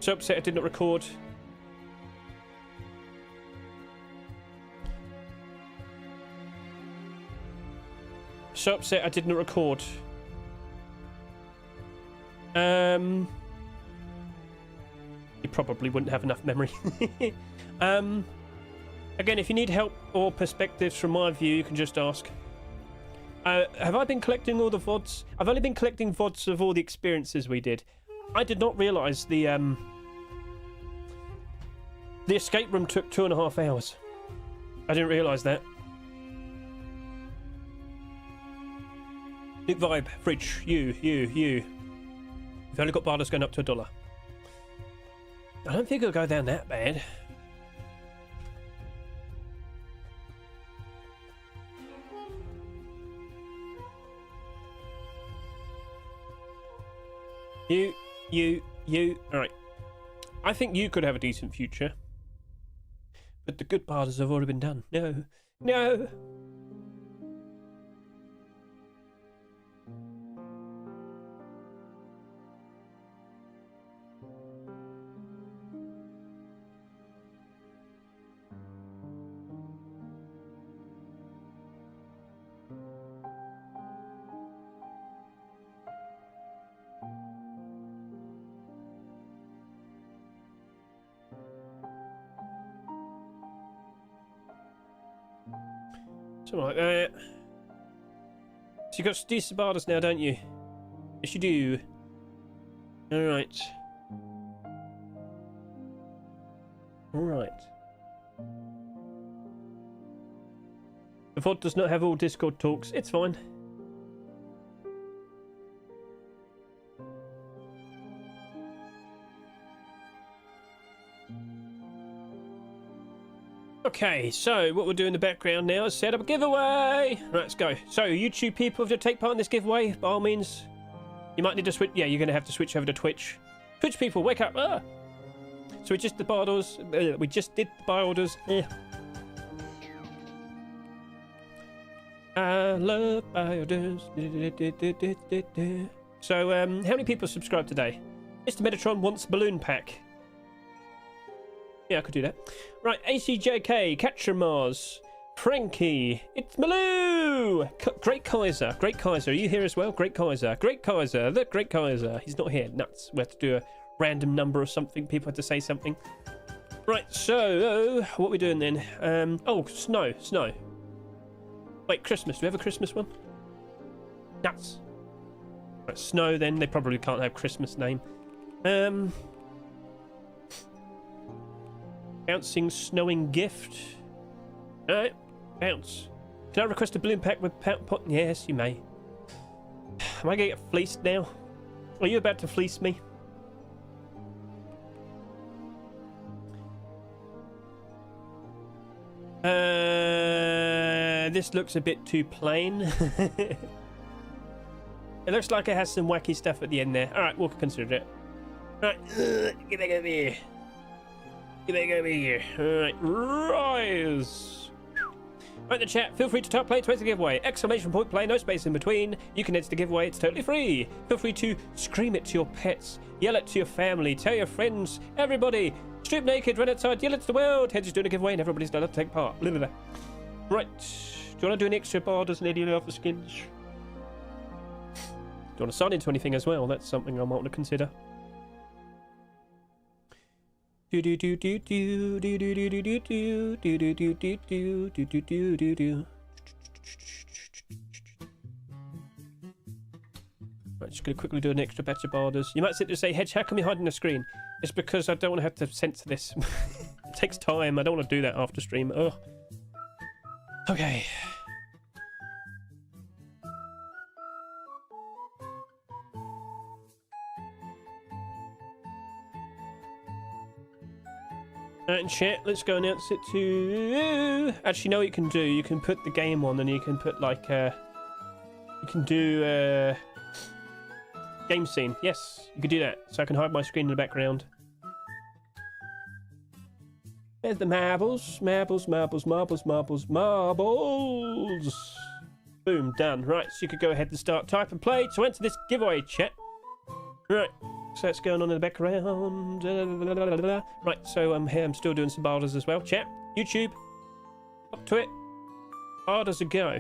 So upset I did not record. So upset I did not record. You probably wouldn't have enough memory. Again, if you need help or perspectives from my view, you can just ask. Have I been collecting all the VODs? I've only been collecting VODs of all the experiences we did. I did not realise the escape room took 2.5 hours. I didn't realise that. Big vibe, fridge, you. You've only got barters going up to $1. I don't think it'll go down that bad. You. Alright. I think you could have a decent future. But the good barters have already been done. No. Something like that. So you got decent barters now, don't you? Yes, you do. Alright. The VOD does not have all Discord talks. It's fine. Okay, so what we'll do in the background now is set up a giveaway. Right, let's go. So, YouTube people, if you take part in this giveaway, by all means, you might need to switch. Yeah, you're going to have to switch over to Twitch. Twitch people, wake up! Ah! So we just did the buy orders. We just did the buy orders. I love buy orders. So, how many people subscribed today? Mr. Metatron wants balloon pack. Yeah, I could do that. Right, ACJK, Catcher Mars, Frankie, it's Maloo! Great Kaiser, are you here as well? Great Kaiser, the Great Kaiser. He's not here, nuts. We have to do a random number or something. People have to say something. Right, so, what are we doing then? Oh, snow. Wait, Christmas, do we have a Christmas one? Nuts. Right, snow then, they probably can't have Christmas name. Bouncing snowing gift. Alright, bounce. Can I request a balloon pack with pot? Yes, you may. Am I gonna get fleeced now? Are you about to fleece me? This looks a bit too plain. It looks like it has some wacky stuff at the end there. Alright, we'll consider it. Alright, get back over here. Get back over here. Alright, rise. Right in the chat, feel free to type play to enter the giveaway. Exclamation point play, no space in between. You can enter the giveaway, it's totally free. Feel free to scream it to your pets, yell it to your family, tell your friends, everybody. Strip naked, run outside, yell it to the world. Hedge is doing a giveaway and everybody's done it to take part. Right. Do you want to do an extra barders and any other skins? Do you want to sign into anything as well? That's something I might want to consider. Do do do do do do do do do do do do do do do do do do do do. Right, just gonna quickly do an extra batch of borders. You might sit there and say, Hedge, how come you're hiding the screen? It's because I don't want to have to censor this. It takes time. I don't want to do that after stream. Ugh. Okay. Right, in chat, let's go announce it to... Actually, you know what you can do? You can put the game on and you can put, like, you can do, game scene. Yes, you can do that. So I can hide my screen in the background. There's the marbles. Marbles, marbles, marbles, marbles, marbles. Boom, done. Right, so you could go ahead and start type and play to enter this giveaway, chat. Right. So that's going on in the background. Right, so I'm here. I'm still doing some barders as well. Chat, YouTube, up to it. Barders a go.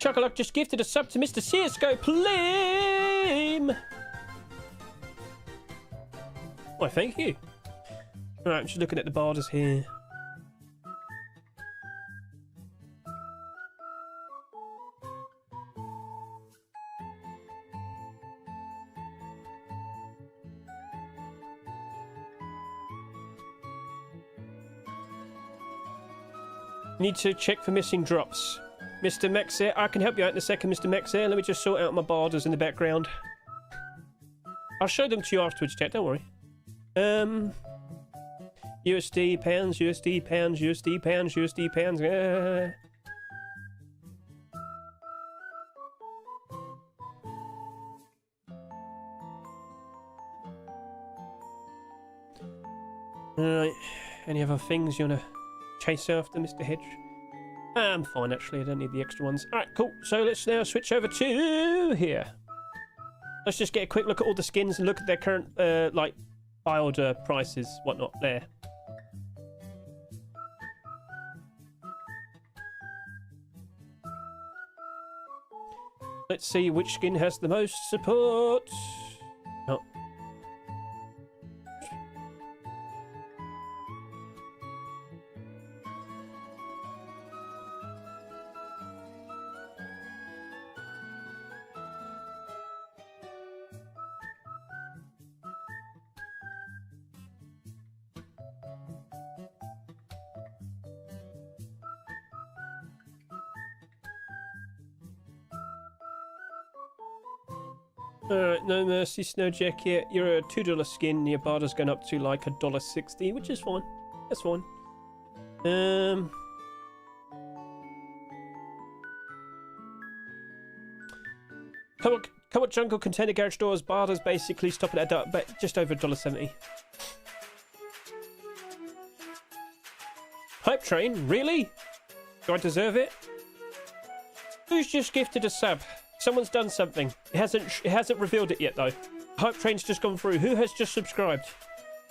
Chocolate just gifted a sub to Mr. CSGO Plame. Why, thank you. Right, I'm just looking at the barders here. Need to check for missing drops. Mr. Mexer, I can help you out in a second, Mr. Mexer. Let me just sort out my borders in the background. I'll show them to you afterwards, chat, don't worry. USD, pounds, USD, pounds, USD, pounds, USD, pounds. Alright, any other things you want to chase after, Mr. Hedge? I'm fine, actually. I don't need the extra ones. Alright, cool. So let's now switch over to here. Let's just get a quick look at all the skins and look at their current, like, filed prices, whatnot, there. Let's see which skin has the most support. Oh. Alright, no mercy, Snow Jacket. You're a $2 skin. Your barter's going up to like $1.60, which is fine. That's fine. Come Jungle Container Garage Stores. Barter's basically stopping at just over $1.70. Hype Train? Really? Do I deserve it? Who's just gifted a sub? Someone's done something. It hasn't revealed it yet though. Hype Train's just gone through. Who has just subscribed?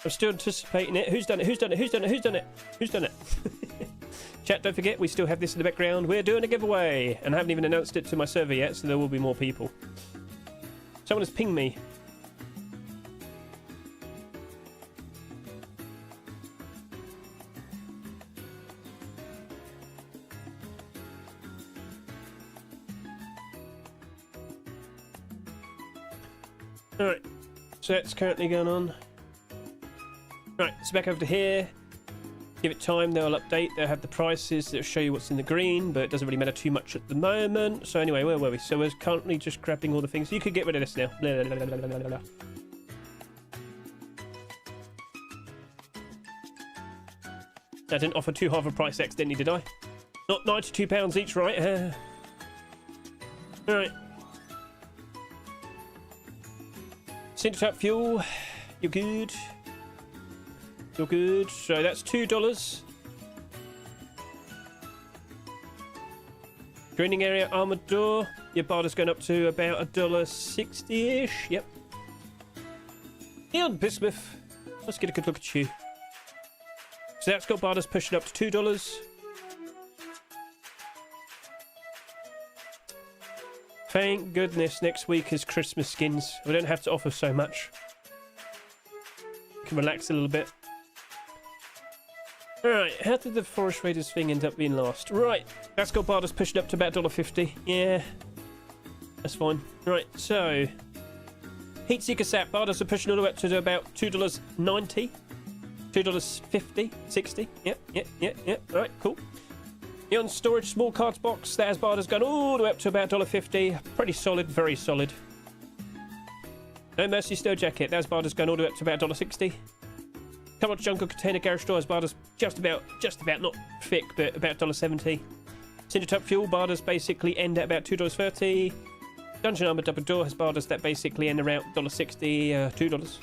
I'm still anticipating it. Who's done it? Who's done it? Who's done it? Who's done it? Who's done it? Chat, don't forget, we still have this in the background. We're doing a giveaway. And I haven't even announced it to my server yet, so there will be more people. Someone has pinged me. Alright, so that's currently going on. Right, so back over to here. Give it time, they'll update, they'll have the prices, they'll show you what's in the green, but it doesn't really matter too much at the moment. So anyway, where were we? So we're currently just grabbing all the things. You could get rid of this now. Blah, blah, blah, blah, blah, blah. I didn't offer too high of a price accidentally, did I? Not £92 each, right? Alright. Synthetic fuel, you're good. You're good. So that's $2. Greening area, armored door. Your barter's going up to about $1.60-ish. Yep. Neon Bismuth. Let's get a good look at you. So that's got barters pushing up to $2. Thank goodness next week is Christmas skins. We don't have to offer so much. We can relax a little bit. Alright, how did the Forest Raiders thing end up being last? Right, that's got Bardas pushing up to about $1.50. Yeah, that's fine. Right, so Heatseeker Sap, Bardas are pushing all the way up to about $2.90. $2.50, 60. Yep. Alright, cool. Neon Storage Small Cards Box, that has Bardas gone all the way up to about $1.50. Pretty solid, very solid. No Mercy Snow Jacket, that's Bardas gone all the way up to about $1.60. Come on, Jungle Container Garage Store has Bardas just about not thick, but about $1.70. Cinder Top Fuel, Bardas basically end at about $2.30. Dungeon Armor Double Door has Bardas that basically end around $1.60, $2.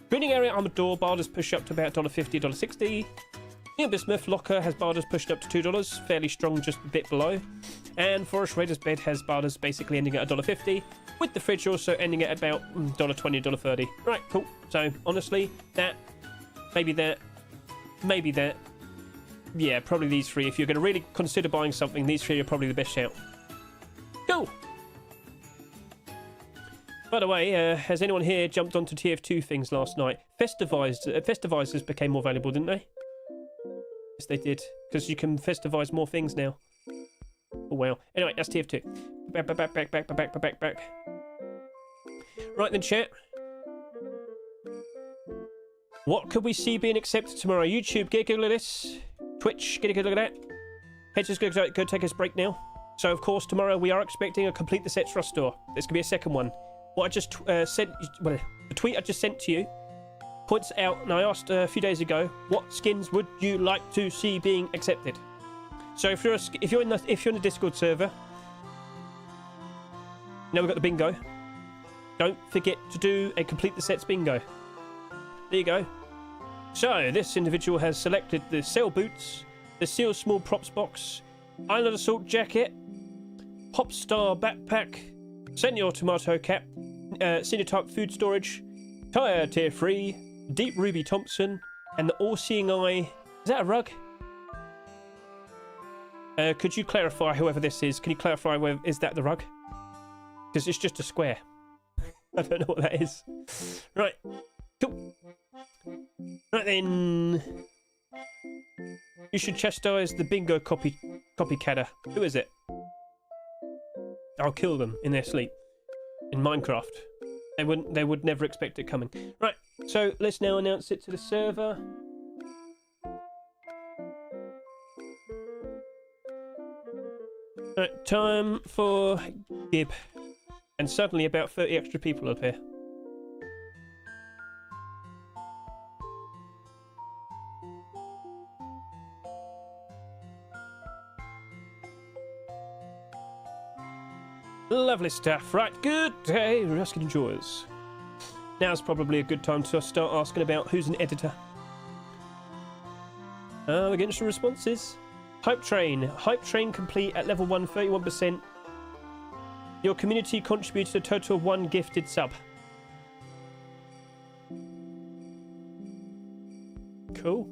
Greening Area Armored Door, Bardas push up to about $1.50, $1.60. Neon Bismuth Locker has Bardas pushed up to $2, fairly strong, just a bit below. And Forest Raiders Bed has Bardas basically ending at $1.50, with the fridge also ending at about $1.20, $1.30. Right, cool. So, honestly, that, maybe that, yeah, probably these three. If you're going to really consider buying something, these three are probably the best shout. Cool. By the way, has anyone here jumped onto TF2 things last night? Festivizers became more valuable, didn't they? Yes, they did. Because you can festivize more things now. Oh, wow. Anyway, that's TF2. Back. Right then, chat. What could we see being accepted tomorrow? YouTube, get a good look at this. Twitch, get a good look at that. Hedge is going to go take his break now. So, of course, tomorrow we are expecting a complete the sets Rust store. There's going to be a second one. What I just sent, well, the tweet I just sent to you points out, and I asked a few days ago, what skins would you like to see being accepted? So if you're in the Discord server, now we've got the bingo. Don't forget to do a complete the sets bingo. There you go. So this individual has selected the Sail Boots, the Seal Small Props Box, Island Assault Jacket, Popstar Backpack, Senor Tomato Cap, Cinetype Food Storage, Tire Tier 3, Deep Ruby Thompson, and the All-Seeing Eye. Is that a rug? Could you clarify, whoever this is, can you clarify whether is that the rug? Because it's just a square. I don't know what that is. Right. Cool. Right then. You should chastise the bingo copycatter. Who is it? I'll kill them in their sleep. In Minecraft. They would never expect it coming. Right, so let's now announce it to the server. Right, time for Gib. And suddenly about 30 extra people up here. Lovely stuff. Right, good day, Ruskin enjoyers. Now's probably a good time to start asking about who's an editor. We're getting some responses. Hype Train complete at level 1, 31%. Your community contributed a total of 1 gifted sub. Cool.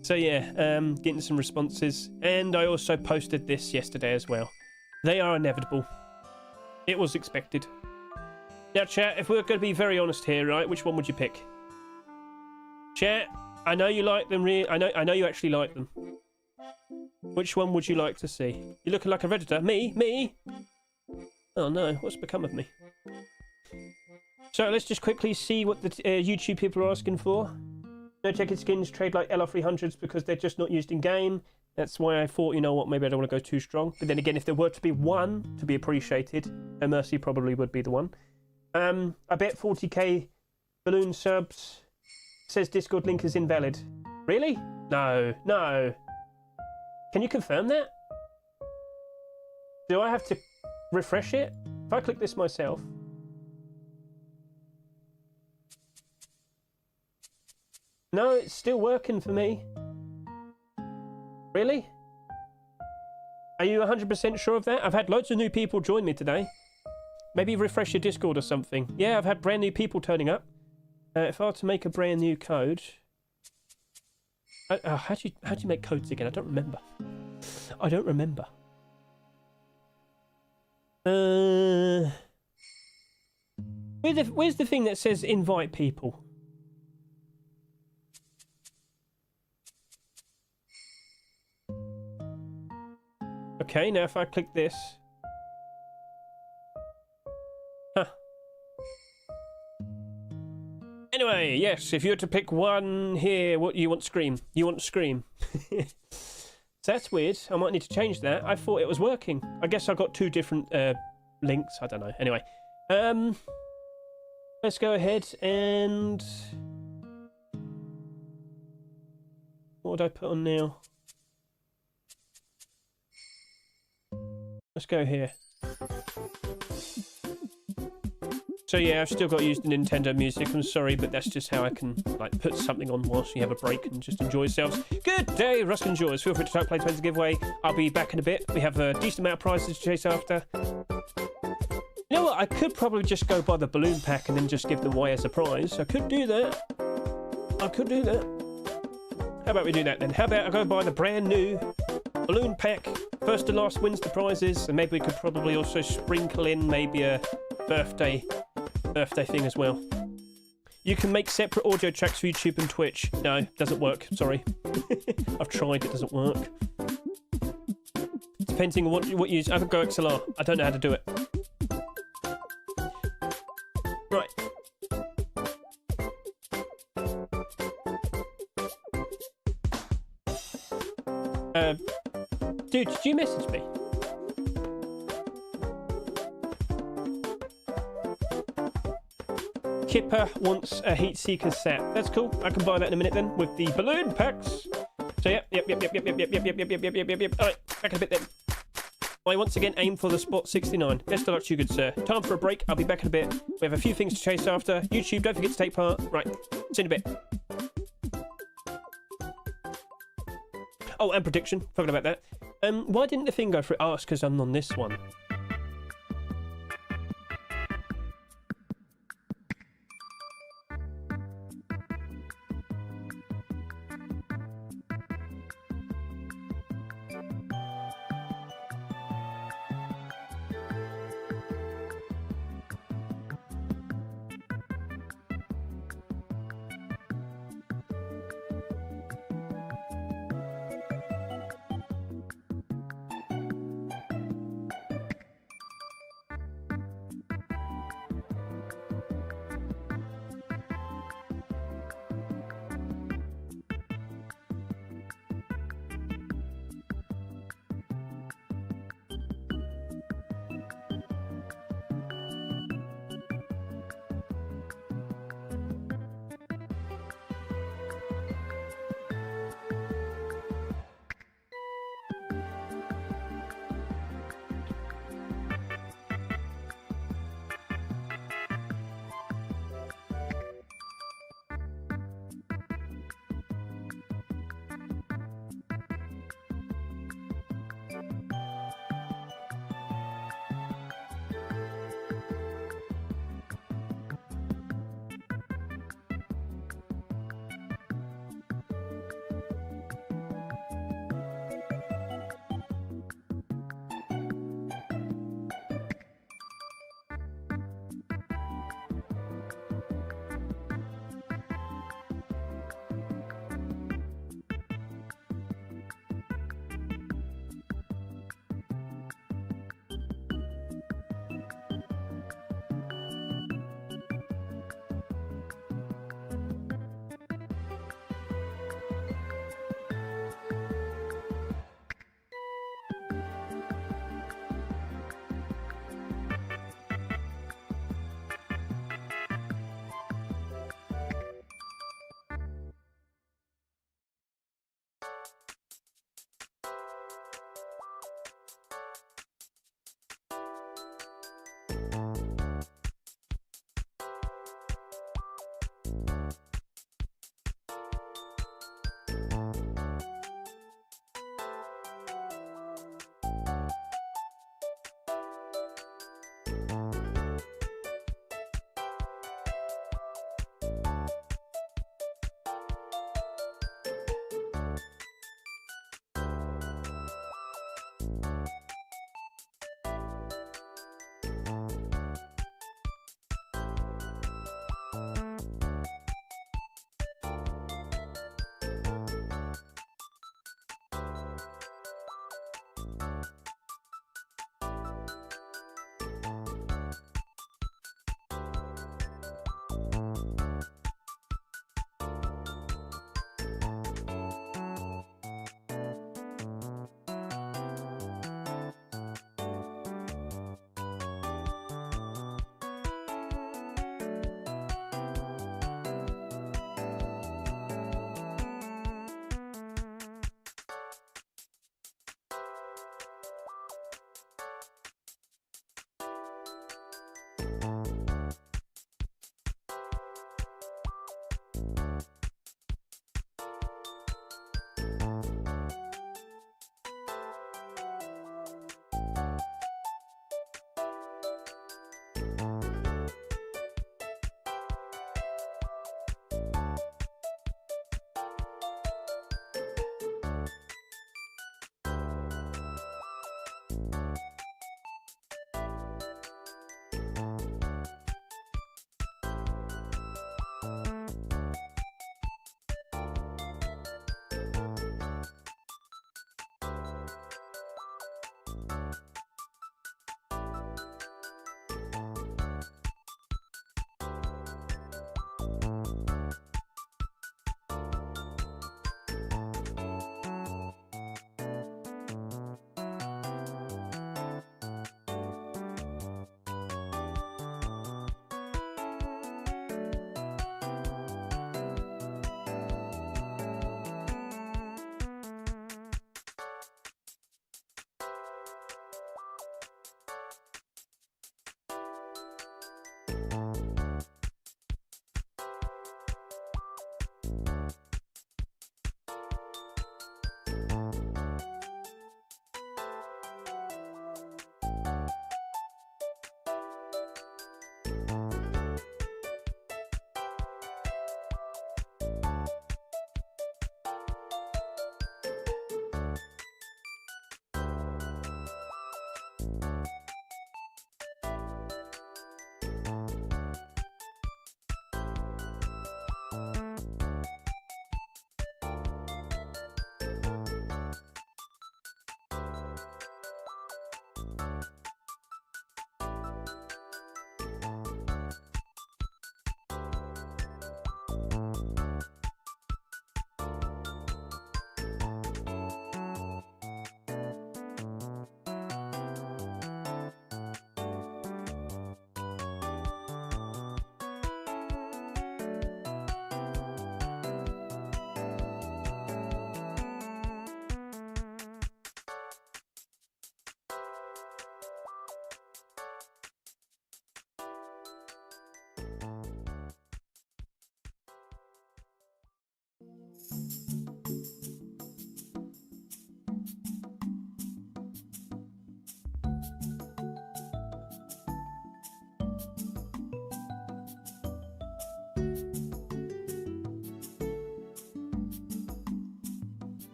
So yeah, getting some responses. And I also posted this yesterday as well. They are inevitable. It was expected. Now, chat, if we're going to be very honest here, right, which one would you pick? Chat, I know you like them. I know you actually like them. Which one would you like to see? You're looking like a Redditor. Me? Oh no, what's become of me? So let's just quickly see what the YouTube people are asking for. No checkered skins trade like LR300s because they're just not used in game. That's why I thought, you know what, maybe I don't want to go too strong. But then again, if there were to be one to be appreciated, a Mercy probably would be the one. I bet 40k balloon subs. Says Discord link is invalid. Really? No. Can you confirm that? Do I have to refresh it? If I click this myself. No, it's still working for me. Really? Are you 100% sure of that? I've had loads of new people join me today. Maybe refresh your Discord or something. Yeah, I've had brand new people turning up. If I were to make a brand new code... how do you make codes again? I don't remember. Where's the thing that says invite people? Okay, now if I click this. Huh. Anyway, yes, if you were to pick one here, what you want Scream? You want Scream. So that's weird. I might need to change that. I thought it was working. I guess I got two different links. I don't know. Anyway, let's go ahead and what would I put on now? Let's go here. So yeah, I've still got to use the Nintendo music. I'm sorry, but that's just how I can like put something on whilst you have a break and just enjoy yourselves. Good day, Rusk and Jaws. Feel free to type Play 20 giveaway. I'll be back in a bit. We have a decent amount of prizes to chase after. You know what? I could probably just go buy the balloon pack and then just give them away as a prize. I could do that. I could do that. How about we do that then? How about I go buy the brand new balloon pack? First and last wins the prizes, and maybe we could probably also sprinkle in maybe a birthday thing as well. You can make separate audio tracks for YouTube and Twitch. No, doesn't work. Sorry. I've tried. It doesn't work. Depending on what you use. I could go XLR. I don't know how to do it. Right. Dude, did you message me? Kipper wants a heat seeker set. That's cool. I can buy that in a minute then with the balloon packs. So yep. All right, back in a bit then. I once again aim for the spot 69. Best of luck to you, good sir. Time for a break. I'll be back in a bit. We have a few things to chase after. YouTube, don't forget to take part. Right, see you in a bit. Oh, and prediction. Forgot about that. Why didn't the thing go through? Oh, it's because I'm on this one.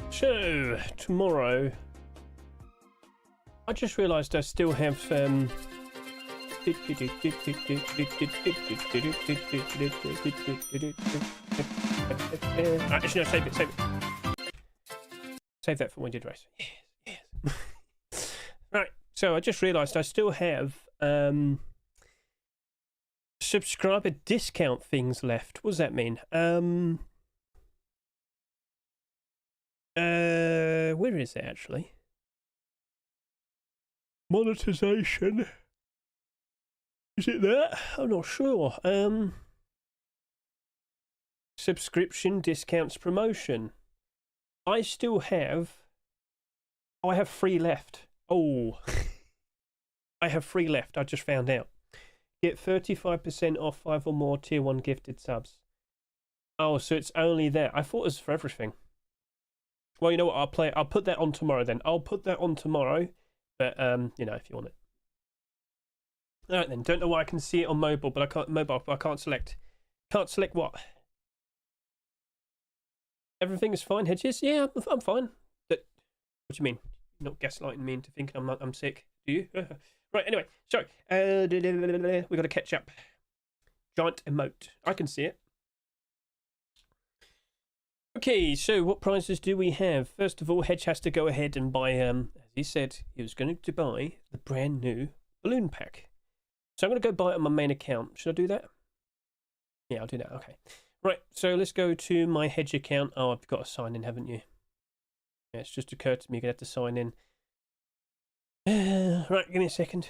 So, tomorrow, I just realised I still have actually, no, save it. Save that for when we did race. Yes. Right, so I just realised I still have subscriber discount things left. What does that mean? Where is it actually? Monetization. Is it there? I'm not sure. Subscription discounts promotion. I still have. Oh, I have 3 left. Oh, I have 3 left. I just found out. Get 35% off 5 or more tier 1 gifted subs. Oh, so it's only there. I thought it was for everything. Well, you know what? I'll put that on tomorrow then. I'll put that on tomorrow. But you know, if you want it. All right then. Don't know why I can see it on mobile, but I can't select Can't select what? Everything is fine, Hedges? Yeah, I'm fine. What do you mean? You're not gaslighting me into thinking I'm sick, do you? Right, anyway, so, we got to catch up. Giant emote. I can see it. Okay, so what prizes do we have? First of all, Hedge has to go ahead and buy, as he said, he was going to buy the brand new balloon pack. So I'm going to go buy it on my main account. Should I do that? Yeah, I'll do that. Okay. Right, so let's go to my Hedge account. Oh, I've got to sign in, haven't you? Yeah, it's just occurred to me you're going to have to sign in. Right, give me a second.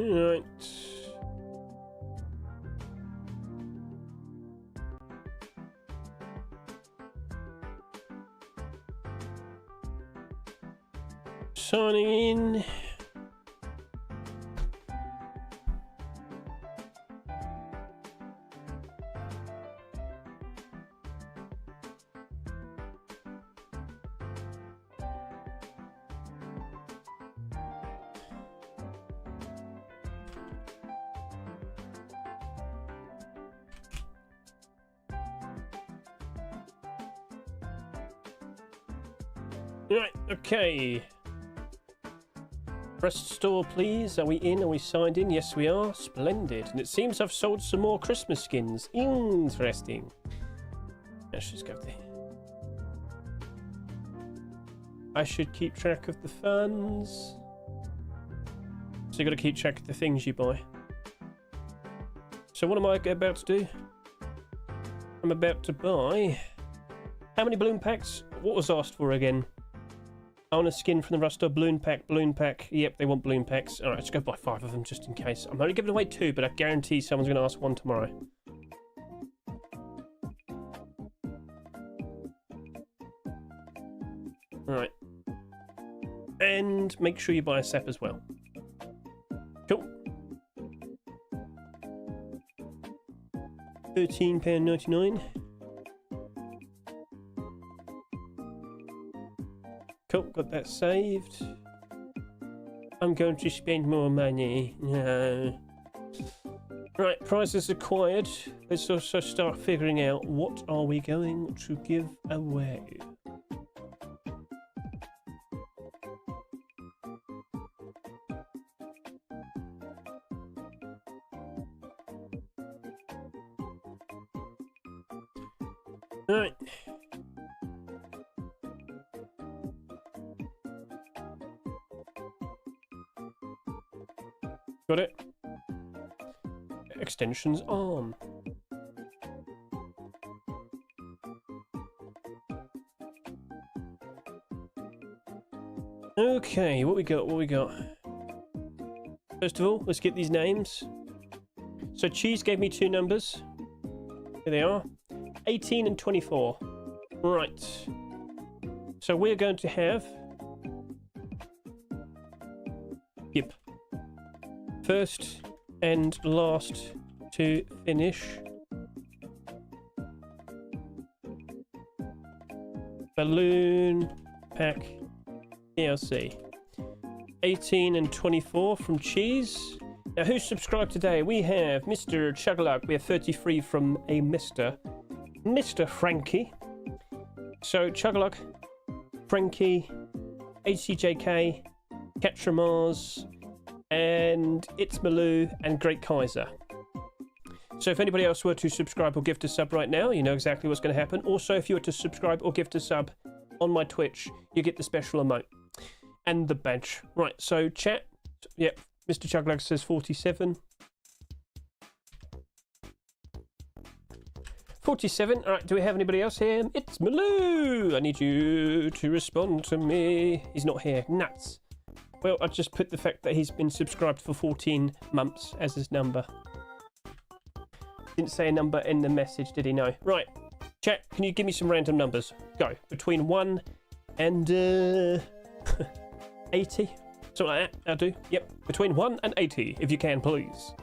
Right. Signing in. Right, okay. Press store, please. Are we in? Are we signed in? Yes, we are. Splendid. And it seems I've sold some more Christmas skins. Interesting. Let's just go there. I should keep track of the funds. So you got to keep track of the things you buy. So what am I about to do? I'm about to buy... How many balloon packs? What was asked for again? I want a skin from the Rustor. Balloon pack, balloon pack. Yep, they want balloon packs. Alright, let's go buy 5 of them just in case. I'm only giving away 2, but I guarantee someone's going to ask 1 tomorrow. Alright. And make sure you buy a sap as well. Cool. £13.99. Cool, got that saved. I'm going to spend more money. No. Right, prizes acquired. Let's also start figuring out what are we going to give away. Right. Got it. Extensions on. Okay, what we got? What we got? First of all, let's get these names. So Cheese gave me 2 numbers. Here they are. 18 and 24. Right. So we're going to have... Yep. First and last to finish. Balloon pack DLC. 18 and 24 from Cheese. Now, who's subscribed today? We have Mr. Chugluck. We have 33 from a Mr. Frankie. So, Chugluck, Frankie, HCJK, Catramars, and It's Malou and Great Kaiser. So if anybody else were to subscribe or gift a sub right now, you know exactly what's going to happen. Also, if you were to subscribe or gift a sub on my Twitch, you get the special emote and the badge. Right, so chat. Yep, Mr. Chuglag says 47. 47. All right, do we have anybody else here? It's Malou. I need you to respond to me. He's not here. Nuts. Well, I just put the fact that he's been subscribed for 14 months as his number. Didn't say a number in the message, did he? No. Right. Chat, can you give me some random numbers? Go. Between 1 and 80. Something like that. I'll do. Yep. Between 1 and 80, if you can, please.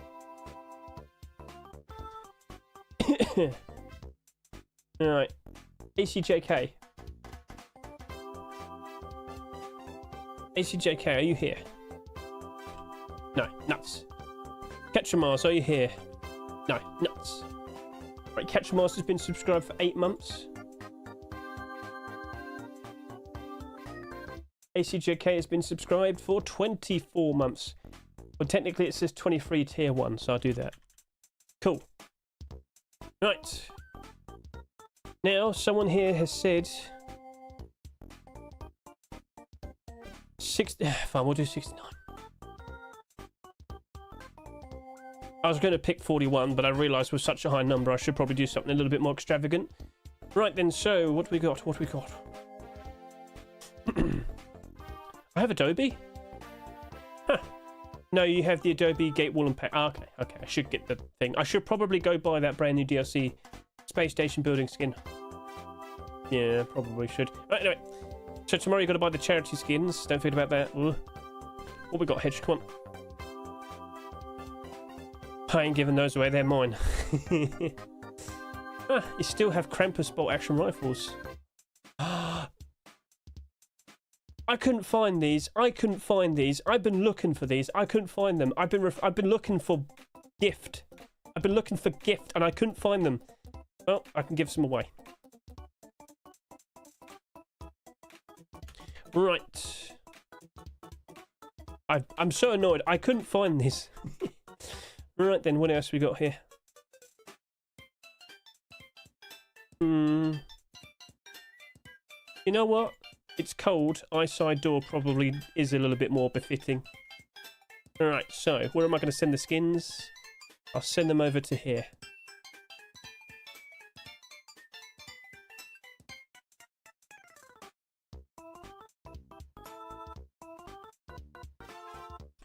Alright. ACJK. ACJK, are you here? No. Nuts. Catcher Mars, are you here? No. Nuts. Right, Catcher Mars has been subscribed for 8 months. ACJK has been subscribed for 24 months. Well, technically it says 23 tier 1, so I'll do that. Cool. Right. Now, someone here has said... 60... Fine, we'll do 69. I was going to pick 41, but I realised with such a high number I should probably do something a little bit more extravagant. Right then, so, what we got? What we got? I have Adobe? Huh. No, you have the Adobe Gate Wall and Pack. Ah, okay, okay, I should get the thing. I should probably go buy that brand new DLC Space Station building skin. Yeah, probably should. Right, anyway. So tomorrow you got to buy the charity skins. Don't forget about that. Ugh. What we got, Hedge? Come on. I ain't giving those away. They're mine. Ah, you still have Krampus bolt action rifles. I couldn't find these. I couldn't find these. I've been looking for these. I couldn't find them. I've been looking for gift. I've been looking for gift and I couldn't find them. Well, I can give some away. Right. I'm so annoyed. I couldn't find this. Right then, what else we got here? You know what? It's cold. Eyeside door probably is a little bit more befitting. Alright, so where am I going to send the skins? I'll send them over to here.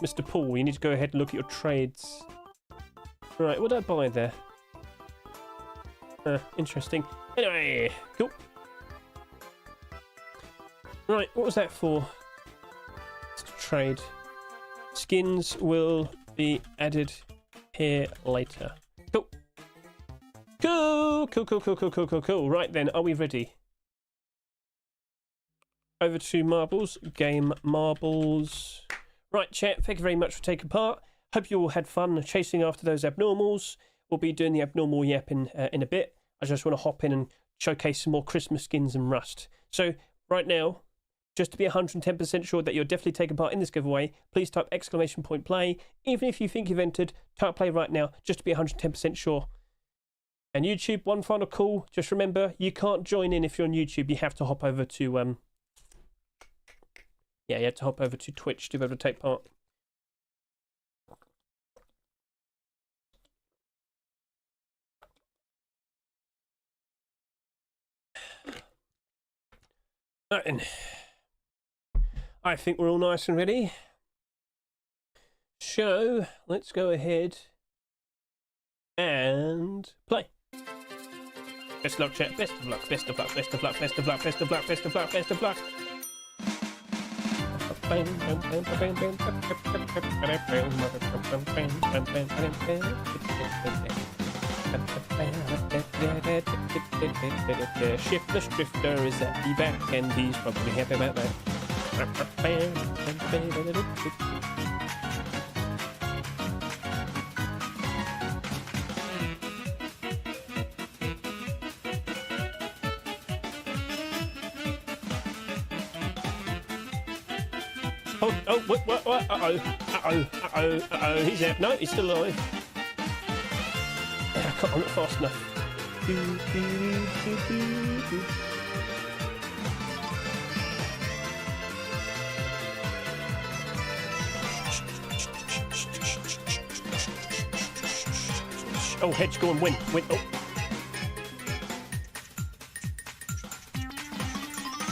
Mr. Paul, you need to go ahead and look at your trades. Right, what did I buy there? Interesting. Anyway, cool. Right, what was that for? It's to trade. Skins will be added here later. Cool. Cool, cool, cool, cool, cool, cool, cool, cool. Right then, are we ready? Over to marbles. Game marbles. Right, chat, thank you very much for taking part. Hope you all had fun chasing after those abnormals. We'll be doing the abnormal yap in a bit. I just want to hop in and showcase some more Christmas skins and Rust. So, right now, just to be 110% sure that you're definitely taking part in this giveaway, please type !play. Even if you think you've entered, type play right now, just to be 110% sure. And YouTube, one final call. Just remember, you can't join in if you're on YouTube. You have to hop over to... Yeah, you have to hop over to Twitch to be able to take part. Right then. I think we're all nice and ready. So, let's go ahead and play. Best of luck, chat. Best of luck, best of luck, best of luck, best of luck, best of luck, best of luck, best of luck. Shiftless Drifter is at the back and he's probably happy about that. Oh, what? Uh-oh, he's out. No, he's still alive. I'm not fast enough. Oh, Hedge, go and win. Win. Oh.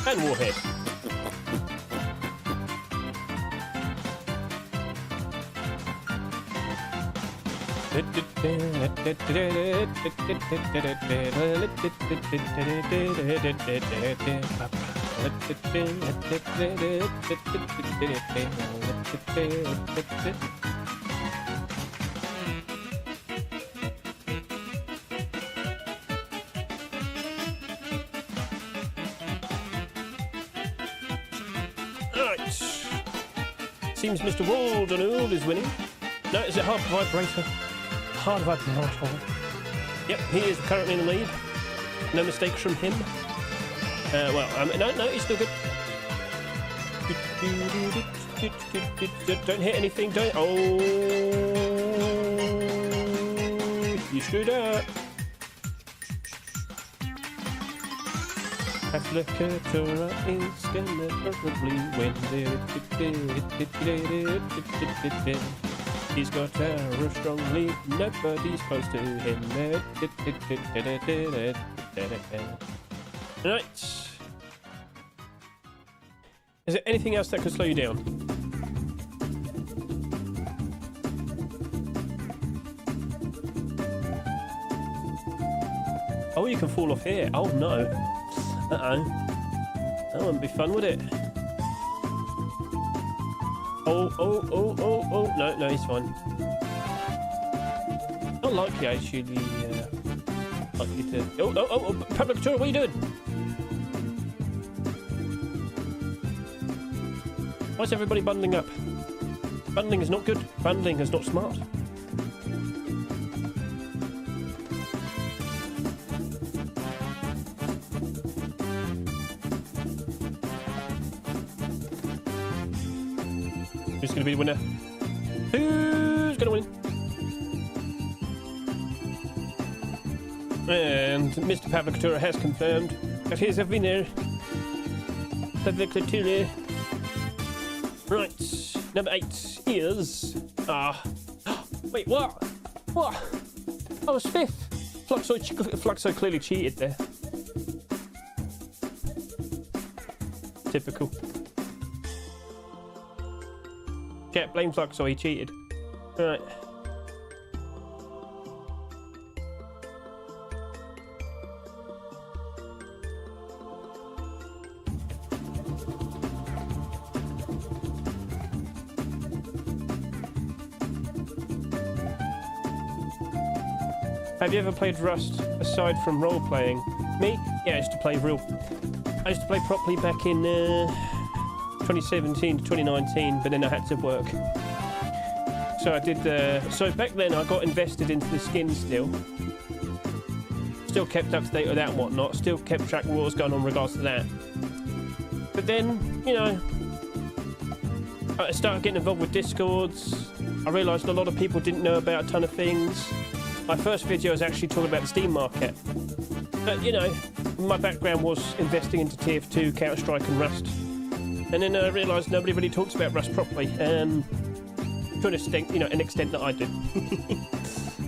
And Warhead. Seems Mr. Waldenall is winning. No, is it hard vibrator? Hard vibrator. Yep, he is currently in the lead. No mistakes from him. No, he's still good. Don't hit anything, don't. Oh, you screwed up. Applicator is gonna probably win. He's got a strong lead, nobody's close to him. Right. Is there anything else that could slow you down? Oh, you can fall off here. Oh no. Uh-oh. That wouldn't be fun, would it? Oh. No, he's fine. Not likely, actually, likely to... Oh, public tour, what are you doing? Why is everybody bundling up? Bundling is not good. Bundling is not smart. Who's going to be the winner? Who's going to win? And Mr. Pavlicatura has confirmed that he's a winner. Pavlicatura. Right, number 8 is... wait, what? What? I was 5th. Fluxo clearly cheated there. Typical. Chat, blame Fluxo, he cheated. Right. Have you ever played Rust aside from role-playing? Me? Yeah, I used to play I used to play properly back in 2017 to 2019, but then I had to work. So I did... so back then I got invested into the skins still. Still kept up to date with that and whatnot. Still kept track of what was going on in regards to that. But then, you know... I started getting involved with Discords. I realised a lot of people didn't know about a ton of things. My first video was actually talking about the Steam market. But, you know, my background was investing into TF2, Counter-Strike and Rust. And then I realised nobody really talks about Rust properly. To an extent, you know, an extent that I do.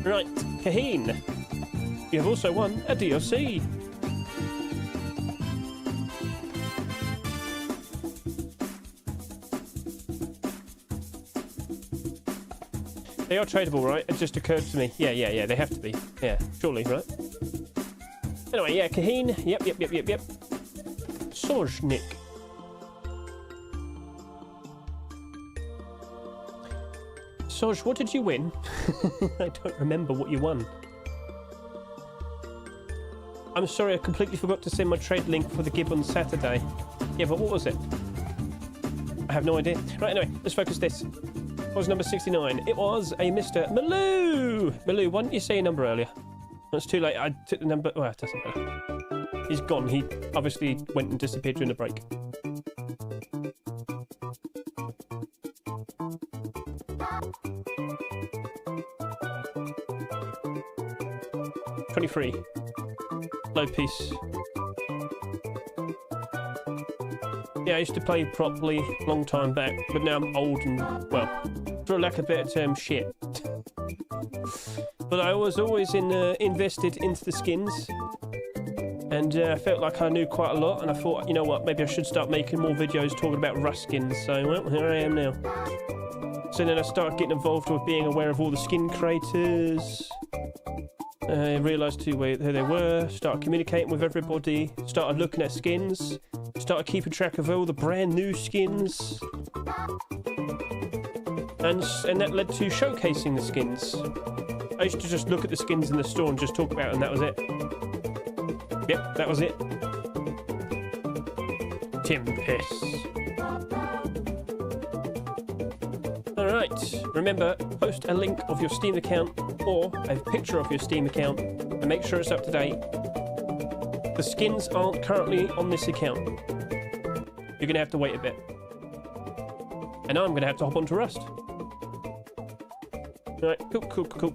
Right, Kaheen. You have also won a DLC. They are tradable, right? It just occurred to me. Yeah, they have to be. Yeah, surely, right? Anyway, yeah, Kaheen. Yep. Sojnik. Soj, what did you win? I don't remember what you won. I'm sorry, I completely forgot to send my trade link for the Gib on Saturday. Yeah, but what was it? I have no idea. Right, anyway, let's focus this. What was number 69? It was a Mr. Maloo! Maloo, why didn't you say your number earlier? It's too late. I took the number... Well, it doesn't matter. He's gone. He obviously went and disappeared during the break. 23. Low piece. Yeah, I used to play properly a long time back, but now I'm old and, well, for lack of a better term, shit. But I was always invested into the skins, and I felt like I knew quite a lot, and I thought, you know what, maybe I should start making more videos talking about Rust skins, so, well, here I am now. So then I started getting involved with being aware of all the skin creators. I realised who they were, started communicating with everybody, started looking at skins, started keeping track of all the brand new skins. And that led to showcasing the skins. I used to just look at the skins in the store and just talk about them, and that was it. Yep, that was it. Tempest. Alright, remember, post a link of your Steam account or a picture of your Steam account and make sure it's up to date. The skins aren't currently on this account. You're going to have to wait a bit. And I'm going to have to hop onto Rust. Alright, cool.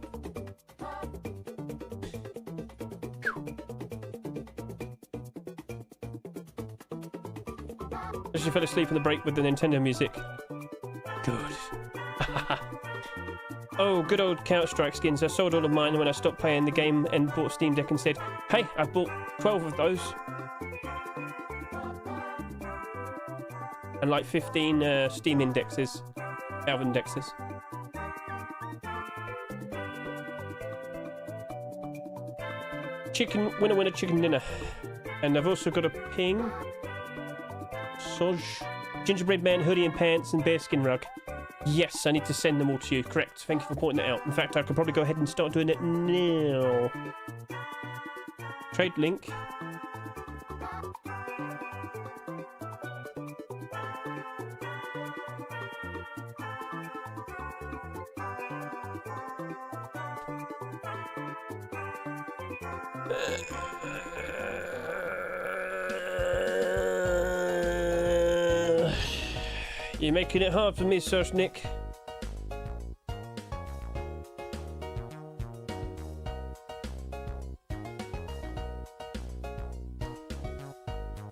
I just fell asleep on the break with the Nintendo music. Good. Oh, good old Counter-Strike skins. I sold all of mine when I stopped playing the game and bought Steam Deck and said, hey, I bought 12 of those. And like 15 Steam indexes. Valve indexes. Chicken, winner, chicken dinner. And I've also got a ping. Soj. Gingerbread man, hoodie and pants, and bearskin rug. Yes, I need to send them all to you. Correct. Thank you for pointing that out. In fact, I could probably go ahead and start doing it now. Trade link. You're making it hard for me, Sir Nick.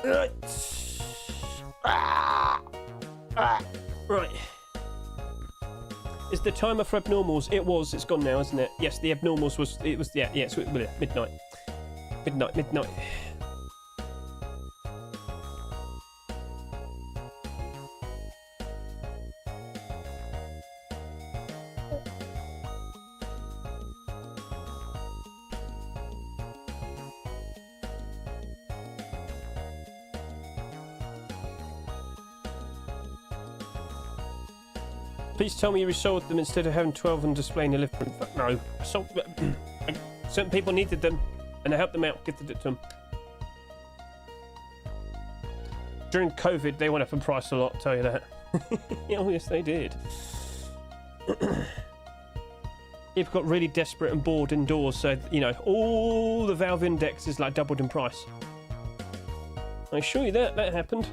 Right. Right. Is the timer for abnormals? It was. It's gone now, isn't it? Yes, the abnormals was. It was. Yeah. So midnight. Midnight. Please tell me you resold them instead of having 12 and displaying 11. Fuck no. Certain people needed them, and I helped them out, gifted it to them. During COVID, they went up in price a lot, I'll tell you that. Oh, yes, they did. People got really desperate and bored indoors, so, you know, all the Valve indexes like doubled in price. I assure you that happened.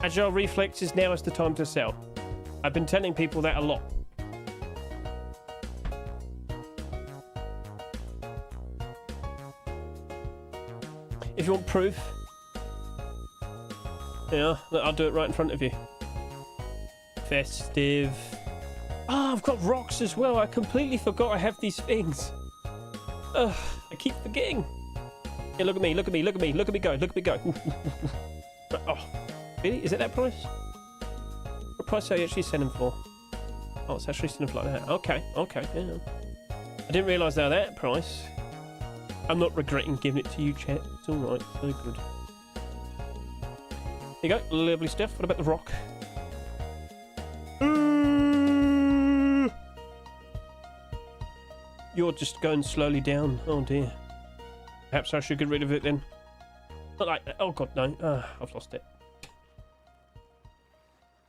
Agile reflexes, now is the time to sell. I've been telling people that a lot. If you want proof, yeah, I'll do it right in front of you. Festive. Ah, I've got rocks as well. I completely forgot I have these things. Ugh, I keep forgetting. Yeah, look at me go. Oh. Really? Is it that price? What price are you actually selling for? Oh, it's actually selling for like that. Okay, yeah. I didn't realise they were that price. I'm not regretting giving it to you, chat. It's alright, so good. Here you go, lovely stuff. What about the rock? You're just going slowly down. Oh dear. Perhaps I should get rid of it then. Not like that. Oh god, no. I've lost it.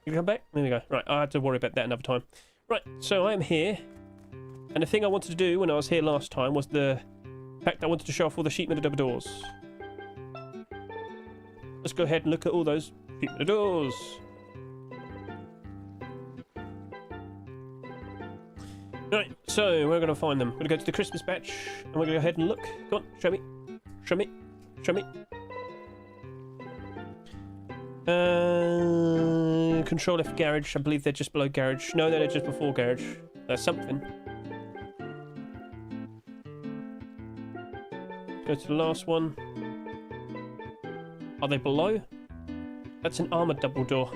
You come back? There we go. Right, I had to worry about that another time. Right, so I'm here. And the thing I wanted to do when I was here last time was the fact I wanted to show off all the sheep doors. Let's go ahead and look at all those sheep doors. Right, so we're going to find them. We're going to go to the Christmas batch and we're going to go ahead and look. Go on, show me. Show me. Show me. Control F garage. I believe they're just below garage. No, they're just before garage. That's something. Go to the last one. Are they below? That's an armoured double door.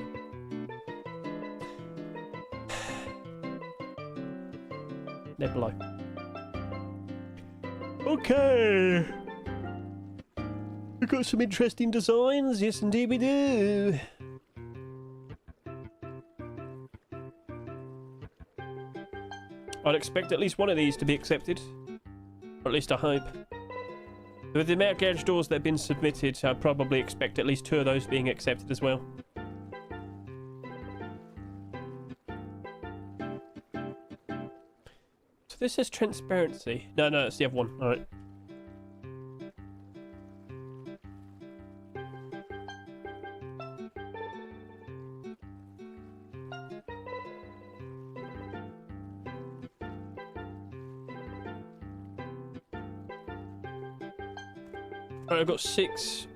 They're below. Okay. We've got some interesting designs. Yes, indeed we do. I'd expect at least one of these to be accepted. Or at least I hope. With the amount of garage doors that have been submitted, I'd probably expect at least 2 of those being accepted as well. So this says transparency. No, it's the other one. Alright. Alright, I've got 6.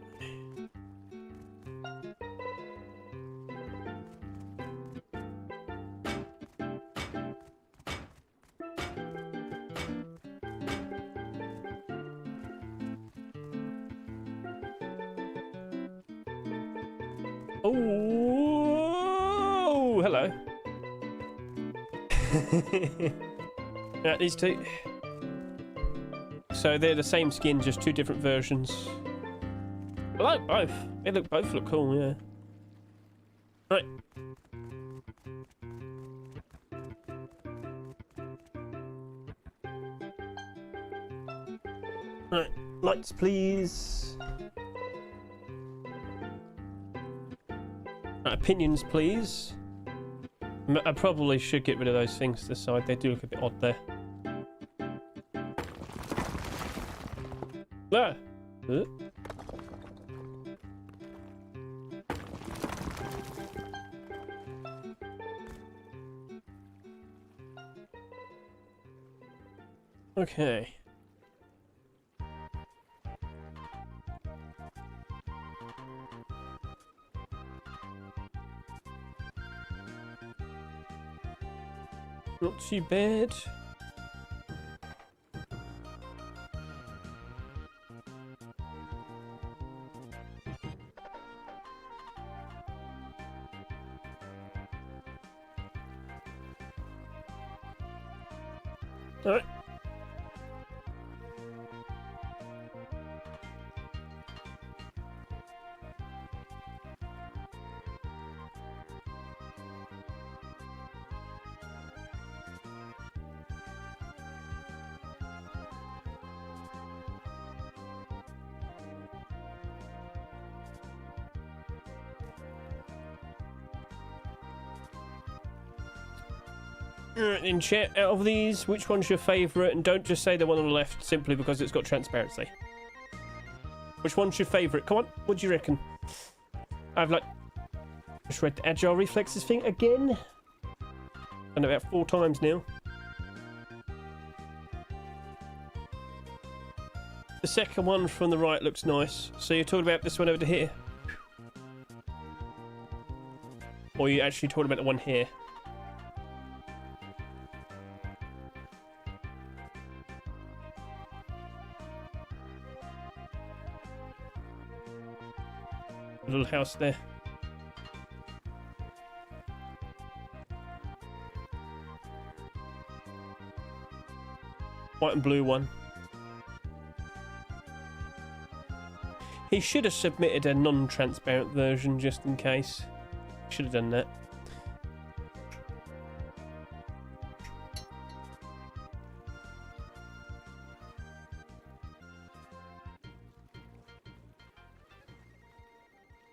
Oh, hello. Right, these 2. So they're the same skin, just 2 different versions. I like both. They both look cool, yeah. Right. Right, lights please. Right, opinions please. I probably should get rid of those things to the side. They do look a bit odd there. Ah. Okay. Not too bad. All right. In chat, out of these, which one's your favourite? And don't just say the one on the left simply because it's got transparency. Which one's your favourite? Come on, what do you reckon? I've just read the agile reflexes thing again. Done it about 4 times now. The second one from the right looks nice. So you're talking about this one over to here? Or are you actually talking about the one here? Little house there. White and blue one. He should have submitted a non-transparent version just in case. Should have done that.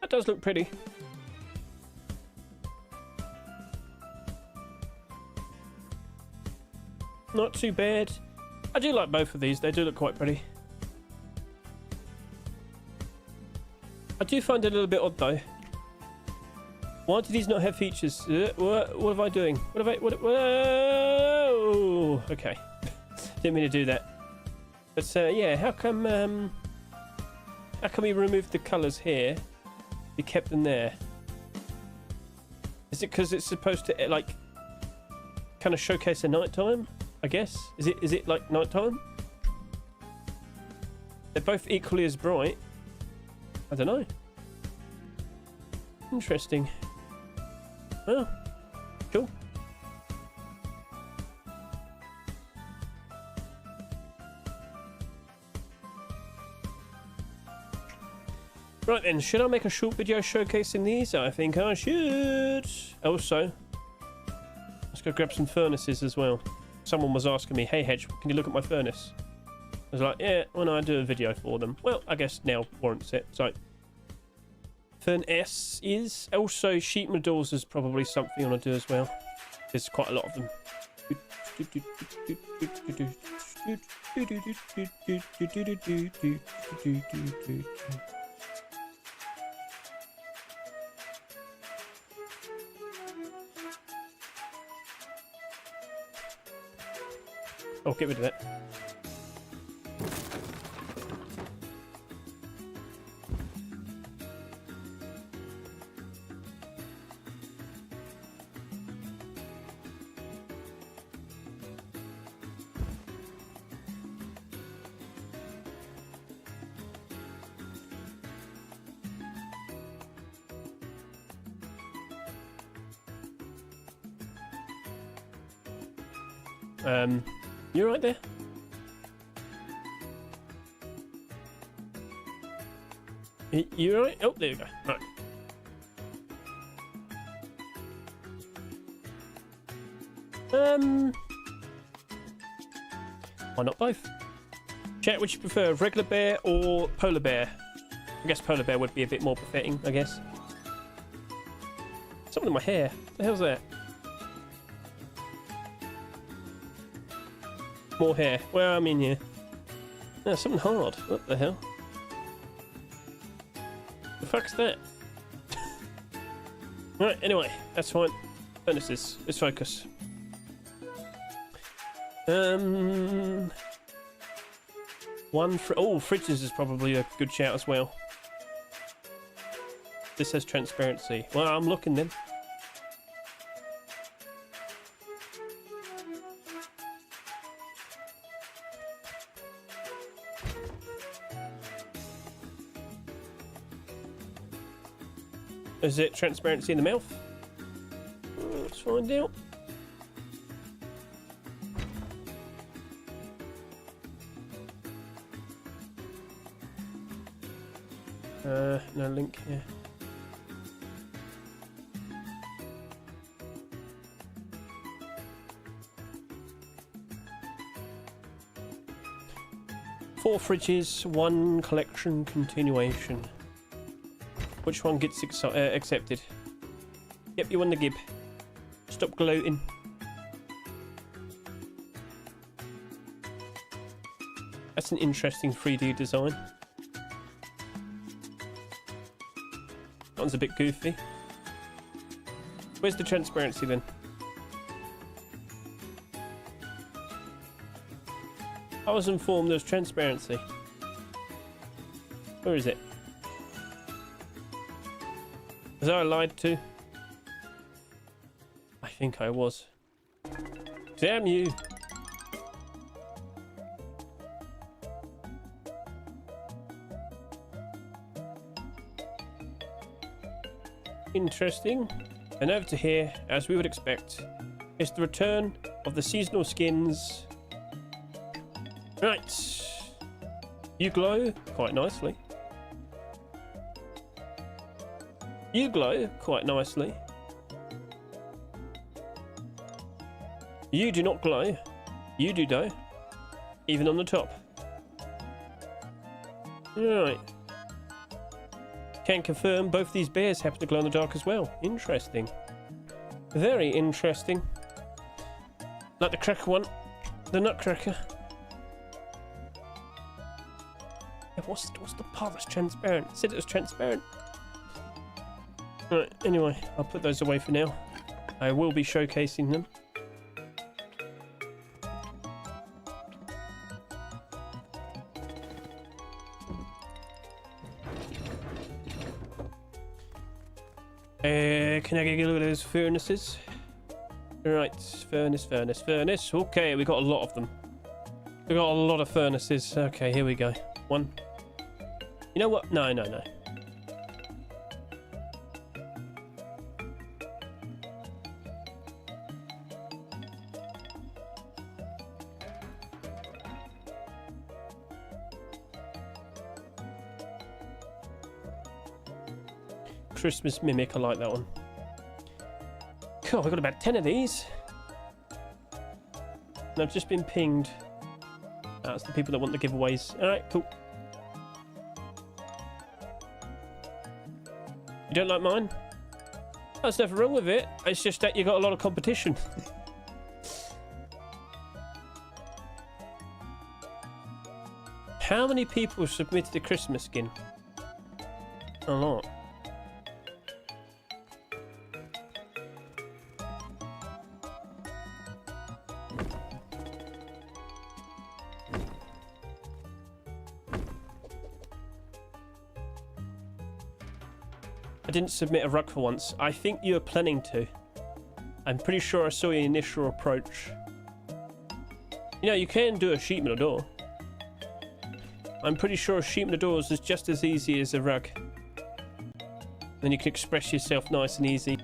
That does look pretty. Not too bad. I do like both of these. They do look quite pretty. I do find it a little bit odd though. Why do these not have features? What am I doing? Whoa! Okay. Didn't mean to do that. But yeah, how come we removed the colours here? We kept them there. Is it because it's supposed to like kind of showcase the nighttime? I guess. Is it like nighttime? They're both equally as bright. I don't know. Interesting. Well, cool. Right then, should I make a short video showcasing these? I think I should. Also, let's go grab some furnaces as well. Someone was asking me, hey Hedge, can you look at my furnace? I was like, yeah, why don't I do a video for them? Well, I guess now warrants it. So, furnace is also sheet medullars is probably something I want to do as well. There's quite a lot of them. Oh, get rid of that. You right there? You right? Oh, there you go. Right. Why not both? Chat, would you prefer regular bear or polar bear? I guess polar bear would be a bit more befitting, I guess. Something in my hair. What the hell's that? More hair. Well, I mean, yeah. No, something hard. What the hell? The fuck's that? Right, anyway, that's fine. Furnaces. Let's focus. Fridges is probably a good shout as well. This has transparency. Well, I'm looking then. Is it transparency in the mouth? Let's find out. No link here. Four fridges, one collection continuation. Which one gets accepted? Yep, you won the gib. Stop gloating. That's an interesting 3D design. That one's a bit goofy. Where's the transparency then? I was informed there's transparency. Where is it? Was I lied to? I think I was. Damn you! Interesting. And over to here, as we would expect, is the return of the seasonal skins. Right. You glow quite nicely. You glow quite nicely. You do not glow. You do though. Even on the top. Right. Can confirm both these bears happen to glow in the dark as well. Interesting. Very interesting. Like the cracker one. The nutcracker. Yeah, what's the part that's transparent? It said it was transparent. Right, anyway, I'll put those away for now. I will be showcasing them. Can I get a look at those furnaces? Right, furnace. Okay, we got a lot of them. We got a lot of furnaces. Okay, here we go. One. You know what? No. Christmas mimic, I like that one. Cool, we've got about 10 of these. And I've just been pinged. That's the people that want the giveaways. Alright, cool. You don't like mine? There's nothing wrong with it. It's just that you got a lot of competition. How many people submitted a Christmas skin? A lot. I didn't submit a rug for once. I think you were planning to. I'm pretty sure I saw your initial approach. You know, you can do a sheet metal door. I'm pretty sure sheet metal doors is just as easy as a rug. Then you can express yourself nice and easy.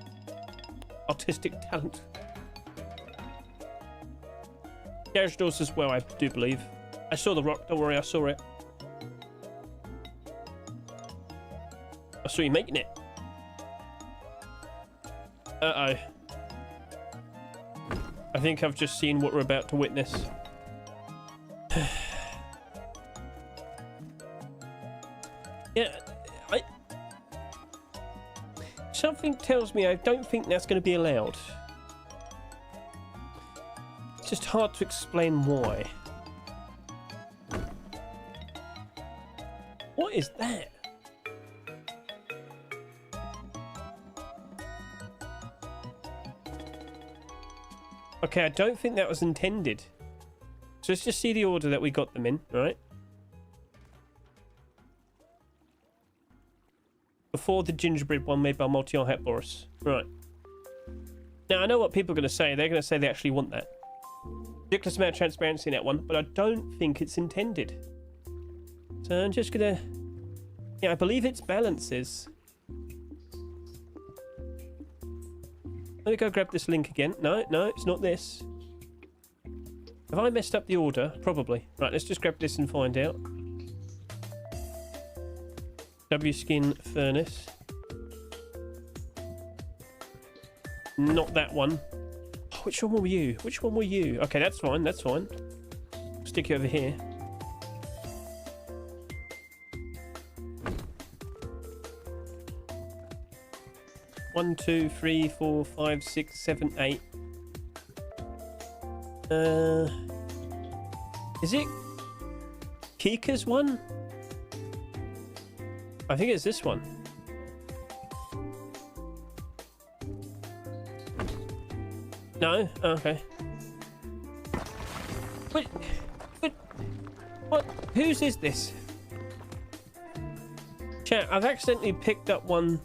Artistic talent. Garage doors as well, I do believe. I saw the rock, don't worry, I saw it. I saw you making it. Uh-oh. I think I've just seen what we're about to witness. Yeah, something tells me I don't think that's going to be allowed. It's just hard to explain why. What is that? Okay, I don't think that was intended. So let's just see the order that we got them in, right? Before the gingerbread one made by Multi-On Hat Boris. Right. Now, I know what people are going to say. They're going to say they actually want that. Ridiculous amount of transparency in that one, but I don't think it's intended. So I'm just going to... Yeah, I believe it's balances. Let me go grab this link again. No, it's not this. Have I messed up the order? Probably. Right, let's just grab this and find out. W-skin furnace. Not that one. Oh, which one were you? Which one were you? Okay, that's fine, that's fine. Stick you over here. One, two, three, four, five, six, seven, 8. Is it Kika's one? I think it's this one. No? Oh, okay. Wait, what? Whose is this? Chat, I've accidentally picked up one.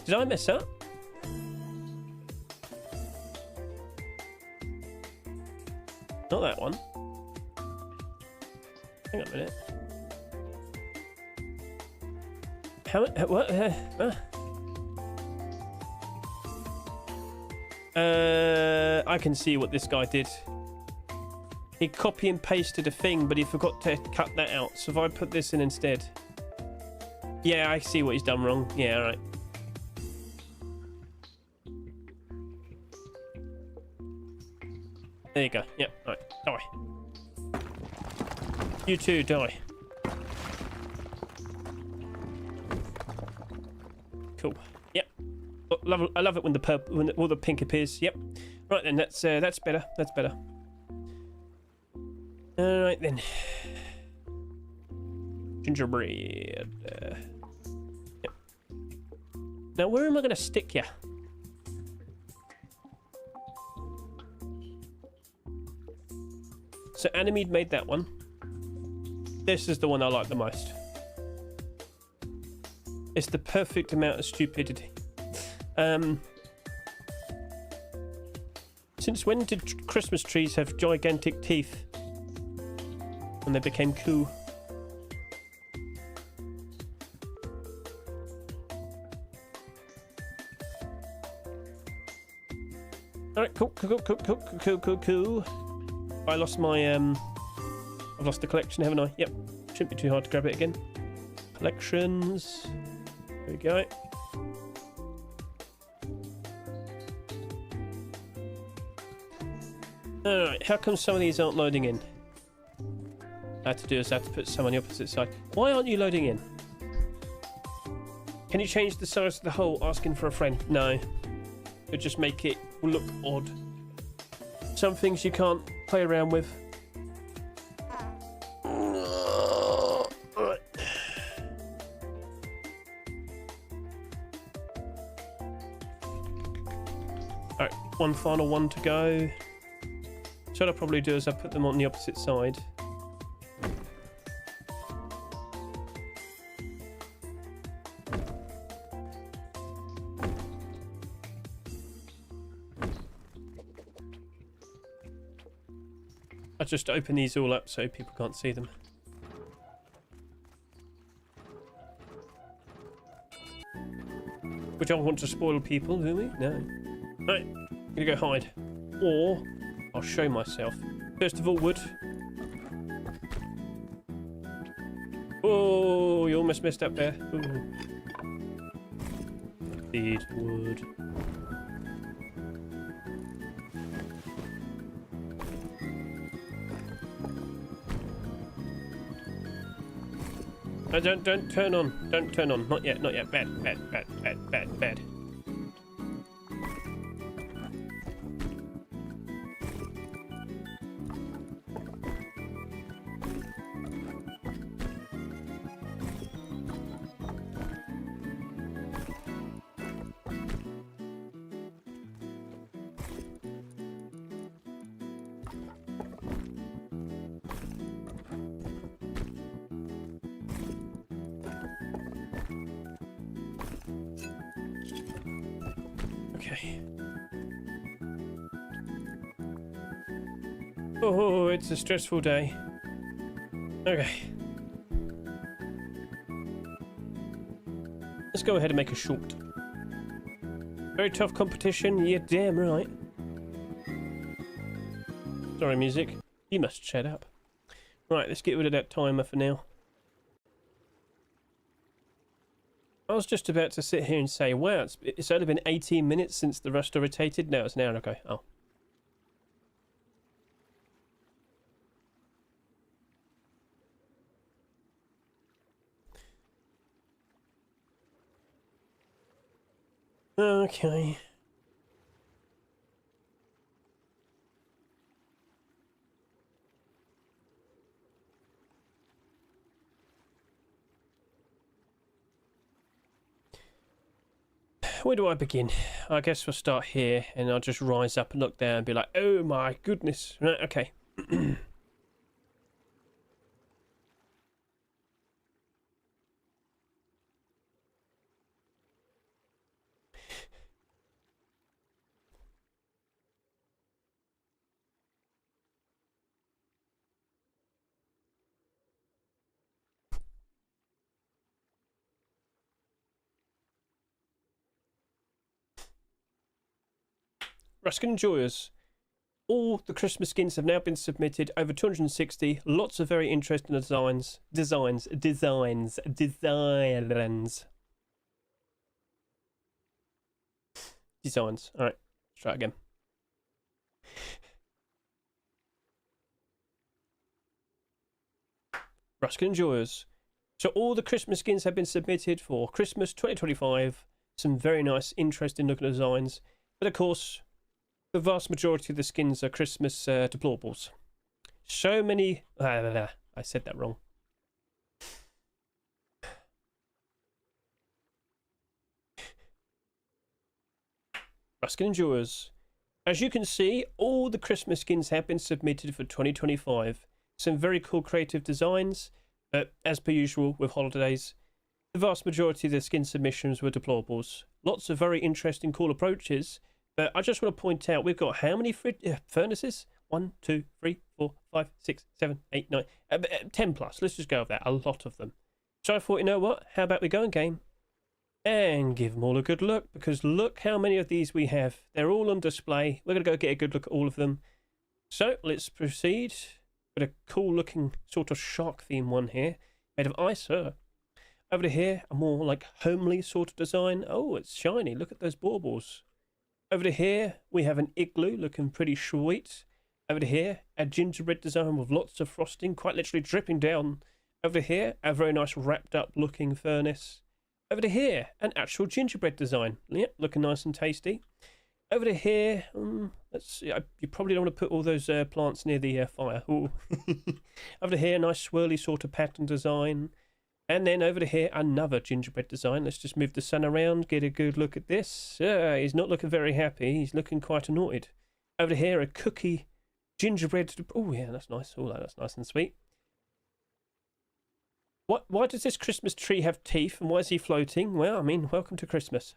Did I mess up? Not that one. Hang on a minute. How? What? I can see what this guy did. He copy and pasted a thing, but he forgot to cut that out. So if I put this in instead. Yeah, I see what he's done wrong. Yeah, alright. There you go. Yep. All right. Die. You too, die. Cool. Yep. I love it when the purple, when all the pink appears. Yep. Right then. That's better. That's better. All right then. Gingerbread. Yep. Now, where am I going to stick you? So, Animede made that one. This is the one I like the most. It's the perfect amount of stupidity. Since when did Christmas trees have gigantic teeth? When they became cool. Alright, cool. I lost my, I've lost the collection, haven't I? Yep. Shouldn't be too hard to grab it again. Collections. There we go. Alright, how come some of these aren't loading in? I had to do is I had to put some on the opposite side. Why aren't you loading in? Can you change the size of the hole asking for a friend? No. It'll just make it look odd. Some things you can't play around with. Alright. Alright, one final one to go. So what I'll probably do is I'll put them on the opposite side. I'll just open these all up so people can't see them. We don't want to spoil people, do we? No. Right, I'm gonna go hide. Or I'll show myself. First of all, wood. Oh, you almost messed up there. Ooh. Feed wood. No, don't turn on. Don't turn on. Not yet, not yet. Bad. Okay. Oh, it's a stressful day. Okay. Let's go ahead and make a short. Very tough competition, yeah, damn right. Sorry, music. You must shut up. Right, let's get rid of that timer for now. I was just about to sit here and say, wow, it's only been 18 minutes since the rust irritated. No, it's an hour ago. Oh. Okay. Where do I begin? I guess we'll start here and I'll just rise up and look down and be like, oh my goodness. Right, okay. Ruskin Enjoyers. All the Christmas skins have now been submitted, over 260. Lots of very interesting designs. Designs. Alright, let's try it again. Ruskin Enjoyers. So all the Christmas skins have been submitted for Christmas 2025. Some very nice, interesting looking designs. But of course, the vast majority of the skins are Christmas deplorables. So many... I said that wrong. Ruskin Endurers. As you can see, all the Christmas skins have been submitted for 2025. Some very cool creative designs, but as per usual with holidays, the vast majority of the skin submissions were deplorables. Lots of very interesting, cool approaches, but I just want to point out we've got how many furnaces? 1, 2, 3, 4, 5, 6, 7, 8, 9, 10 plus. Let's just go with that. A lot of them. So I thought, you know what? How about we go and game and give them all a good look? Because look how many of these we have. They're all on display. We're going to go get a good look at all of them. So let's proceed. Got a cool looking sort of shark theme one here, made of ice. Over here, a more like homely sort of design. Oh, it's shiny. Look at those baubles. Over here, we have an igloo looking pretty sweet. Over here, a gingerbread design with lots of frosting, quite literally dripping down. Over here, a very nice wrapped up looking furnace. Over here, an actual gingerbread design. Yep, looking nice and tasty. Over here, let's see, you probably don't want to put all those plants near the fire. Over here, nice swirly sort of pattern design. And then over to here, another gingerbread design. Let's just move the sun around, get a good look at this. He's not looking very happy. He's looking quite annoyed. Over to here, a cookie gingerbread. Oh, yeah, that's nice. Oh, that's nice and sweet. Why does this Christmas tree have teeth, and why is he floating? Well, I mean, welcome to Christmas.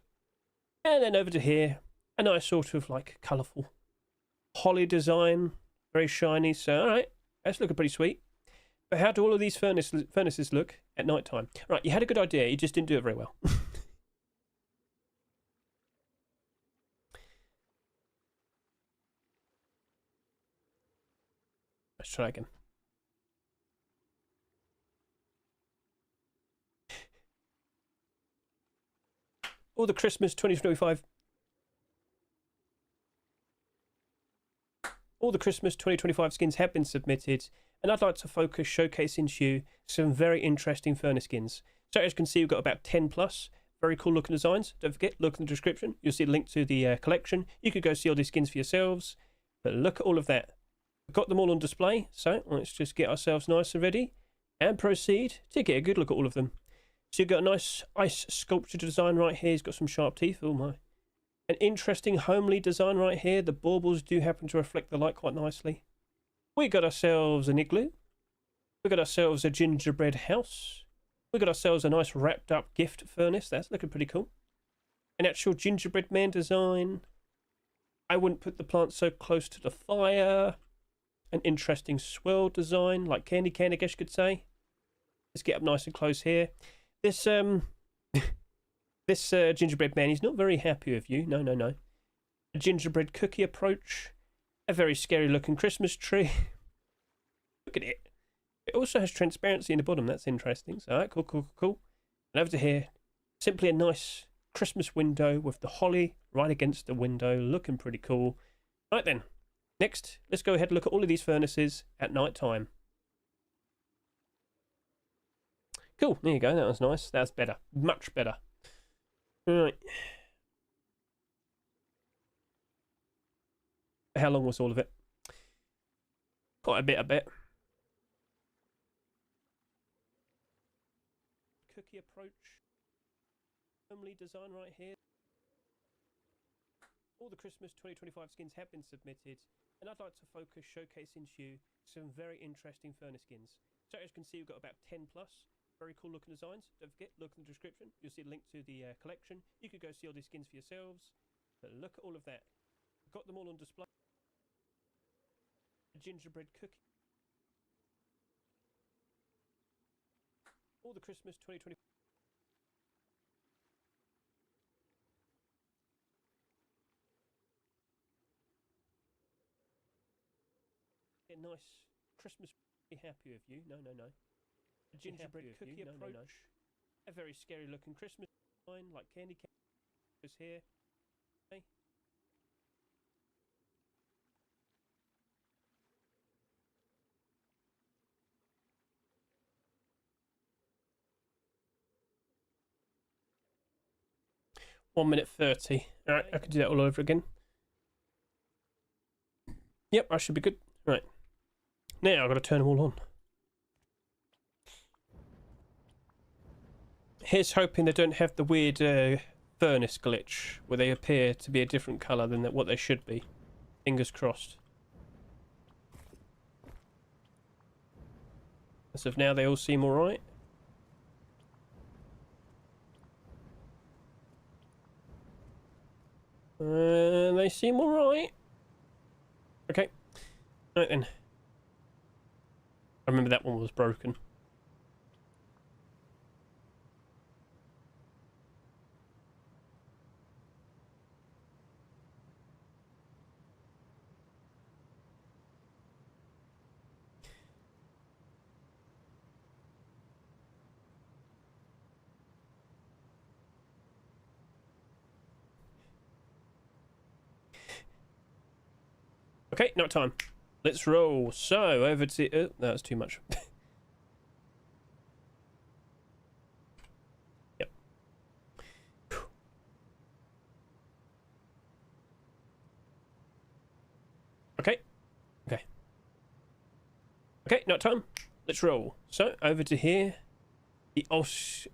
And then over to here, a nice sort of like colourful holly design. Very shiny. So, all right, that's looking pretty sweet. But how do all of these furnaces look at night time? Right, you had a good idea, you just didn't do it very well. Let's try again. All the Christmas 2025... All the Christmas 2025 skins have been submitted, and I'd like to focus showcasing to you some very interesting furnace skins. So as you can see, we've got about 10 plus very cool looking designs. Don't forget, look in the description. You'll see a link to the collection. You could go see all these skins for yourselves. But look at all of that. We've got them all on display. So let's just get ourselves nice and ready and proceed to get a good look at all of them. So you've got a nice ice sculpture design right here. He's got some sharp teeth. Oh my. An interesting homely design right here. The baubles do happen to reflect the light quite nicely. We got ourselves an igloo. We got ourselves a gingerbread house. We got ourselves a nice wrapped up gift furnace. That's looking pretty cool. An actual gingerbread man design. I wouldn't put the plant so close to the fire. An interesting swirl design, like candy cane, I guess you could say. Let's get up nice and close here. This This gingerbread man, he's not very happy with you. No, no, no. A gingerbread cookie approach. A very scary looking Christmas tree. Look at it. It also has transparency in the bottom. That's interesting. So, alright, cool, cool, cool, cool. And over to here, simply a nice Christmas window with the holly right against the window. Looking pretty cool. Right then. Next, let's go ahead and look at all of these furnaces at night time. Cool. There you go. That was nice. That's better. Much better. Right. How long was all of it? Quite a bit, I bet. Cookie approach. Homely design right here. All the Christmas 2025 skins have been submitted, and I'd like to focus showcasing to you some very interesting furnace skins. So as you can see, we've got about 10 plus. Very cool looking designs. Don't forget, look in the description. You'll see a link to the collection. You could go see all these skins for yourselves. But look at all of that. Got them all on display. A gingerbread cookie. All the Christmas 2020. A nice Christmas. Be happy with you. No, no, no. A gingerbread cookie approach. No. A very scary looking Christmas sign, like candy cane is here. Okay. One minute 30. Alright, I can do that all over again. Yep, I should be good. Right. Now I've got to turn them all on. Here's hoping they don't have the weird furnace glitch where they appear to be a different colour than what they should be. Fingers crossed. As of now, they all seem alright. They seem alright. Okay. Right then. I remember that one was broken. Okay, not time. Let's roll. So, over to... Oh, that's too much. Yep. Okay. Okay. Okay, not time. Let's roll. So, over to here. The ice...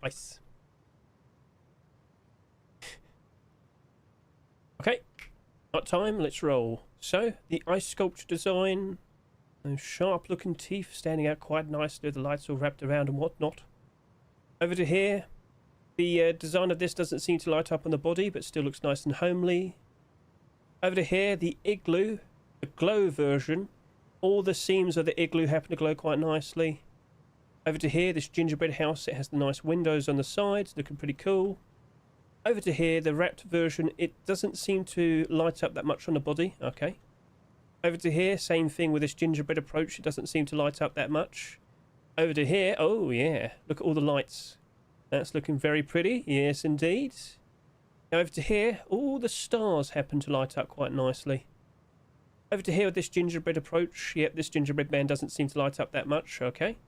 Ice. Okay, not time, let's roll. So, the ice sculpture design, those sharp looking teeth standing out quite nicely, the lights all wrapped around and whatnot. Over to here, the design of this doesn't seem to light up on the body, but still looks nice and homely. Over to here, the igloo, the glow version. All the seams of the igloo happen to glow quite nicely. Over to here, this gingerbread house, it has the nice windows on the sides, looking pretty cool. Over to here, the wrapped version, it doesn't seem to light up that much on the body. Okay. Over to here, same thing with this gingerbread approach. It doesn't seem to light up that much. Over to here, oh yeah, look at all the lights. That's looking very pretty. Yes, indeed. Now over to here, all the stars happen to light up quite nicely. Over to here with this gingerbread approach. Yep, this gingerbread man doesn't seem to light up that much. Okay.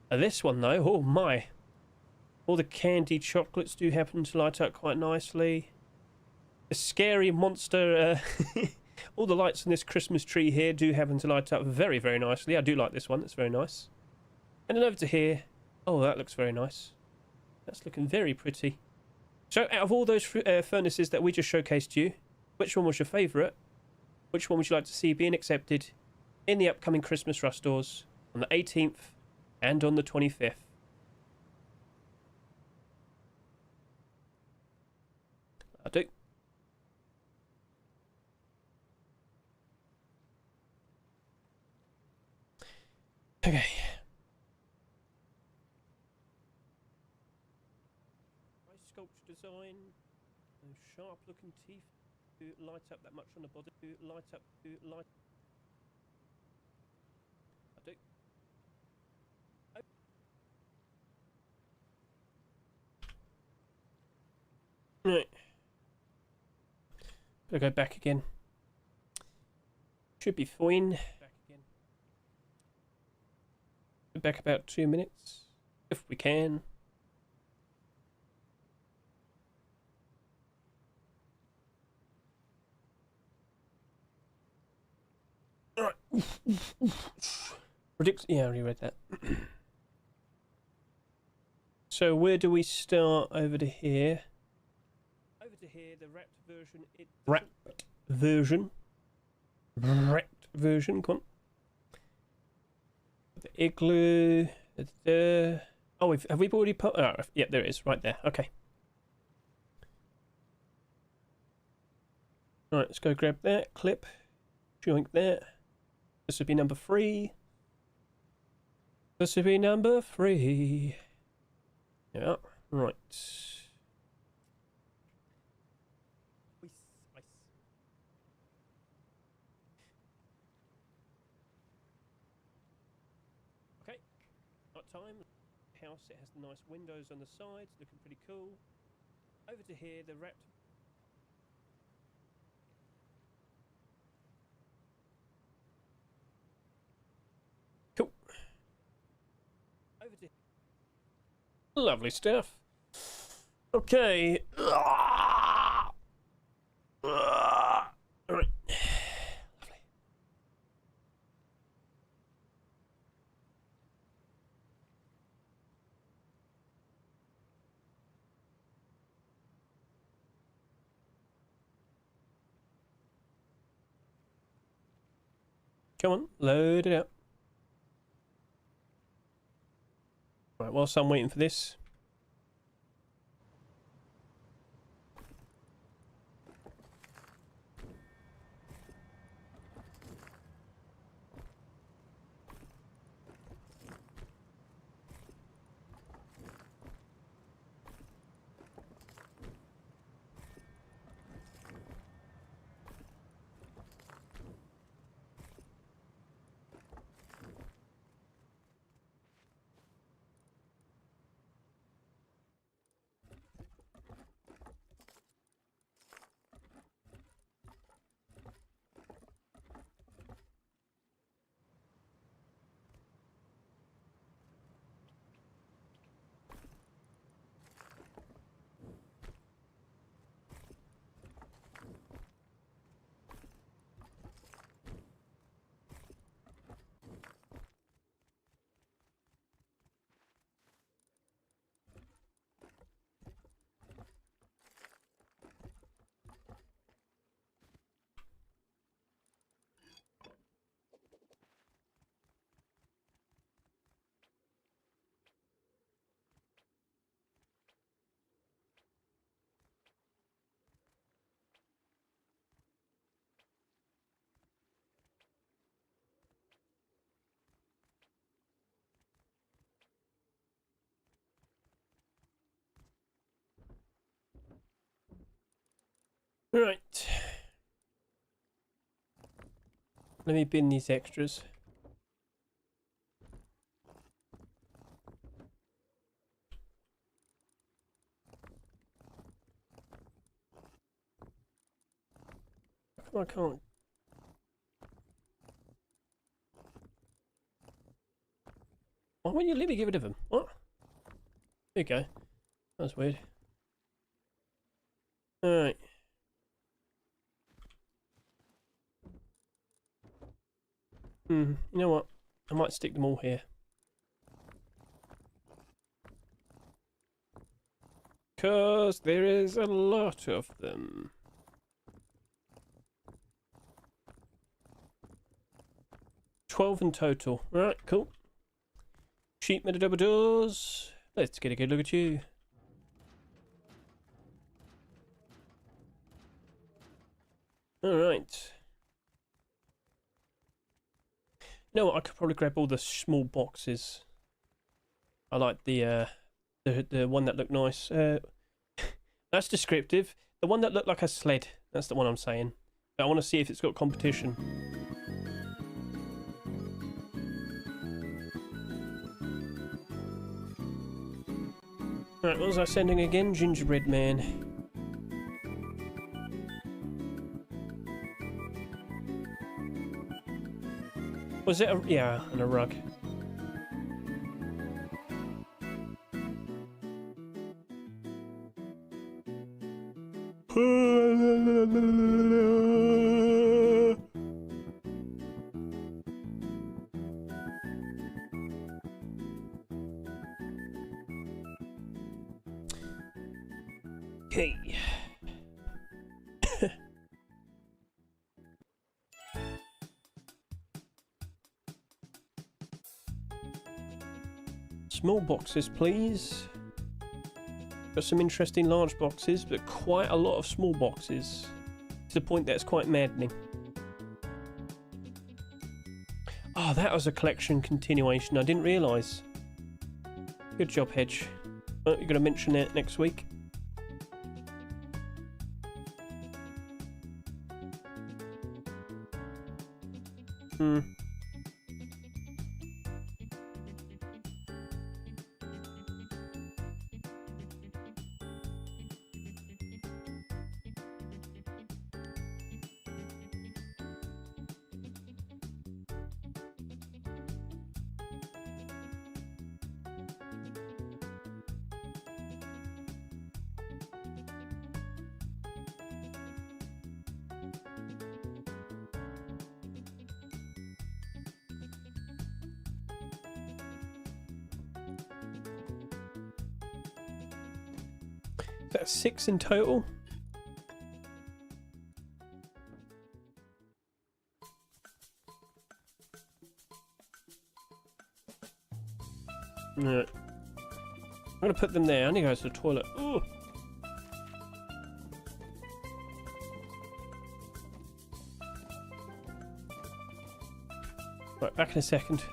This one though, oh my. All the candy chocolates do happen to light up quite nicely. The scary monster, all the lights on this Christmas tree here do happen to light up very, very nicely. I do like this one, it's very nice. And then over to here, oh, that looks very nice. That's looking very pretty. So out of all those furnaces that we just showcased to you, which one was your favourite? Which one would you like to see being accepted in the upcoming Christmas rush stores on the 18th and on the 25th? I do. Okay. Nice sculpture design. Those sharp looking teeth to light up that much on the body. To light. I do. Right. Gotta go back again. Should be fine. Back again. Back about 2 minutes, if we can. Alright. Ridiculous. Yeah, I already read that. So where do we start? Over to here. Over to here, the wrapped version. Wrapped version. Come on. The igloo. Oh, have we already put? Oh, yeah, there it is, right there. Okay. All right, let's go grab that clip. Joink that. This would be number 3. This would be number 3. Yeah, right. Okay, not time. House, it has the nice windows on the sides, looking pretty cool. Over to here, the wrapped. Cool. Over to. Lovely stuff. Okay. Alright. Lovely. Come on, load it up. Right, whilst I'm waiting for this. Right. Let me bin these extras. I can't. Why won't you let me get rid of them? What? There you go. That's weird. Alright. You know what? I might stick them all here. Because there is a lot of them. $12 in total. Alright, cool. Sheep metal double doors. Let's get a good look at you. Alright. You know what? I could probably grab all the small boxes. I like the one that looked nice. That's descriptive. The one that looked like a sled. That's the one I'm saying. I want to see if it's got competition. Right, what was I sending again? Gingerbread man. Was it a... yeah, and a rug. Okay. Small boxes, please. Got some interesting large boxes, but quite a lot of small boxes. To the point that it's quite maddening. Oh, that was a collection continuation. I didn't realise. Good job, Hedge. Oh, you're going to mention that next week. That's 6 in total. Right. I'm going to put them there. I need to go to the toilet. Ooh. Right, back in a second.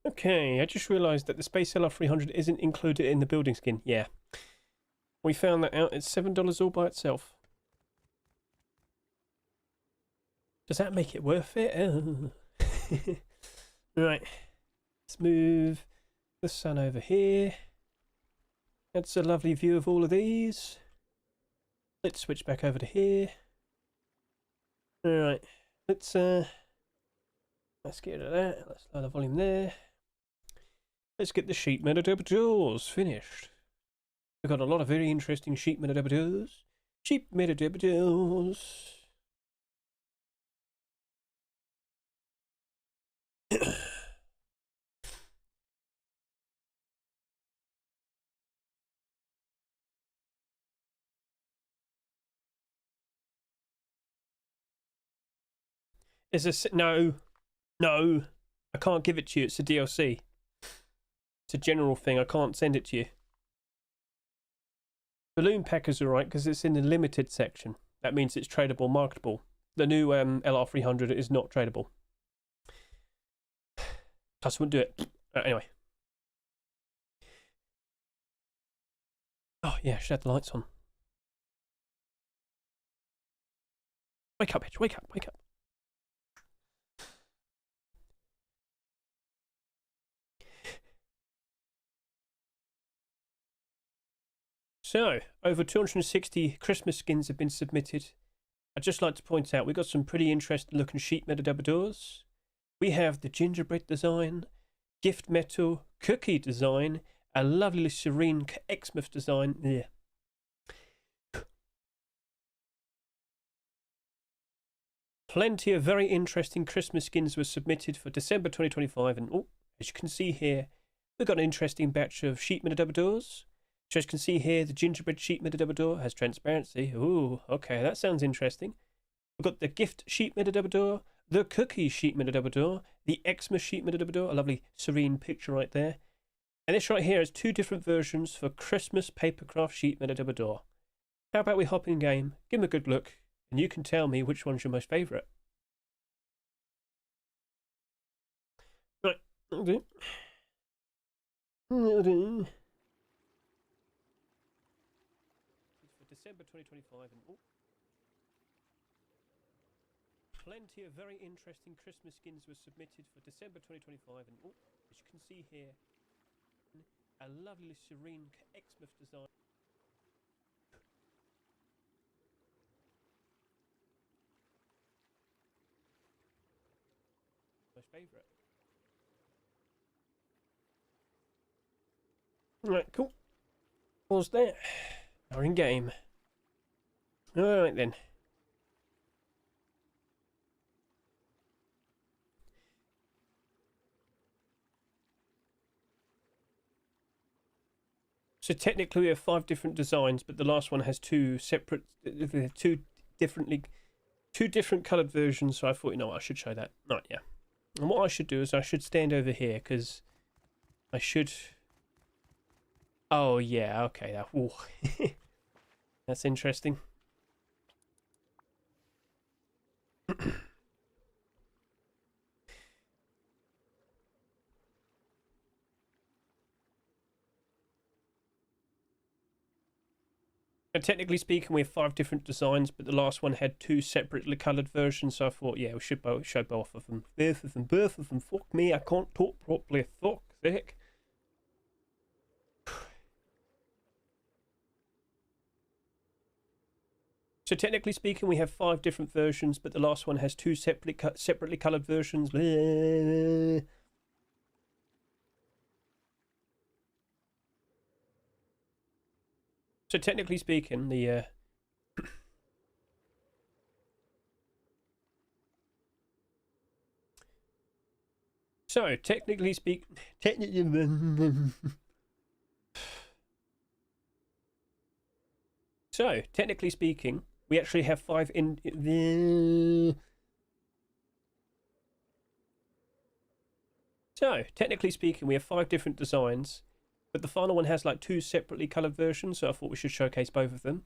Okay, I just realised that the Space LR300 isn't included in the building skin. Yeah. We found that out. It's $7 all by itself. Does that make it worth it? Right. Let's move the sun over here. That's a lovely view of all of these. Let's switch back over to here. Alright. Let's get rid of that. Let's lower the volume there. Let's get the sheet metal doors finished. We've got a lot of very interesting sheet metal doors. Sheet metal doors. Is this no? I can't give it to you. It's a DLC. It's a general thing. I can't send it to you. Balloon packers are right because it's in the limited section. That means it's tradable, marketable. The new LR300 is not tradable. Plus, I wouldn't do it. Anyway. Oh yeah, I should have the lights on. Wake up, Hedge. Wake up. Wake up. So, over 260 Christmas skins have been submitted. I'd just like to point out, we've got some pretty interesting looking sheet metal doors. We have the gingerbread design, gift metal, cookie design, a lovely serene Xmas design. Yeah. Plenty of very interesting Christmas skins were submitted for December 2025. And as you can see here, we've got an interesting batch of sheet metal doors. So as you can see here, the gingerbread sheet metal door has transparency. Ooh, okay, that sounds interesting. We've got the gift sheet metal door, the cookie sheet metal door, the Xmas sheet metal door, a lovely serene picture right there. And this right here is two different versions for Christmas papercraft sheet metal door. How about we hop in game, give them a good look, and you can tell me which one's your most favourite. Right, that'll do. That'll do. December 2025 and plenty of very interesting Christmas skins were submitted for December 2025 and as you can see here, a lovely serene Xmas design. My favourite. Right, cool. Pause there. We're in game. Alright then. So technically we have 5 different designs, but the last one has two different coloured versions, so I thought, you know what, I should show that. Right, yeah. And what I should do is I should stand over here, because I should... Oh, yeah, okay. That, that's interesting. And technically speaking, we have 5 different designs, but the last one had 2 separately coloured versions, so I thought, yeah, we should show both of them. Both of them. Fuck me, I can't talk properly. Fuck sake. So technically speaking, we have 5 different versions, but the last one has 2 separately coloured versions. So technically speaking, the so technically speaking, we actually have 5 in the. So technically speaking, we have 5 different designs, But the final one has like 2 separately coloured versions, so I thought we should showcase both of them.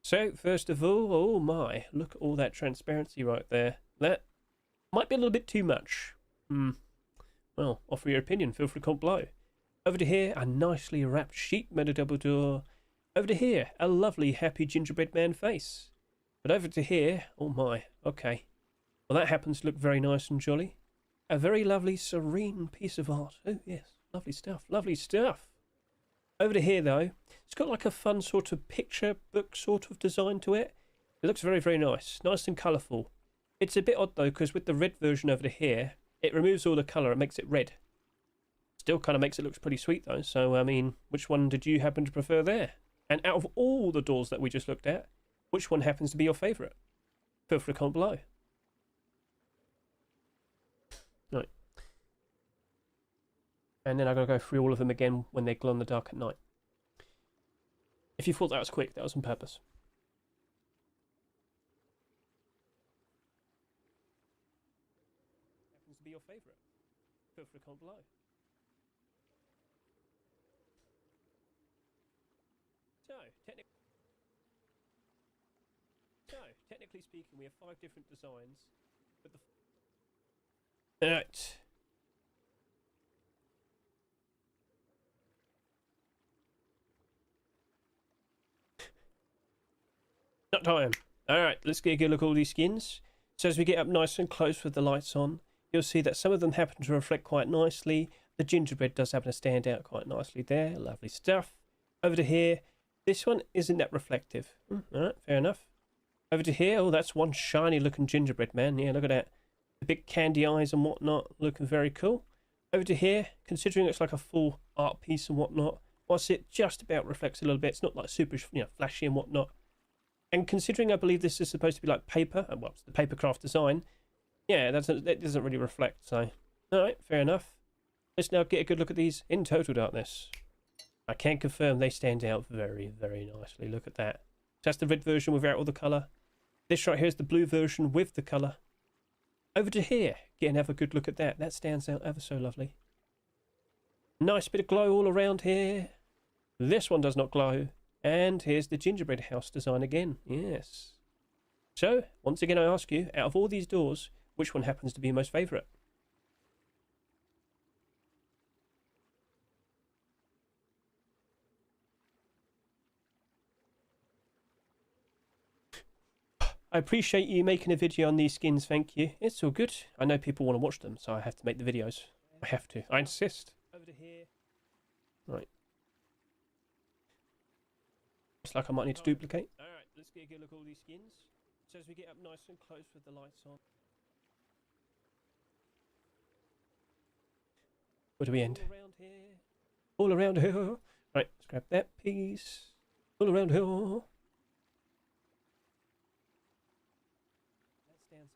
So, first of all, oh my, look at all that transparency right there. That might be a little bit too much. Well, offer your opinion, feel free to comment below. Over to here, a nicely wrapped sheet metal double door. Over to here, a lovely happy gingerbread man face. But over to here, oh my, okay. Well, that happens to look very nice and jolly. A very lovely, serene piece of art. Oh yes, lovely stuff, lovely stuff. Over to here though, it's got like a fun sort of picture book sort of design to it. It looks very, very nice. Nice and colourful. It's a bit odd though, because with the red version over to here, it removes all the colour and makes it red. Still kind of makes it look pretty sweet though. So, I mean, which one did you happen to prefer there? And out of all the doors that we just looked at, which one happens to be your favourite? Feel free to comment below. Right. And then I've got to go through all of them again when they glow in the dark at night. If you thought that was quick, that was on purpose. Happens to be your favourite? Feel free to comment below. So, technically speaking, we have 5 different designs. But the Alright. Not time. Alright, let's get a good look at all these skins. So as we get up nice and close with the lights on, you'll see that some of them happen to reflect quite nicely. The gingerbread does happen to stand out quite nicely there. Lovely stuff. Over to here, this one isn't that reflective. Alright, fair enough. Over to here, oh, that's one shiny looking gingerbread man. Yeah, look at that. The big candy eyes and whatnot, looking very cool. Over to here, considering it's like a full art piece and whatnot, whilst it just about reflects a little bit, it's not like super, flashy and whatnot. And considering I believe this is supposed to be like paper, well, it's the paper craft design, yeah, that doesn't really reflect, so. Alright, fair enough. Let's now get a good look at these in total darkness. I can confirm they stand out very, very nicely. Look at that. That's the red version without all the colour. This right here is the blue version with the colour. Over to here, get and have a good look at that. That stands out ever so lovely. Nice bit of glow all around here. This one does not glow. And here's the gingerbread house design again. Yes. So, once again I ask you, out of all these doors, which one happens to be your most favourite? I appreciate you making a video on these skins, thank you. It's all good. I know people want to watch them, so I have to make the videos. I have to. I insist. Over to here. Right. Looks like I might need to duplicate. Alright, let's get a good look at all these skins. So as we get up nice and close with the lights on. Where do we end? All around here. All around here. Right, let's grab that piece. All around here.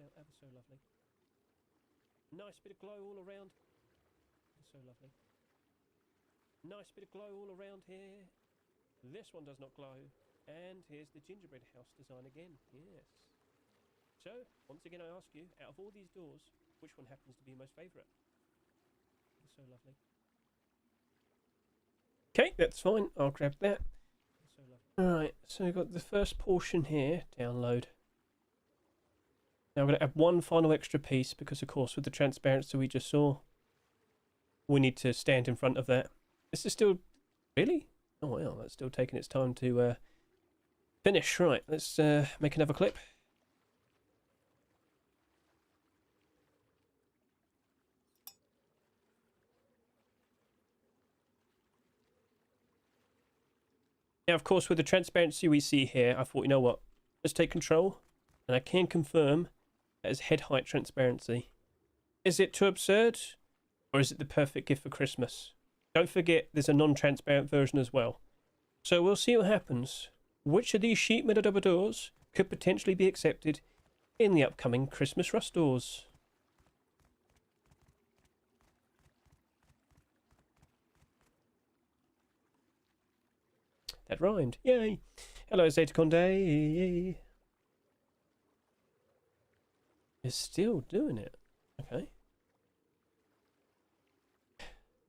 Out ever so lovely. Nice bit of glow all around. So lovely. Nice bit of glow all around here. This one does not glow. And here's the gingerbread house design again. Yes. So, once again I ask you, out of all these doors, which one happens to be your most favourite? So lovely. Okay, that's fine. I'll grab that. So lovely. Alright, so we've got the first portion here. Download. Now we're going to add one final extra piece because, of course, with the transparency we just saw, we need to stand in front of that. This is still... Really? Oh, wow, that's still taking its time to finish. Right, let's make another clip. Now, of course, with the transparency we see here, I thought, you know what? Let's take control. And I can confirm that is head height transparency. Is it too absurd? Or is it the perfect gift for Christmas? Don't forget, there's a non-transparent version as well. So we'll see what happens. Which of these sheet metal double doors could potentially be accepted in the upcoming Christmas Rust doors? That rhymed. Yay! Hello, Zeta Conde. Is still doing it. Okay.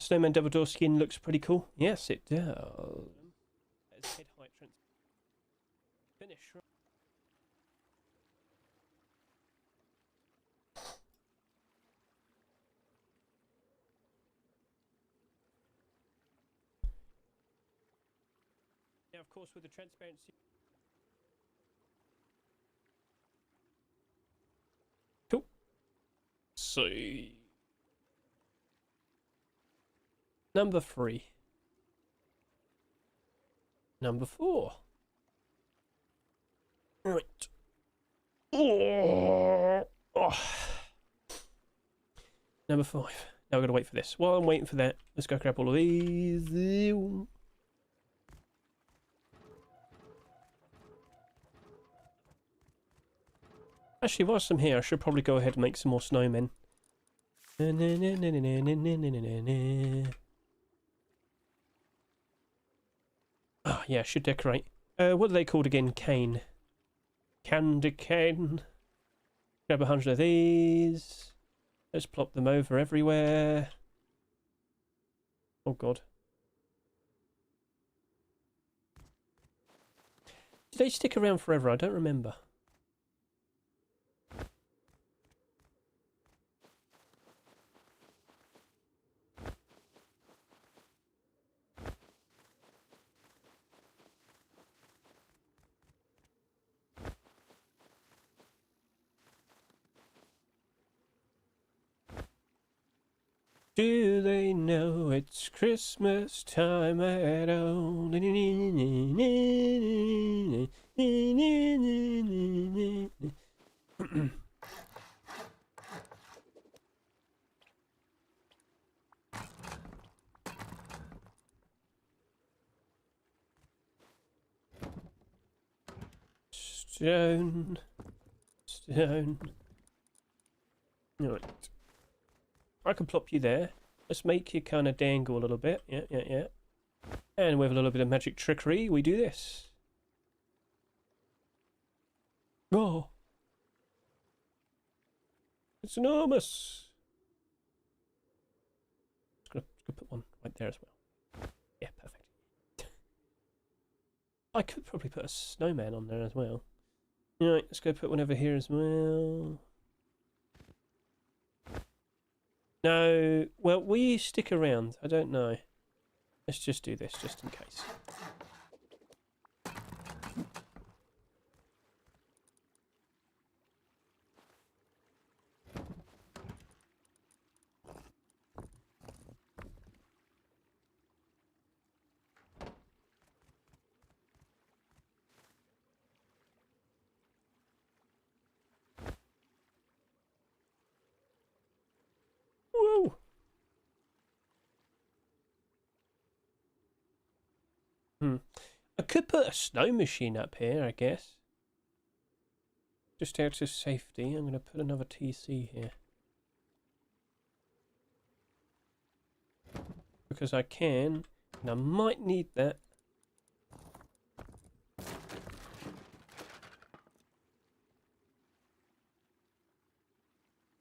Snowman double door skin looks pretty cool. Yes, it does. That's head height finish. Now, of course, with the transparency. Cool. So, number 3. Number 4. Right. Oh. Number 5. Now I've got to wait for this. While I'm waiting for that, let's go grab all of these. Actually, whilst I'm here, I should probably go ahead and make some more snowmen. Oh, yeah, I should decorate. What are they called again? Cane. Candy cane. Grab 100 of these. Let's plop them over everywhere. Oh, God. Did they stick around forever? I don't remember. Do they know it's Christmas time at all? Stone. Stone. Right. I can plop you there. Let's make you kind of dangle a little bit. Yeah, yeah, yeah. And with a little bit of magic trickery, we do this. Oh. It's enormous. Just gonna put one right there as well. Yeah, perfect. I could probably put a snowman on there as well. Alright, let's go put one over here as well. No, well, will you stick around? I don't know. Let's just do this, just in case. Woo! I could put a snow machine up here, I guess. Just out of safety, I'm going to put another TC here. Because I can, and I might need that.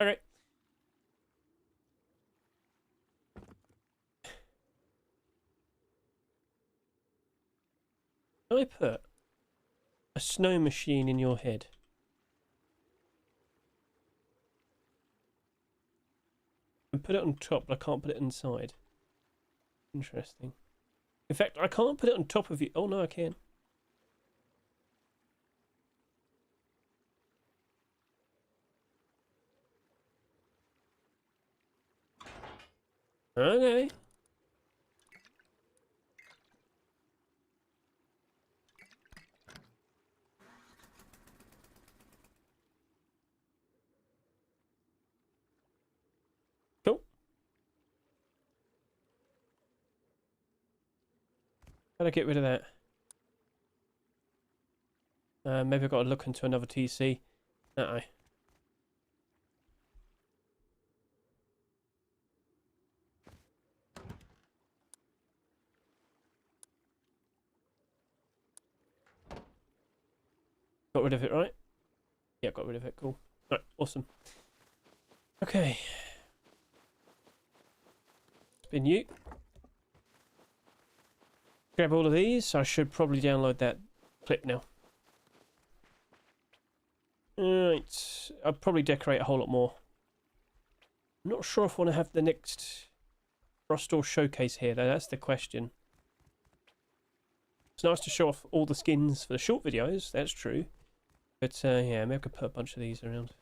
Okay. Can I put a snow machine in your head? And put it on top, but I can't put it inside. Interesting. In fact, I can't put it on top of you. Oh, no, I can. Okay. Cool. How do I get rid of that? Maybe I've got to look into another TC. Uh-oh. Got rid of it, right? Yeah, got rid of it. Cool. Right, awesome. Okay. Spin you. Grab all of these. I should probably download that clip now. Right. I'll probably decorate a whole lot more. I'm not sure if I want to have the next Frostdoor showcase here, though. That's the question. It's nice to show off all the skins for the short videos. That's true. But, yeah, maybe I could put a bunch of these around.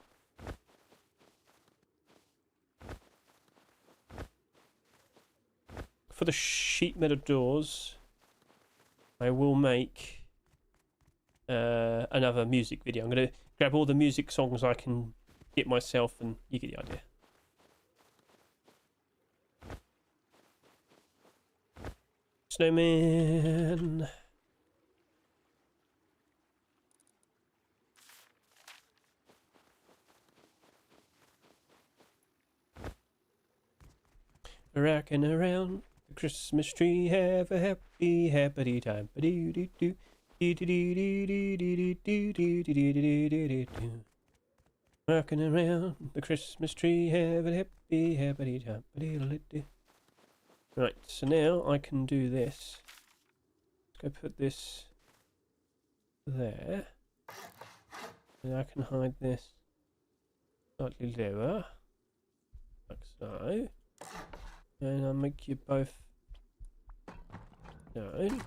For the sheet metal doors, I will make another music video. I'm going to grab all the music songs I can get myself, and you get the idea. Snowman. Rocking around the Christmas tree, have a happy, happy time. Rocking around the Christmas tree, have a happy, happy time. Right, so now I can do this. Let's go put this there. And I can hide this slightly lower, like so. And I'll make you both down. And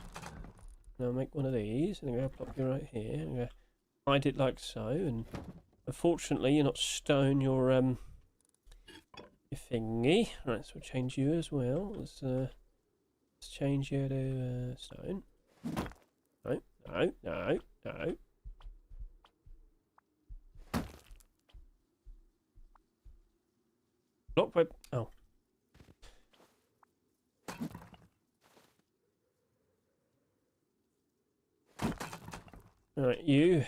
I'll make one of these, and I'm going to plop you right here. I'm going to hide it like so. And unfortunately, you're not stone. Your thingy. Right, so we'll change you as well. Let's change you to stone. No, no, no, no. Block web. Oh. Right, you.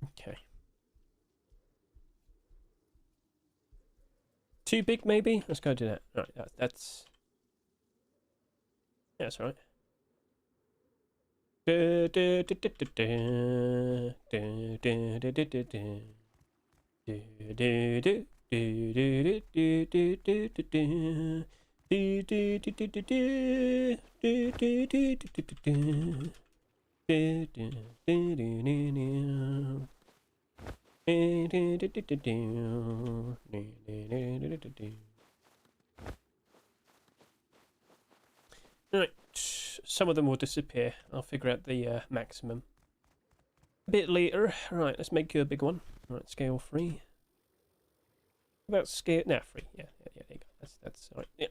Okay. Too big, maybe? Let's go do that. Right, that's... Yeah, that's right. Right, some of them will disappear. I'll figure out the maximum a bit later. Right, let's make you a big one. Right, scale 3. About scale? Nah, 3. Yeah, there you go. That's all right. Yeah.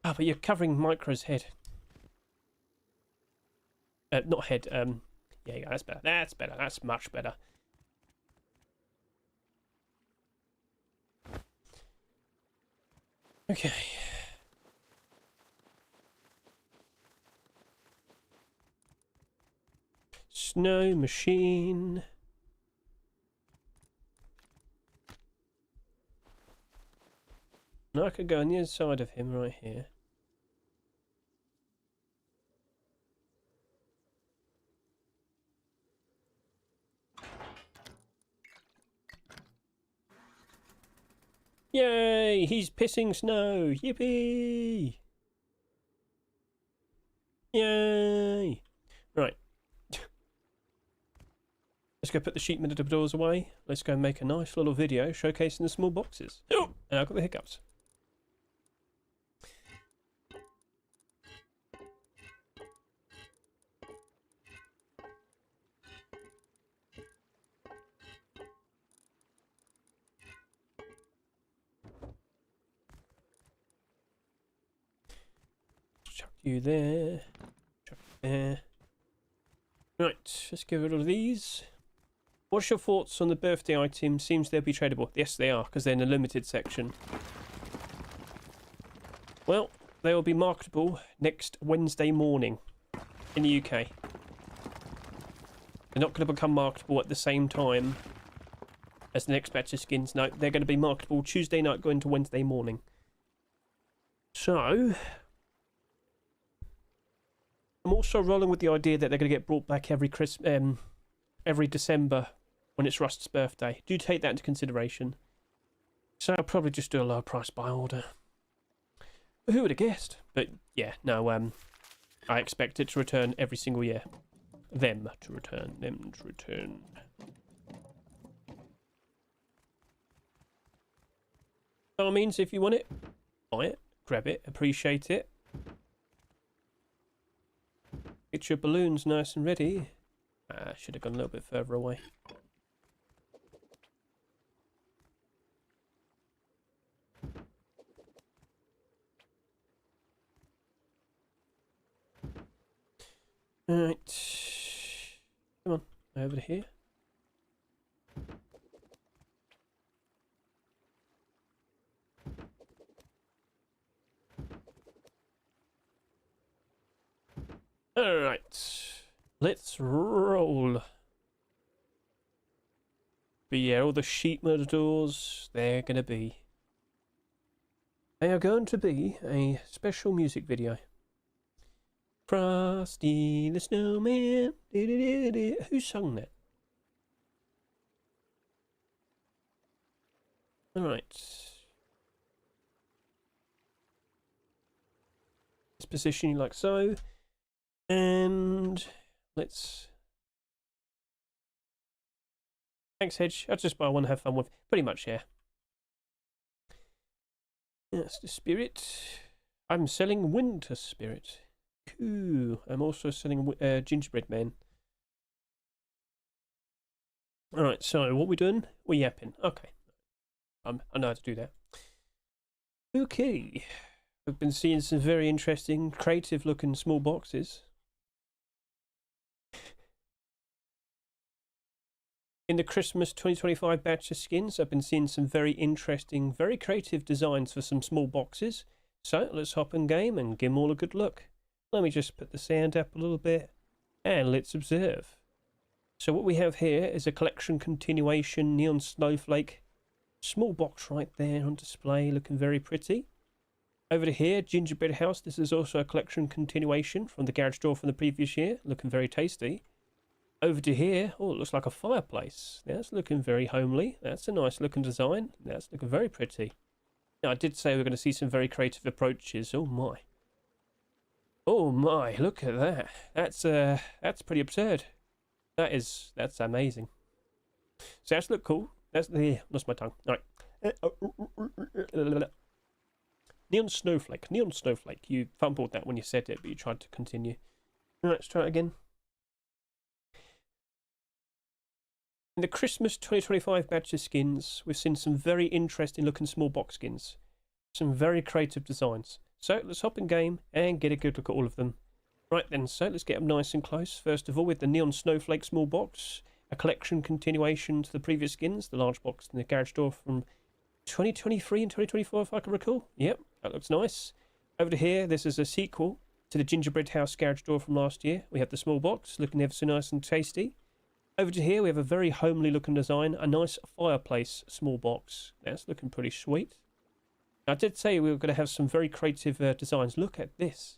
Ah, but you're covering Micro's head. Not head. Yeah, that's better. That's better. That's much better. Okay. Snow machine. Now I could go on the inside of him right here. Yay! He's pissing snow! Yippee! Yay! Right. Let's go put the sheet metal doors away. Let's go make a nice little video showcasing the small boxes. Oh! And I've got the hiccups. Chuck you there. Chuck you there. Right, let's get rid of these. What's your thoughts on the birthday item? Seems they'll be tradable. Yes, they are, because they're in the limited section. Well, they will be marketable next Wednesday morning in the UK. They're not going to become marketable at the same time as the next batch of skins. No, they're going to be marketable Tuesday night going to Wednesday morning. So, I'm also rolling with the idea that they're going to get brought back every December when it's Rust's birthday. Do take that into consideration. So I'll probably just do a lower price buy order. But who would have guessed? But yeah, no, I expect it to return every single year. Them to return. By all means, if you want it, buy it, grab it, appreciate it. Get your balloons nice and ready. Should have gone a little bit further away. Alright. Come on, over to here. Alright. Let's roll. But yeah, all the sheep matadors, they are going to be a special music video. Frosty the Snowman. Who sung that? Alright. Let's position you like so. And let's... Thanks, Hedge. That's just what I want to have fun with. Pretty much, yeah. That's the spirit. I'm selling Winter Spirit. Cool. I'm also selling Gingerbread Man. Alright, so what we doing? We're yapping. Okay. I know how to do that. Okay. I've been seeing some very interesting, creative looking small boxes. In the Christmas 2025 batch of skins, I've been seeing some very interesting, very creative designs for some small boxes. So let's hop in game and give them all a good look. Let me just put the sound up a little bit and let's observe. So what we have here is a collection continuation neon snowflake small box right there on display, looking very pretty. Over to here, gingerbread house. This is also a collection continuation from the garage door from the previous year, looking very tasty. Over to here, oh, it looks like a fireplace. That's looking very homely. That's a nice looking design. That's looking very pretty. Now, I did say we're going to see some very creative approaches. Oh my. Oh my, look at that. That's pretty absurd. That's amazing. So that's look cool. Lost my tongue. All right. Neon snowflake. You fumbled that when you said it, but you tried to continue. All right, let's try it again. In the Christmas 2025 batch of skins, we've seen some very interesting looking small box skins. Some very creative designs. So let's hop in game and get a good look at all of them. Right then, so let's get them nice and close. First of all, with the Neon Snowflake small box, a collection continuation to the previous skins, the large box in the garage door from 2023 and 2024, if I can recall. Yep, that looks nice. Over to here, this is a sequel to the gingerbread house garage door from last year. We have the small box, looking ever so nice and tasty. Over to here, we have a very homely looking design, a nice fireplace small box. That's looking pretty sweet. I did say we were going to have some very creative designs. Look at this.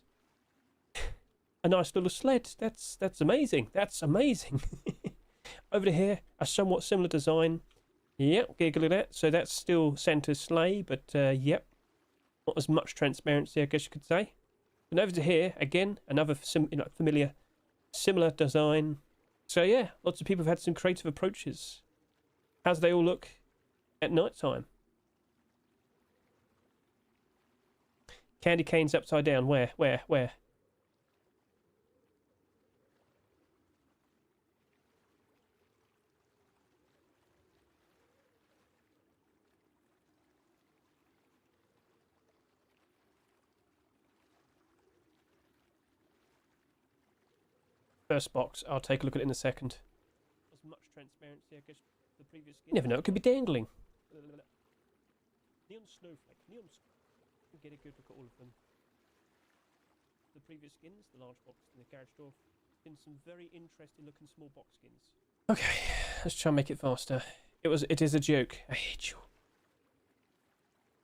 A nice little sled. That's amazing. That's amazing. Over to here, a somewhat similar design. Yep, get a look at that. So that's still Santa's sleigh, but yep, not as much transparency, I guess you could say. And over to here, again, another familiar, similar design. So yeah, lots of people have had some creative approaches. How's they all look at night time? Candy canes upside down. Where? First box. I'll take a look at it in a second. As much transparency, I guess, the previous skin. You never know. It could be dangling. Neon snowflake. Get a good look at all of them. The previous skins, the large box in the garage door, been some very interesting looking small box skins. Okay, let's try and make it faster. It is a joke. I hate you.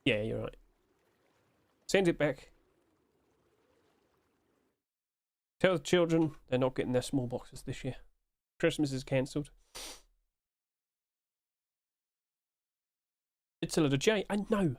Yeah, you're right. Send it back. Tell the children they're not getting their small boxes this year. Christmas is cancelled. It's a little J. I know.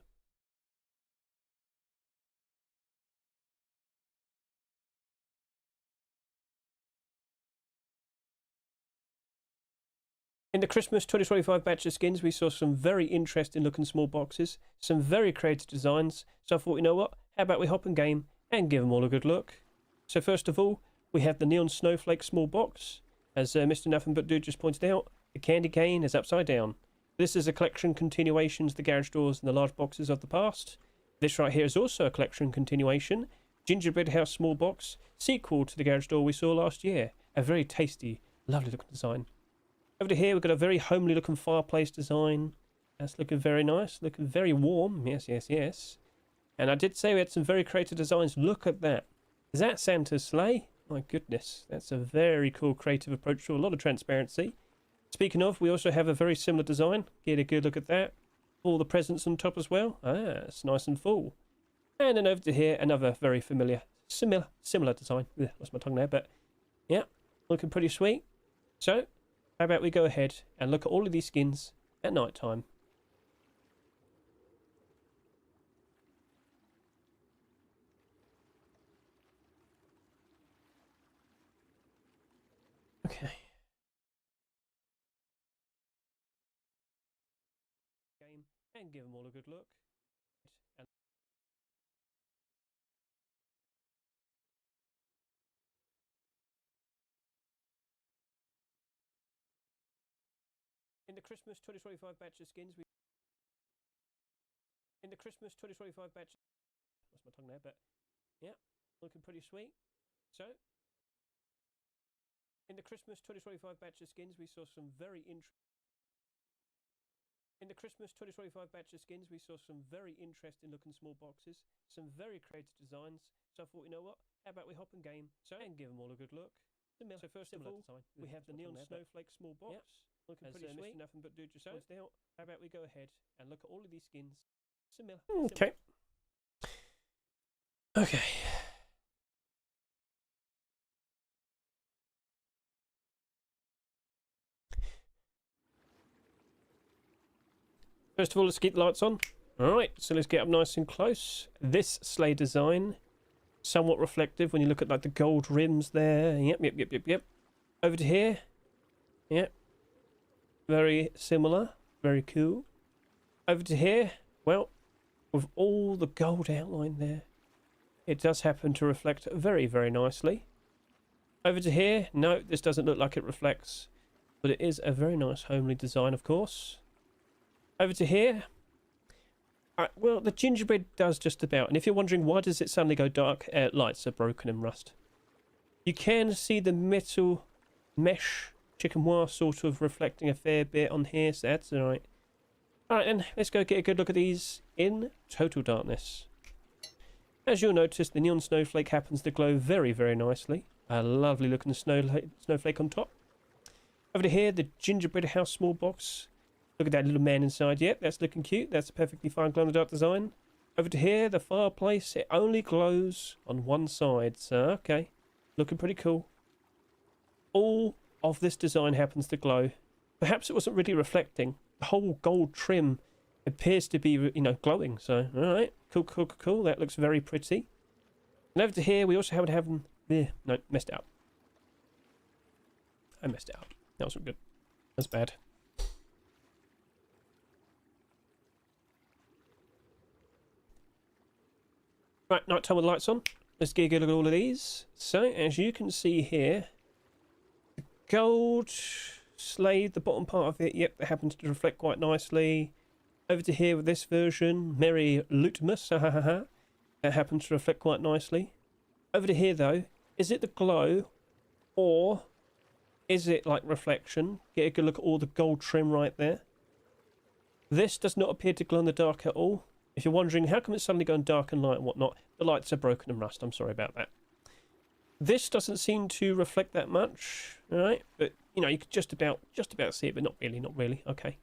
In the Christmas 2025 batch of skins, we saw some very interesting looking small boxes, some very creative designs, so I thought, you know what, how about we hop in game and give them all a good look. So first of all, we have the Neon Snowflake small box. As Mr. Nothing But Dude just pointed out, the candy cane is upside down. This is a collection continuations, the garage doors and the large boxes of the past. This right here is also a collection continuation, gingerbread house small box, sequel to the garage door we saw last year. A very tasty, lovely looking design. Over to here, we've got a very homely looking fireplace design. That's looking very nice, looking very warm. Yes, yes, yes. And I did say we had some very creative designs. Look at that. Is that Santa's sleigh? My goodness, that's a very cool creative approach to a lot of transparency. Speaking of, we also have a very similar design. Get a good look at that. All the presents on top as well. Ah, it's nice and full. And then over to here, another very familiar, similar design. Ugh, lost my tongue there, but yeah, looking pretty sweet. So, how about we go ahead and look at all of these skins at night time. Okay. Game and give them all a good look. And in the Christmas 2025 batch of skins, lost my tongue there, but yeah, looking pretty sweet. So, in the Christmas 2025 batch of skins, we saw some very interesting looking small boxes, some very creative designs. So I thought, you know what, how about we hop in game and give them all a good look. So first of all, we have the Neon Snowflake small box. Looking pretty sweet. Mr. Nothing But Dude just pointed out. How about we go ahead and look at all of these skins? Okay. Okay. First of all, let's keep the lights on. Alright, so let's get up nice and close. This sleigh design, somewhat reflective when you look at like the gold rims there. Yep. Over to here. Yep. Very similar. Very cool. Over to here. Well, with all the gold outline there, it does happen to reflect very, very nicely. Over to here. No, this doesn't look like it reflects, but it is a very nice homely design, of course. Over to here. Well, the gingerbread does just about. And if you're wondering why does it suddenly go dark, lights are broken and rust. You can see the metal mesh chicken wire sort of reflecting a fair bit on here, so that's alright. Alright then, let's go get a good look at these in total darkness. As you'll notice, the Neon Snowflake happens to glow very, very nicely. A lovely looking snowflake on top. Over to here, the gingerbread house small box. Look at that little man inside. Yep, that's looking cute. That's a perfectly fine glow in the dark design. Over to here, the fireplace. It only glows on one side. So, okay. Looking pretty cool. All of this design happens to glow. Perhaps it wasn't really reflecting. The whole gold trim appears to be, you know, glowing. So, alright. Cool. That looks very pretty. And over to here, we also happen to have... no, messed it up. I messed it up. That wasn't good. That's bad. Right, nighttime with the lights on. Let's get a good look at all of these. So, as you can see here, the gold sleigh, the bottom part of it, yep, that happens to reflect quite nicely. Over to here with this version, Merry Lootmas, that happens to reflect quite nicely. Over to here though, is it the glow or is it like reflection? Get a good look at all the gold trim right there. This does not appear to glow in the dark at all. If you're wondering how come it's suddenly going dark and light and whatnot, the lights are broken and rust. I'm sorry about that. This doesn't seem to reflect that much, alright? But, you know, you could just about see it, but not really. Okay.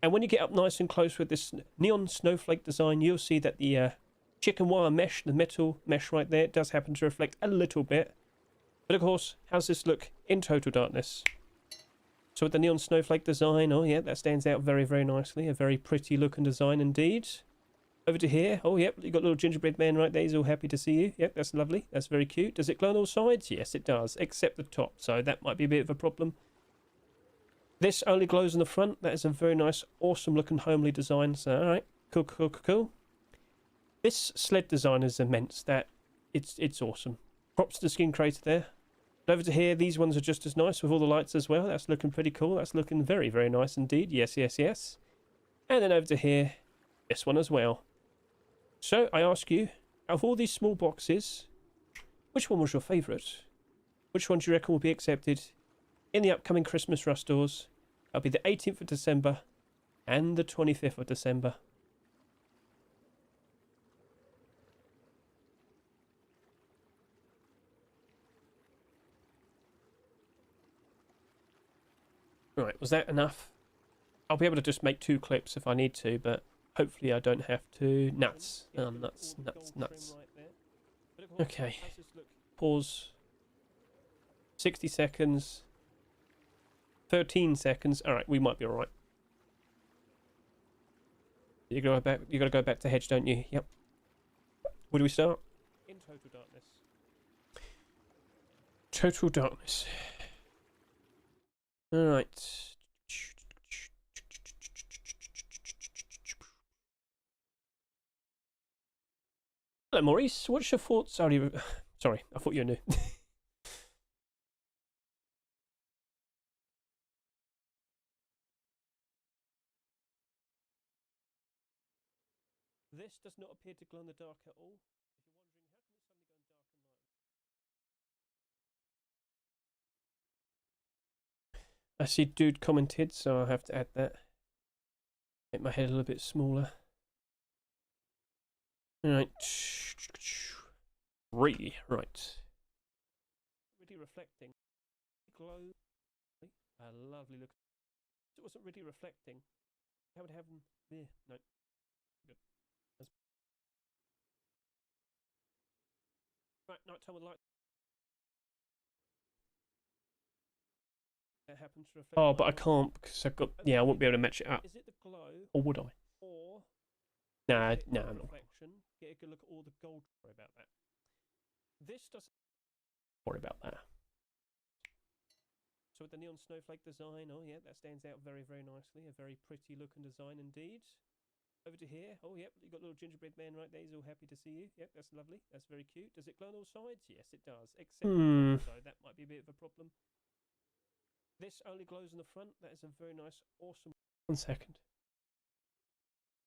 And when you get up nice and close with this Neon Snowflake design, you'll see that the chicken wire mesh, the metal mesh right there, does happen to reflect a little bit. But of course, how's this look in total darkness? So with the neon snowflake design, oh yeah, that stands out very, very nicely. A very pretty look and design indeed. Over to here, oh yep, you've got a little gingerbread man right there. He's all happy to see you. Yep, that's lovely. That's very cute. Does it glow on all sides? Yes, it does, except the top. So that might be a bit of a problem. This only glows on the front. That is a very nice, awesome looking homely design. So, alright, cool, cool, cool, cool. This sled design is immense. That it's awesome. Props to the skin creator there. Over to here, these ones are just as nice with all the lights as well. That's looking pretty cool. That's looking very, very nice indeed. Yes, yes, yes. And then over to here, this one as well. So, I ask you, out of all these small boxes, which one was your favourite? Which one do you reckon will be accepted in the upcoming Christmas rush stores? That'll be the 18th of December and the 25th of December. Right, was that enough? I'll be able to just make 2 clips if I need to, but hopefully I don't have to. Nuts. Nuts, nuts, nuts. Okay. Pause. 60 seconds. 13 seconds. Alright, we might be alright. You gotta go back to Hedge, don't you? Yep. Where do we start? In total darkness. Total darkness. Alright. Hello, Maurice. What's your thoughts? Sorry, I thought you knew. This does not appear to glow in the dark at all. If you're wondering how come it's suddenly gone dark and light. I see dude commented, so I'll have to add that. Make my head a little bit smaller. Right. 3. Right. Really reflecting. Glow. A lovely look. It wasn't really reflecting. How would it happen there? No. Good. Right, nighttime with light. That happens to reflect. Oh, but I can't because I've got. Yeah, I won't be able to match it up. Is it the glow? Or would I? Or. Nah, I'm not. Reflection. Get a good look at all the gold. Sorry about that. This doesn't. Worry about that. So with the neon snowflake design, oh yeah, that stands out very, very nicely. A very pretty look and design indeed. Over to here, oh yep, you've got a little gingerbread man right there. He's all happy to see you. Yep, that's lovely. That's very cute. Does it glow on all sides? Yes, it does. Except so that might be a bit of a problem. This only glows on the front. That is a very nice, awesome. 1 second.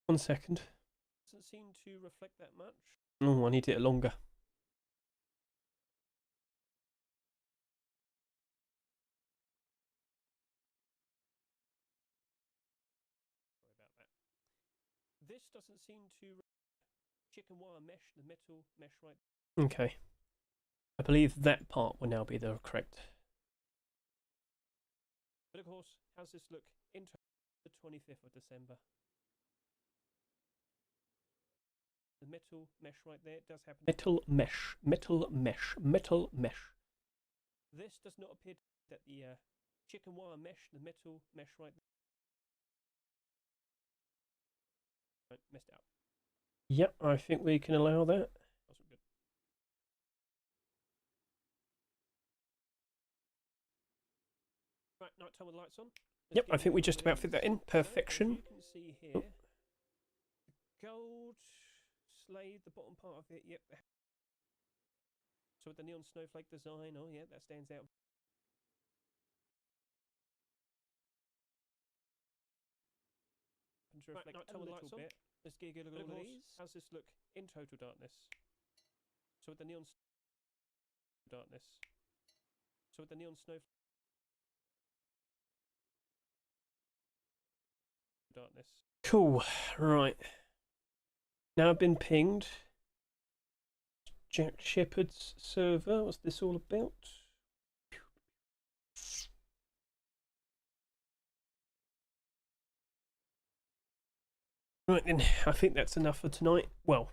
1 second. Doesn't seem to reflect that much. Oh, I need it longer. Sorry about that. This doesn't seem to chicken wire mesh, the metal mesh right. Okay. I believe that part will now be the correct. But of course, how's this look into the 25th of December? The metal mesh right there, it does happen. Metal mesh, metal mesh, metal mesh. This does not appear that the chicken wire mesh, the metal mesh right there. Right, messed it up. Yep, I think we can allow that. That's good. Right, nighttime with lights on. Yep, I think we just about fit that in. Perfection. You can see here, gold slade, the bottom part of it. Yep. So with the neon snowflake design, oh yeah, that stands out. Right, nighttime with lights on. Let's get a look at all these. How's this look in total darkness? So with the neon darkness. So with the neon snowflake. Darkness. Cool. Right. Now I've been pinged. Jack Shepherd's server. What's this all about? Right then, I think that's enough for tonight. Well,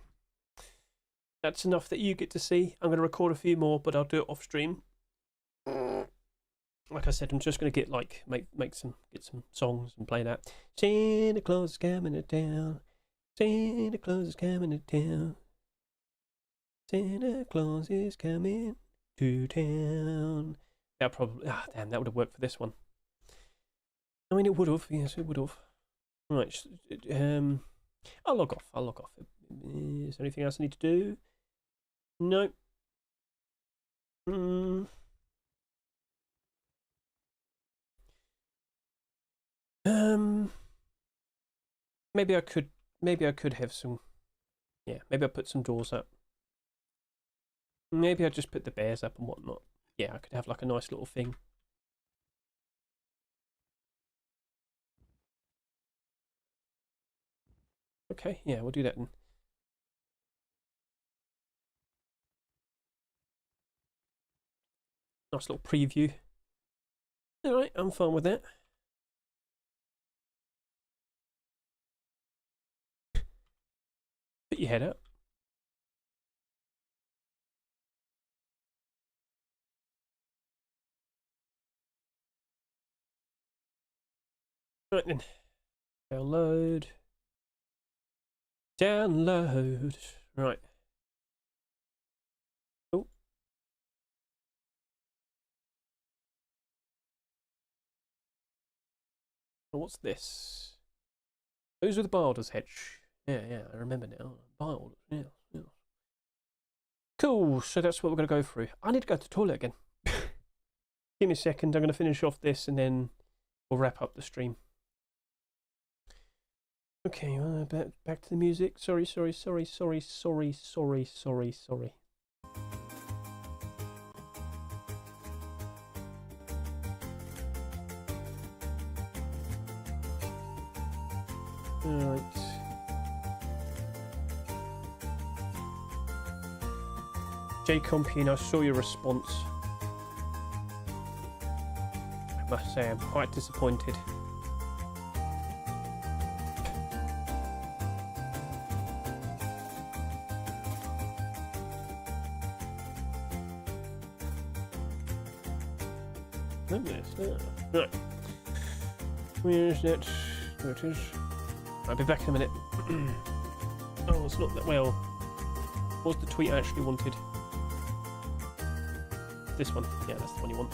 that's enough that you get to see. I'm going to record a few more, but I'll do it off stream. Like I said, I'm just gonna get like get some songs and play that. Santa Claus is coming to town. Santa Claus is coming to town. Santa Claus is coming to town. That probably damn, that would have worked for this one. I mean, it would have. Yes, it would have. Right. I'll log off. Is there anything else I need to do? No. Maybe I could have some. Yeah, maybe I'll put some doors up. Maybe I'll just put the bears up and whatnot. Yeah, I could have like a nice little thing. Okay, yeah, we'll do that then. Nice little preview. Alright, I'm fine with that. Put your head up. Right then. Download. Right. Oh. What's this? Those were the Bilders Hedge. Yeah, I remember now. Bilders, yeah. Cool, so that's what we're going to go through. I need to go to the toilet again. Give me a second, I'm going to finish off this and then we'll wrap up the stream. Okay, back to the music. Sorry. Alright. J Compine, I saw your response. I must say, I'm quite disappointed. Right. Where's that? There it is. I'll be back in a minute. Oh, it's not that well. What's the tweet I actually wanted? This one. Yeah, that's the one you want.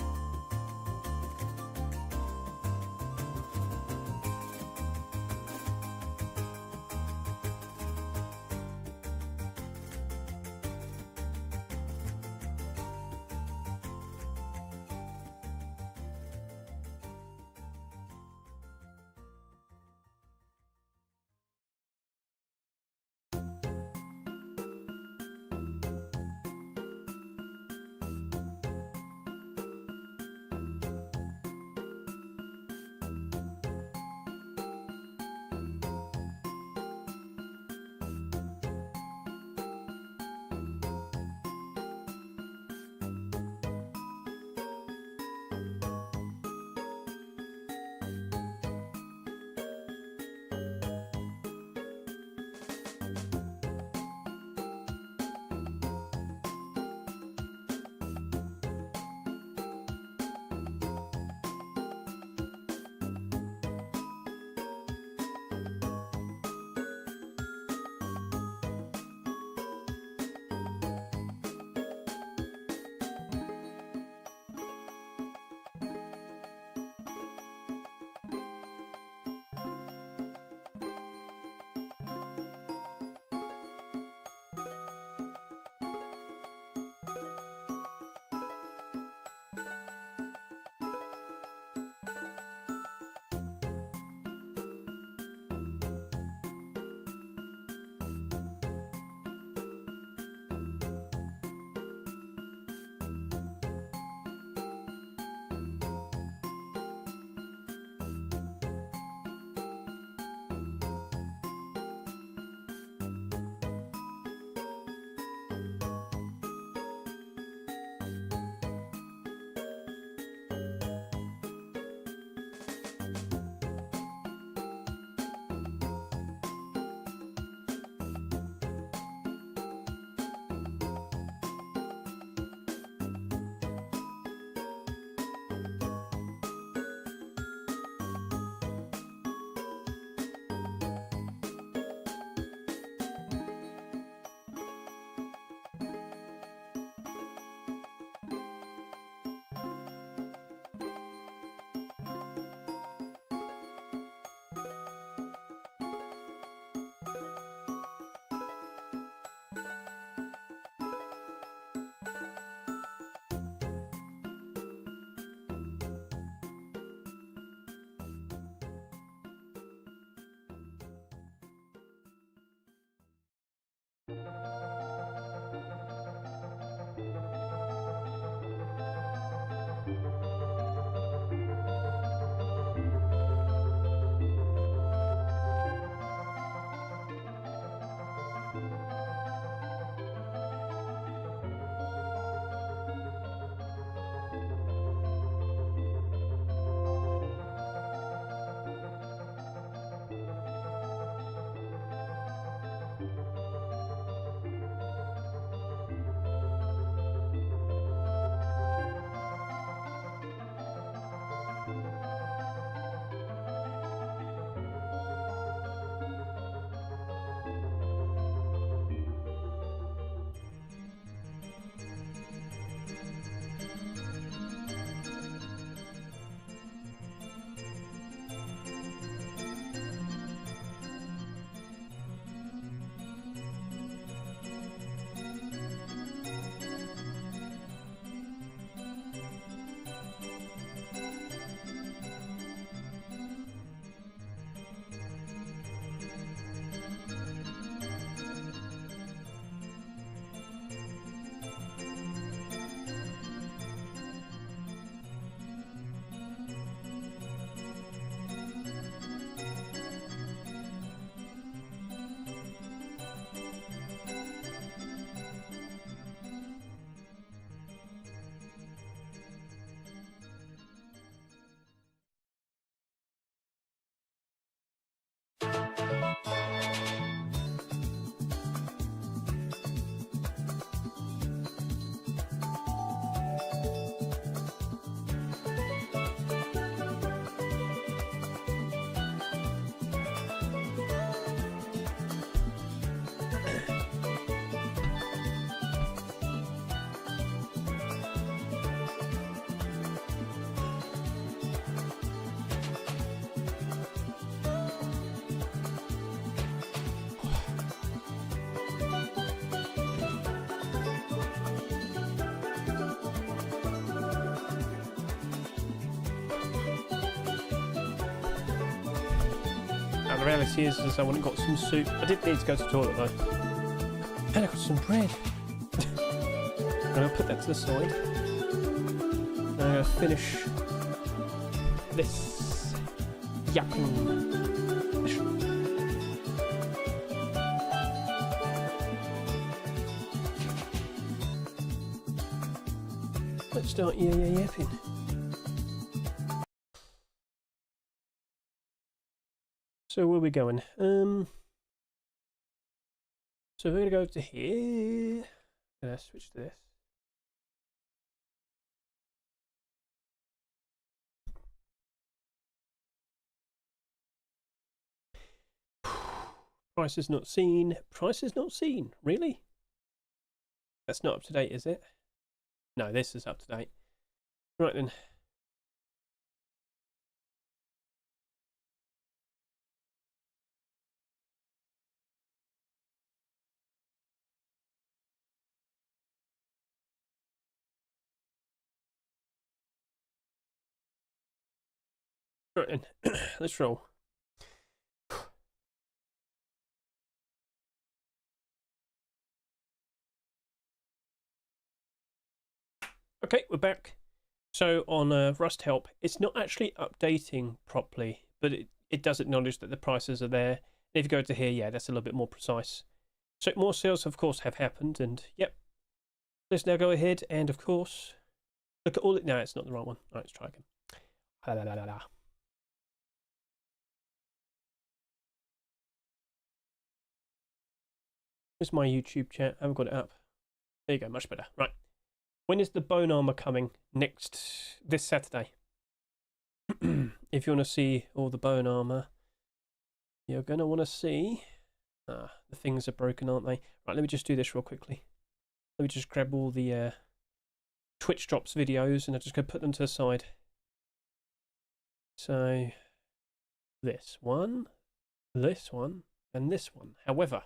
The reality is I went and got some soup. I did need to go to the toilet though. And I got some bread. I'm going to put that to the side. I'm going to finish this yucking. Let's start yapping. So where are we going? So we're going to go to here. I'm going to switch to this. Price is not seen. Price is not seen. Really? That's not up to date, is it? No, this is up to date. Right then. Right then. Let's roll. Okay, we're back. So on Rust Help, it's not actually updating properly, but it does acknowledge that the prices are there. And if you go to here, yeah, that's a little bit more precise. So more sales, of course, have happened, and yep. Let's now go ahead and, of course, look at all it. No, it's not the right one. All right, let's try again. La, la, la, la, la. Here's my YouTube chat. I haven't got it up. There you go, much better. Right. When is the bone armor coming? This Saturday. If you want to see all the bone armor, you're going to want to see. The things are broken, aren't they? Right, let me just do this real quickly. Let me just grab all the Twitch drops videos and I'm just going to put them to the side. So, this one, and this one. However,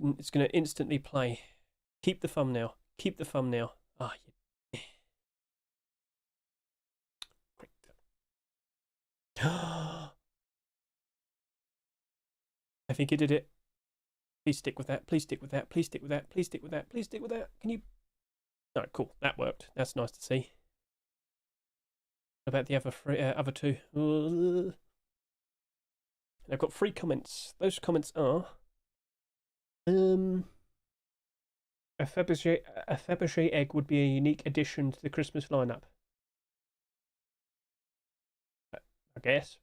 it's going to instantly play. Keep the thumbnail. Keep the thumbnail. Ah, yeah. I think it did it. Please stick with that. Please stick with that. Please stick with that. Please stick with that. Please stick with that. Can you? All right, cool. That worked. That's nice to see. What about the other two? And I've got 3 comments. Those comments are a Fabergé egg would be a unique addition to the Christmas lineup. I guess.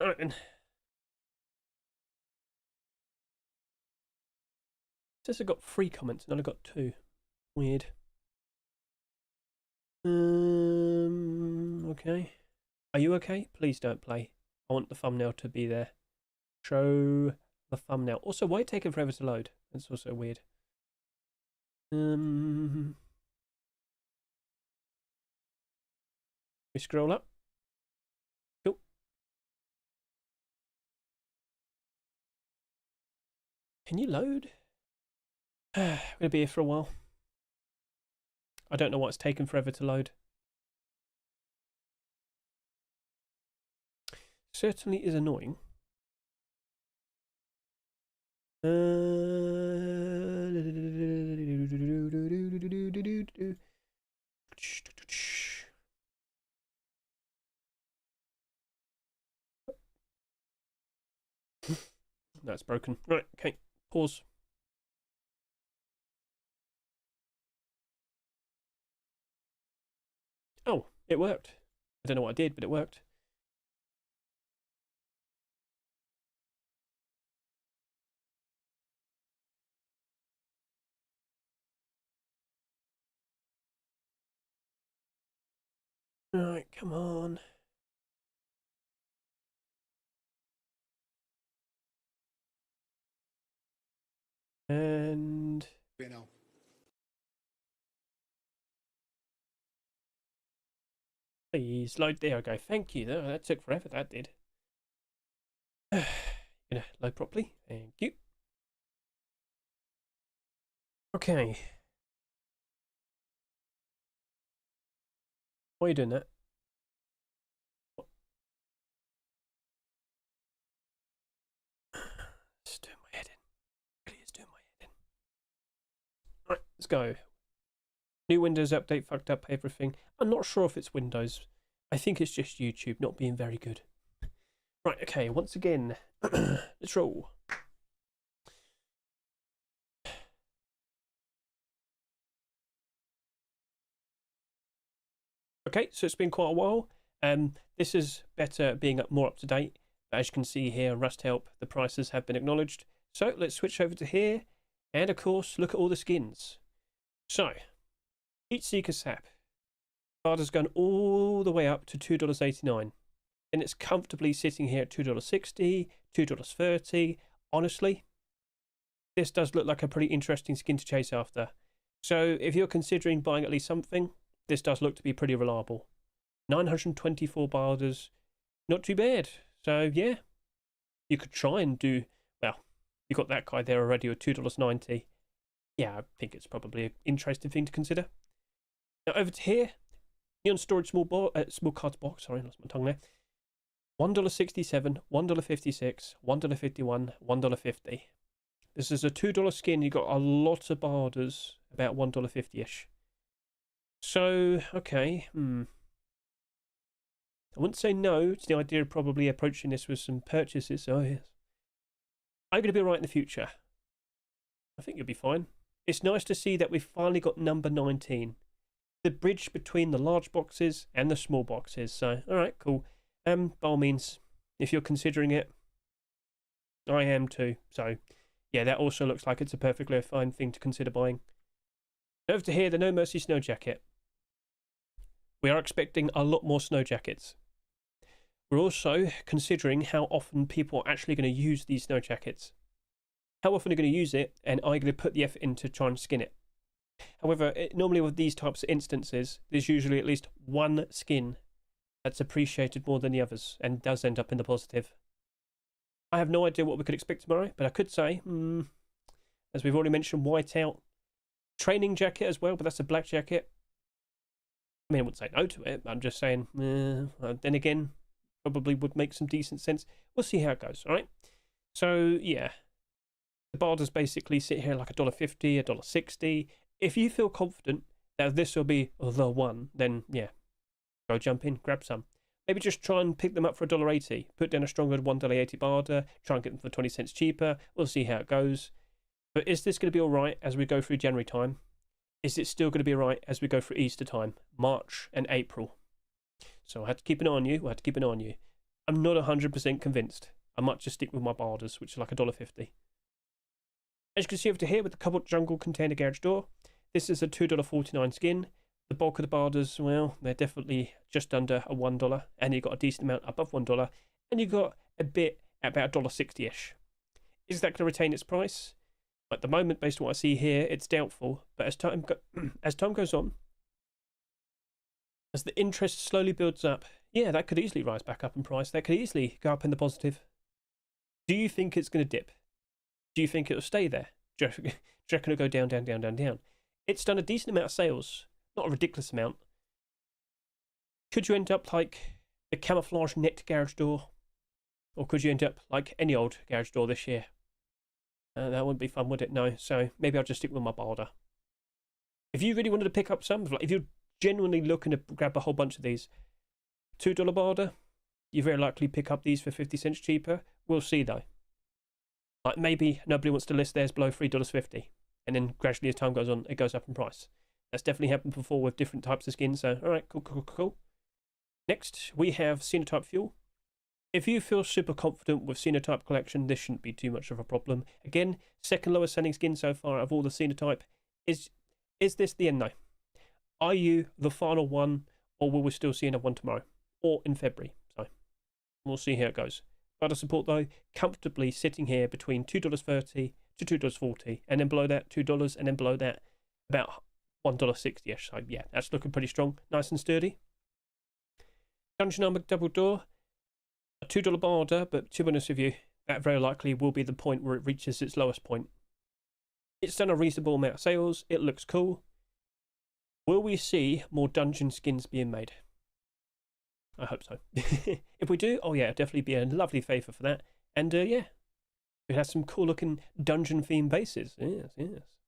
Alright then. It says I got 3 comments and I got 2. Weird. Okay. Are you okay? Please don't play. I want the thumbnail to be there. Show the thumbnail. Also, why take it forever to load? That's also weird. We scroll up. Cool. Can you load? I'm gonna be here for a while. I don't know why it's taken forever to load. Certainly is annoying. No, it's broken. Right, okay. Pause. Oh, it worked. I don't know what I did, but it worked. Right, come on. And please load. There I go. Thank you. That took forever. That did. Load properly. Thank you. Okay. Why are you doing that? Let's go. New Windows update fucked up everything. I'm not sure if it's Windows. I think it's just YouTube not being very good. Right, okay, once again, let's roll. Okay, so it's been quite a while. This is better being more up to date. As you can see here, Rust Help, the prices have been acknowledged. So let's switch over to here. And of course, look at all the skins. So, Heat Seeker Sap. Barter's gone all the way up to $2.89. And it's comfortably sitting here at $2.60, $2.30. Honestly, this does look like a pretty interesting skin to chase after. So if you're considering buying at least something, this does look to be pretty reliable. 924 Barders, not too bad. So yeah, you could try and do, well, you got that guy there already with $2.90. Yeah, I think it's probably an interesting thing to consider. Now over to here, Neon Storage small cards box, sorry, lost my tongue there. $1.67, $1.56, $1.51, $1.50. This is a $2 skin. You got a lot of Barders, about $1.50-ish. So, okay, I wouldn't say no to the idea of probably approaching this with some purchases. Oh, yes. I'm going to be right in the future. I think you'll be fine. It's nice to see that we've finally got number 19. The bridge between the large boxes and the small boxes. So, all right, cool. By all means, if you're considering it, I am too. So, yeah, that also looks like it's a perfectly fine thing to consider buying. Over to here, the No Mercy Snow Jacket. We are expecting a lot more snow jackets. We're also considering how often people are actually going to use these snow jackets. How often are you going to use it, and are you going to put the effort in to try and skin it? However, normally with these types of instances, there's usually at least one skin that's appreciated more than the others, and does end up in the positive. I have no idea what we could expect tomorrow, but I could say, as we've already mentioned, whiteout. Training jacket as well, but that's a black jacket. I mean, I wouldn't say no to it. I'm just saying, then again, probably would make some decent sense. We'll see how it goes, all right? So, yeah. The Barders basically sit here like $1.50, $1.60. If you feel confident that this will be the one, then, yeah, go jump in, grab some. Maybe just try and pick them up for $1.80. Put down a stronger $1.80 Barder. Try and get them for 20 cents cheaper. We'll see how it goes. But is this going to be all right as we go through January time? Is it still going to be all right as we go through Easter time, March and April? So I had to keep an eye on you. I had to keep an eye on you. I'm not 100% convinced. I might just stick with my Barders, which is like $1.50. As you can see over here with the Cobalt Jungle Container Garage Door, this is a $2.49 skin. The bulk of the Barders, well, they're definitely just under a $1, and you've got a decent amount above $1, and you've got a bit at about $1.60-ish. Is that going to retain its price? At the moment, based on what I see here, it's doubtful. But as time goes on, as the interest slowly builds up, yeah, that could easily rise back up in price. That could easily go up in the positive. Do you think it's going to dip? Do you think it'll stay there? Do you reckon it'll go down, down, down, down, down? It's done a decent amount of sales. Not a ridiculous amount. Could you end up like the camouflage net garage door? Or could you end up like any old garage door this year? That wouldn't be fun, would it? No. So maybe I'll just stick with my Barder. If you really wanted to pick up some, like if you're genuinely looking to grab a whole bunch of these, $2 Barder, you very likely pick up these for 50 cents cheaper. We'll see though. Like maybe nobody wants to list theirs below $3.50, and then gradually as time goes on, it goes up in price. That's definitely happened before with different types of skins. So all right, cool. Next we have Xenotype Fuel. If you feel super confident with Xenotype collection, this shouldn't be too much of a problem. Again, second lowest selling skin so far of all the Xenotype. Is this the end though? Are you the final one, or will we still see another one tomorrow? Or in February? So, we'll see how it goes. Barter support though, comfortably sitting here between $2.30 to $2.40, and then below that $2, and then below that about $1.60-ish. So yeah, that's looking pretty strong, nice and sturdy. Dungeon Armor Double Door. A $2 Barder, but to be honest with you, that very likely will be the point where it reaches its lowest point. It's done a reasonable amount of sales. It looks cool. Will we see more dungeon skins being made? I hope so. If we do, oh yeah, definitely be a lovely favour for that. And yeah, we have some cool looking dungeon themed bases. Yes.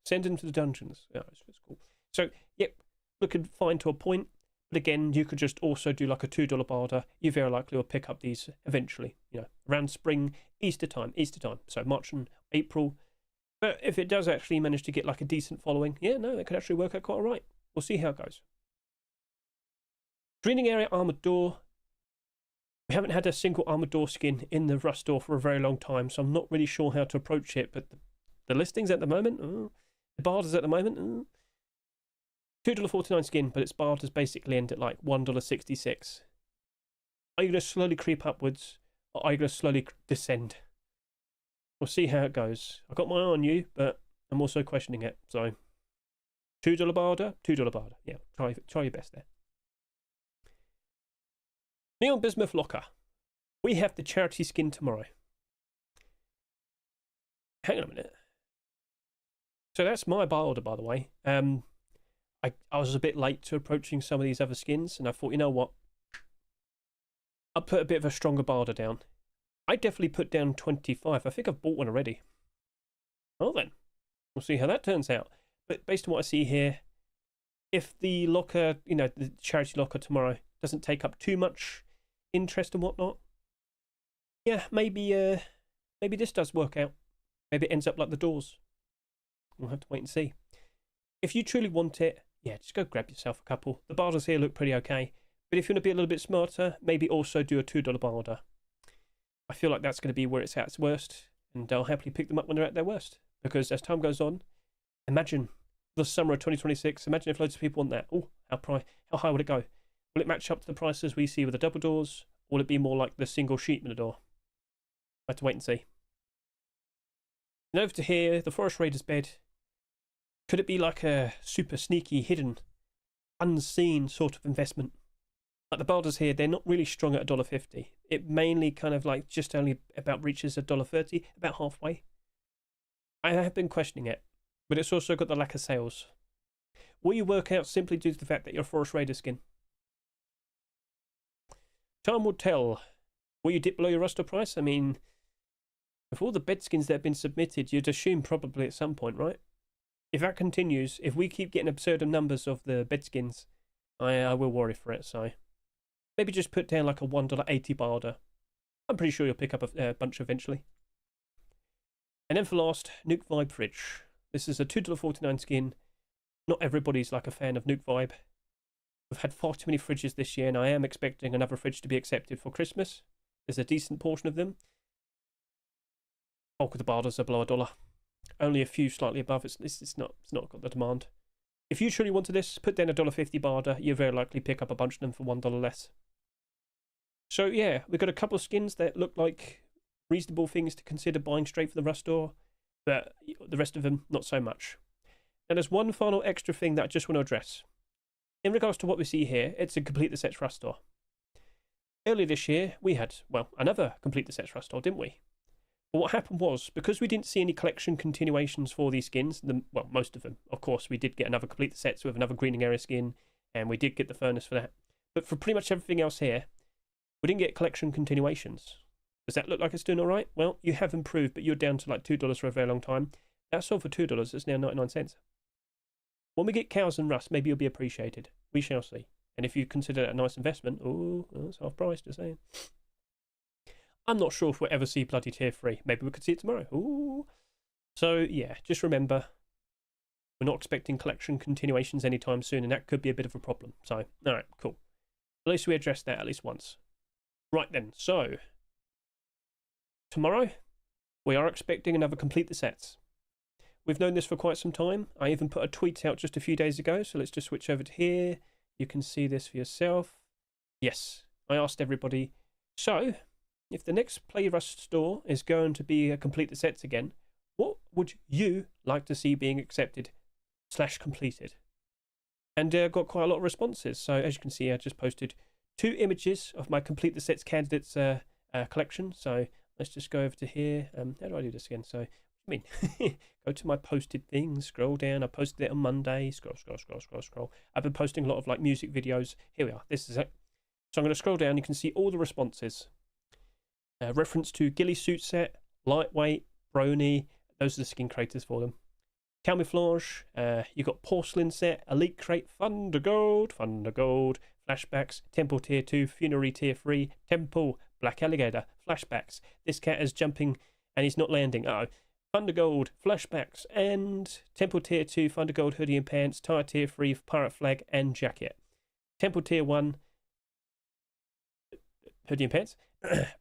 Send them to the dungeons. Yeah, it's cool. So, yep, looking fine to a point. But again, you could just also do like a $2 barter. You very likely will pick up these eventually, around spring, Easter time. So March and April. But if it does actually manage to get like a decent following, yeah, no, it could actually work out quite all right. We'll see how it goes. Greening area armored door. We haven't had a single armored door skin in the Rust door for a very long time, so I'm not really sure how to approach it. But the listings at the moment, the barters at the moment, $2.49 skin, but its barters basically end at like $1.66. Are you going to slowly creep upwards, or are you going to slowly descend? We'll see how it goes. I've got my eye on you, but I'm also questioning it. So, $2 barter, $2 barter. Yeah, try your best there. Neon Bismuth Locker. We have the charity skin tomorrow. Hang on a minute. So that's my buy order, by the way. I was a bit late to approaching some of these other skins, and I thought, you know what? I'll put a bit of a stronger barter down. I definitely put down 25. I think I've bought one already. Well then, we'll see how that turns out. But based on what I see here, if the locker, the charity locker tomorrow doesn't take up too much interest and whatnot, yeah, maybe this does work out. Maybe it ends up like the doors. We'll have to wait and see. If you truly want it, yeah, just go grab yourself a couple. The barters here look pretty okay. But if you want to be a little bit smarter, maybe also do a $2 barter. I feel like that's going to be where it's at its worst, and I'll happily pick them up when they're at their worst. Because as time goes on, imagine the summer of 2026, imagine if loads of people want that. Oh, how high would it go? Will it match up to the prices we see with the double doors, or will it be more like the single sheet in the door? I have to wait and see. And over to here, the Forest Raiders bed. Could it be like a super sneaky, hidden, unseen sort of investment? Like the barters here, they're not really strong at $1.50. It mainly kind of like just only about reaches $1.30, about halfway. I have been questioning it, but it's also got the lack of sales. Will you work out simply due to the fact that you're a Forest Raider skin? Time will tell. Will you dip below your roster price? I mean, with all the bed skins that have been submitted, you'd assume probably at some point, right? If that continues, if we keep getting absurd numbers of the bed skins, I will worry for it, so maybe just put down like a $1.80 barter. I'm pretty sure you'll pick up a bunch eventually. And then for last, Nuke Vibe Fridge. This is a $2.49 skin. Not everybody's like a fan of Nuke Vibe. We've had far too many fridges this year, and I am expecting another fridge to be accepted for Christmas. There's a decent portion of them. Bulk of the barters are below $1. Only a few slightly above. It's not got the demand. If you truly wanted this, put down a $1.50 barter. You'll very likely pick up a bunch of them for $1 less. So yeah, we've got a couple of skins that look like reasonable things to consider buying straight from the Rust store, but the rest of them, not so much. And there's one final extra thing that I just want to address. In regards to what we see here, it's a Complete the Sets Rust store. Earlier this year, we had, well, another Complete the Sets Rust store, didn't we? But what happened was, because we didn't see any collection continuations for these skins, well, most of them, of course, we did get another Complete the Sets with another Greening Area skin, and we did get the furnace for that. But for pretty much everything else here, we didn't get collection continuations. Does that look like it's doing all right? Well, you have improved, but you're down to like $2 for a very long time. That sold for $2. It's now 99 cents. When we get cows and rust, maybe you'll be appreciated. We shall see. And if you consider that a nice investment, oh, it's half price, just saying. I'm not sure if we'll ever see bloody tier 3. Maybe we could see it tomorrow. Ooh. So, yeah, just remember, we're not expecting collection continuations anytime soon, and that could be a bit of a problem. So, all right, cool. At least we addressed that at least once. Right then, so tomorrow we are expecting another Complete the Sets. We've known this for quite some time. I even put a tweet out just a few days ago, so let's just switch over to here. You can see this for yourself. Yes, I asked everybody, so if the next Play Rust store is going to be a Complete the Sets again, what would you like to see being accepted / completed? And got quite a lot of responses. So as you can see, I just posted 2 images of my Complete the Sets candidates collection. So let's just go over to here. How do I do this again? So, go to my posted things, scroll down. I posted it on Monday. Scroll. I've been posting a lot of like music videos. Here we are. This is it. So I'm going to scroll down. You can see all the responses. Reference to Ghillie Suit Set, Lightweight, Brony. Those are the skin creators for them. Camouflage, you got Porcelain Set, Elite Crate, Thunder Gold, Flashbacks, Temple Tier 2, Funerary Tier 3, Temple, Black Alligator, Flashbacks. This cat is jumping and he's not landing. Uh-oh. Thunder Gold, Flashbacks, and Temple Tier 2, Thunder Gold Hoodie and Pants, Tire Tier 3, Pirate Flag and Jacket. Temple Tier 1, Hoodie and Pants.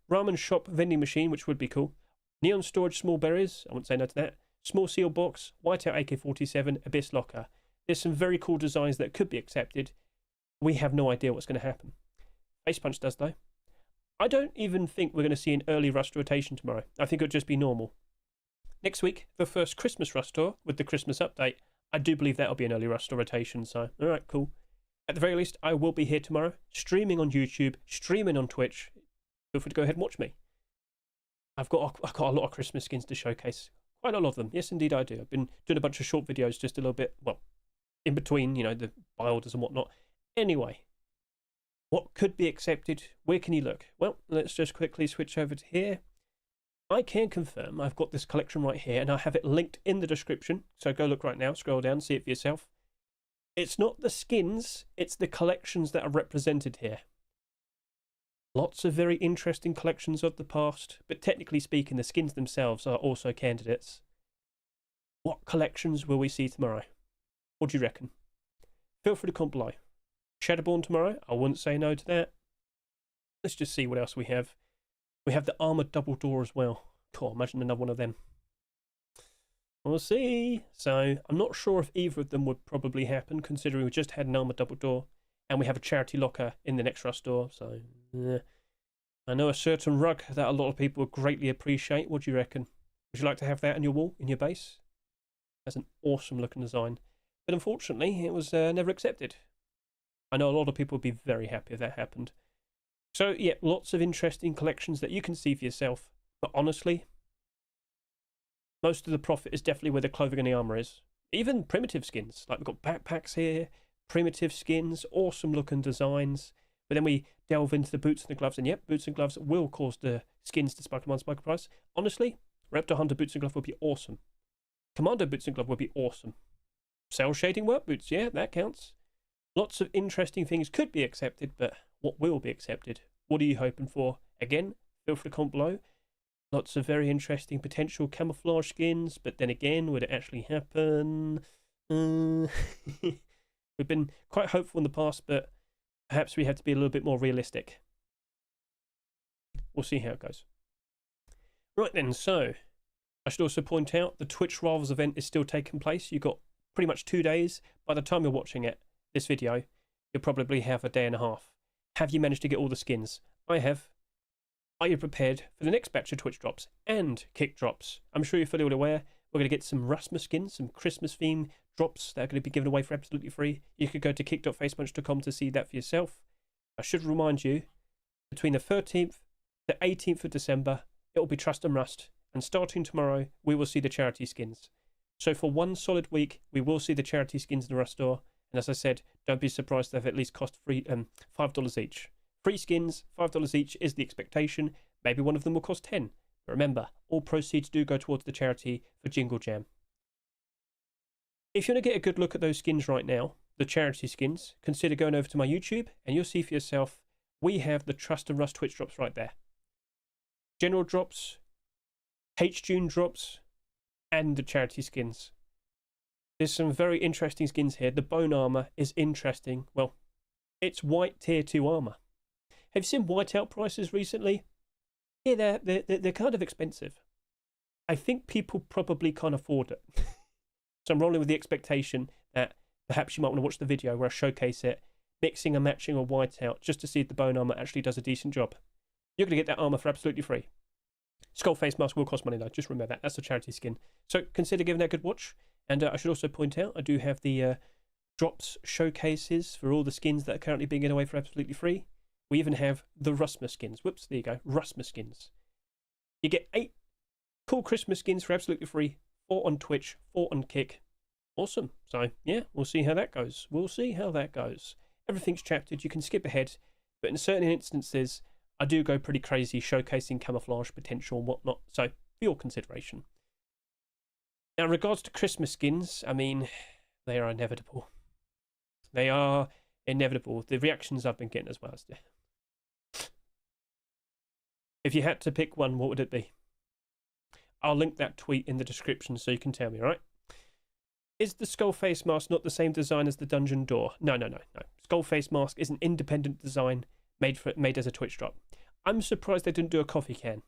Ramen Shop Vending Machine, which would be cool. Neon Storage Small Berries, I wouldn't say no to that. Small Seal Box, Whiteout AK-47, Abyss Locker. There's some very cool designs that could be accepted. We have no idea what's going to happen. Face Punch does, though. I don't even think we're going to see an early Rust rotation tomorrow. I think it'll just be normal. Next week, the first Christmas Rust tour with the Christmas update. I do believe that'll be an early Rust rotation, so alright, cool. At the very least, I will be here tomorrow, streaming on YouTube, streaming on Twitch. Feel free to go ahead and watch me. I've got a lot of Christmas skins to showcase. Quite a lot of them. Yes, indeed I do. I've been doing a bunch of short videos just a little bit, well, in between, you know, the buy orders and whatnot. Anyway, what could be accepted? Where can you look? Well, let's just quickly switch over to here. I can confirm I've got this collection right here, and I have it linked in the description. So go look right now, scroll down, see it for yourself. It's not the skins, it's the collections that are represented here. Lots of very interesting collections of the past, but technically speaking, the skins themselves are also candidates. What collections will we see tomorrow? What do you reckon? Feel free to comment below. Shadowborn tomorrow? I wouldn't say no to that. Let's just see what else we have. We have the armoured double door as well. Cool, imagine another one of them. We'll see. So, I'm not sure if either of them would probably happen, considering we just had an armoured double door, and we have a charity locker in the next Rust store, so... I know a certain rug that a lot of people would greatly appreciate. What do you reckon? Would you like to have that on your wall, in your base? That's an awesome looking design. But unfortunately, it was never accepted. I know a lot of people would be very happy if that happened. So, yeah, lots of interesting collections that you can see for yourself. But honestly, most of the profit is definitely where the clothing and the armour is. Even primitive skins. Like, we've got backpacks here, primitive skins, awesome looking designs. But then we delve into the boots and the gloves. And yep, boots and gloves will cause the skins to spike on spike price. Honestly, Raptor Hunter boots and glove would be awesome. Commando boots and glove would be awesome. Cell shading work boots, yeah, that counts. Lots of interesting things could be accepted, but what will be accepted? What are you hoping for? Again, feel free to comment below. Lots of very interesting potential camouflage skins, but then again, would it actually happen? We've been quite hopeful in the past, but perhaps we have to be a little bit more realistic. We'll see how it goes. Right then, so I should also point out the Twitch Rivals event is still taking place. You've got pretty much 2 days. By the time you're watching it, this video, you'll probably have a day and a half. Have you managed to get all the skins? I have. Are you prepared for the next batch of Twitch drops and kick drops? I'm sure you're fully aware. We're going to get some Rasmus skins, some Christmas theme drops that are going to be given away for absolutely free. You could go to kick.facepunch.com to see that for yourself. I should remind you, between the 13th, the 18th of December, it will be Trust and Rust. And starting tomorrow, we will see the charity skins. So for one solid week, we will see the charity skins in the Rust store. And as I said, don't be surprised if they at least cost $5 each. Free skins, $5 each is the expectation. Maybe one of them will cost 10. But remember, all proceeds do go towards the charity for Jingle Jam. If you want to get a good look at those skins right now, the charity skins, consider going over to my YouTube and you'll see for yourself, we have the Trust and Rust Twitch drops right there. General drops, H-June drops, and the charity skins. There's some very interesting skins here. The bone armor is interesting. Well, it's white tier 2 armor. Have you seen whiteout prices recently? Yeah, they're kind of expensive. I think people probably can't afford it. So I'm rolling with the expectation that perhaps you might want to watch the video where I showcase it, mixing and matching a whiteout just to see if the bone armor actually does a decent job. You're going to get that armor for absolutely free. Skull face mask will cost money though, just remember that. That's a charity skin. So consider giving that a good watch. And I should also point out, I do have the drops showcases for all the skins that are currently being given away for absolutely free. We even have the Rasmus skins. Whoops, there you go, Rasmus skins. You get 8 cool Christmas skins for absolutely free. 4 on Twitch, 4 on Kick. Awesome. So, yeah, we'll see how that goes. We'll see how that goes. Everything's chaptered. You can skip ahead. But in certain instances, I do go pretty crazy showcasing camouflage potential and whatnot. So, for your consideration. Now, in regards to Christmas skins, I mean, they are inevitable. They are inevitable. The reactions I've been getting as well. If you had to pick one, what would it be? I'll link that tweet in the description so you can tell me, alright? Is the skull face mask not the same design as the dungeon door? No. Skull face mask is an independent design made as a Twitch drop. I'm surprised they didn't do a coffee can.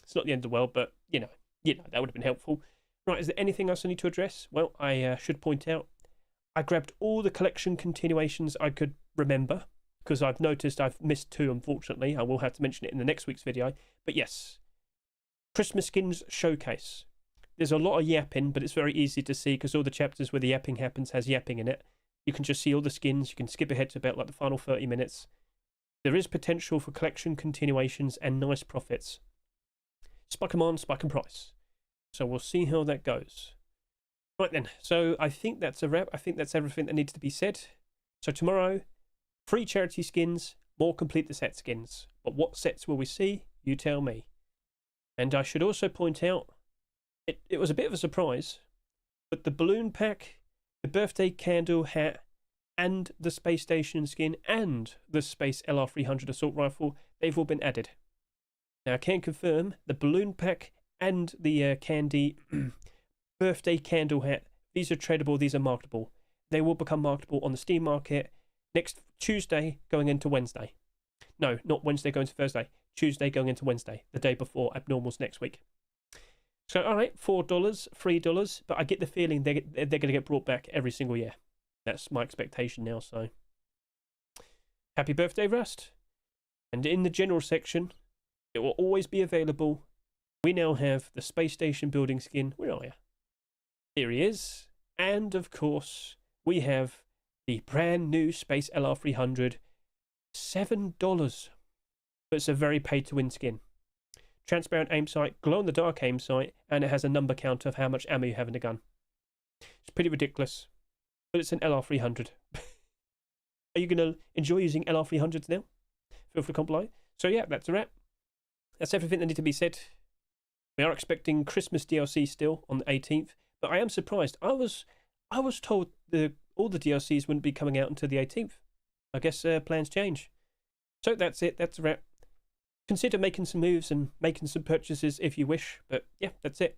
It's not the end of the world, but, you know, that would have been helpful. Right, is there anything else I need to address? Well, I should point out, I grabbed all the collection continuations I could remember, because I've noticed I've missed 2, unfortunately. I will have to mention it in the next week's video. But yes, Christmas Skins Showcase. There's a lot of yapping, but it's very easy to see because all the chapters where the yapping happens has yapping in it. You can just see all the skins. You can skip ahead to about like the final 30 minutes. There is potential for collection continuations and nice profits. Spike 'em on, spike 'em price. So we'll see how that goes. Right then, so I think that's a wrap. I think that's everything that needs to be said. So tomorrow, free charity skins, more complete the set skins. But what sets will we see? You tell me. And I should also point out, it was a bit of a surprise, but the balloon pack, the birthday candle hat, and the space station skin, and the space LR300 assault rifle, they've all been added. Now I can confirm the balloon pack and the candy birthday candle hat, these are tradable, these are marketable. They will become marketable on the Steam market next Tuesday going into Wednesday. No, not Wednesday going to Thursday. Tuesday going into Wednesday, the day before Abnormals next week. So, all right, $4, $3, but I get the feeling they're going to get brought back every single year. That's my expectation now, so. Happy birthday, Rust. And in the general section, it will always be available. We now have the space station building skin. Where are you? Here he is. And, of course, we have the brand new Space LR300. $7. But it's a very pay-to-win skin. Transparent aim sight, glow-in-the-dark aim sight, and it has a number counter of how much ammo you have in the gun. It's pretty ridiculous. But it's an LR300. Are you going to enjoy using LR300s now? Feel free to comment below. So yeah, that's a wrap. That's everything that needs to be said. We are expecting Christmas DLC still on the 18th, but I am surprised. I was told all the DLCs wouldn't be coming out until the 18th. I guess plans change. So that's it. That's a wrap. Consider making some moves and making some purchases if you wish, but yeah, that's it.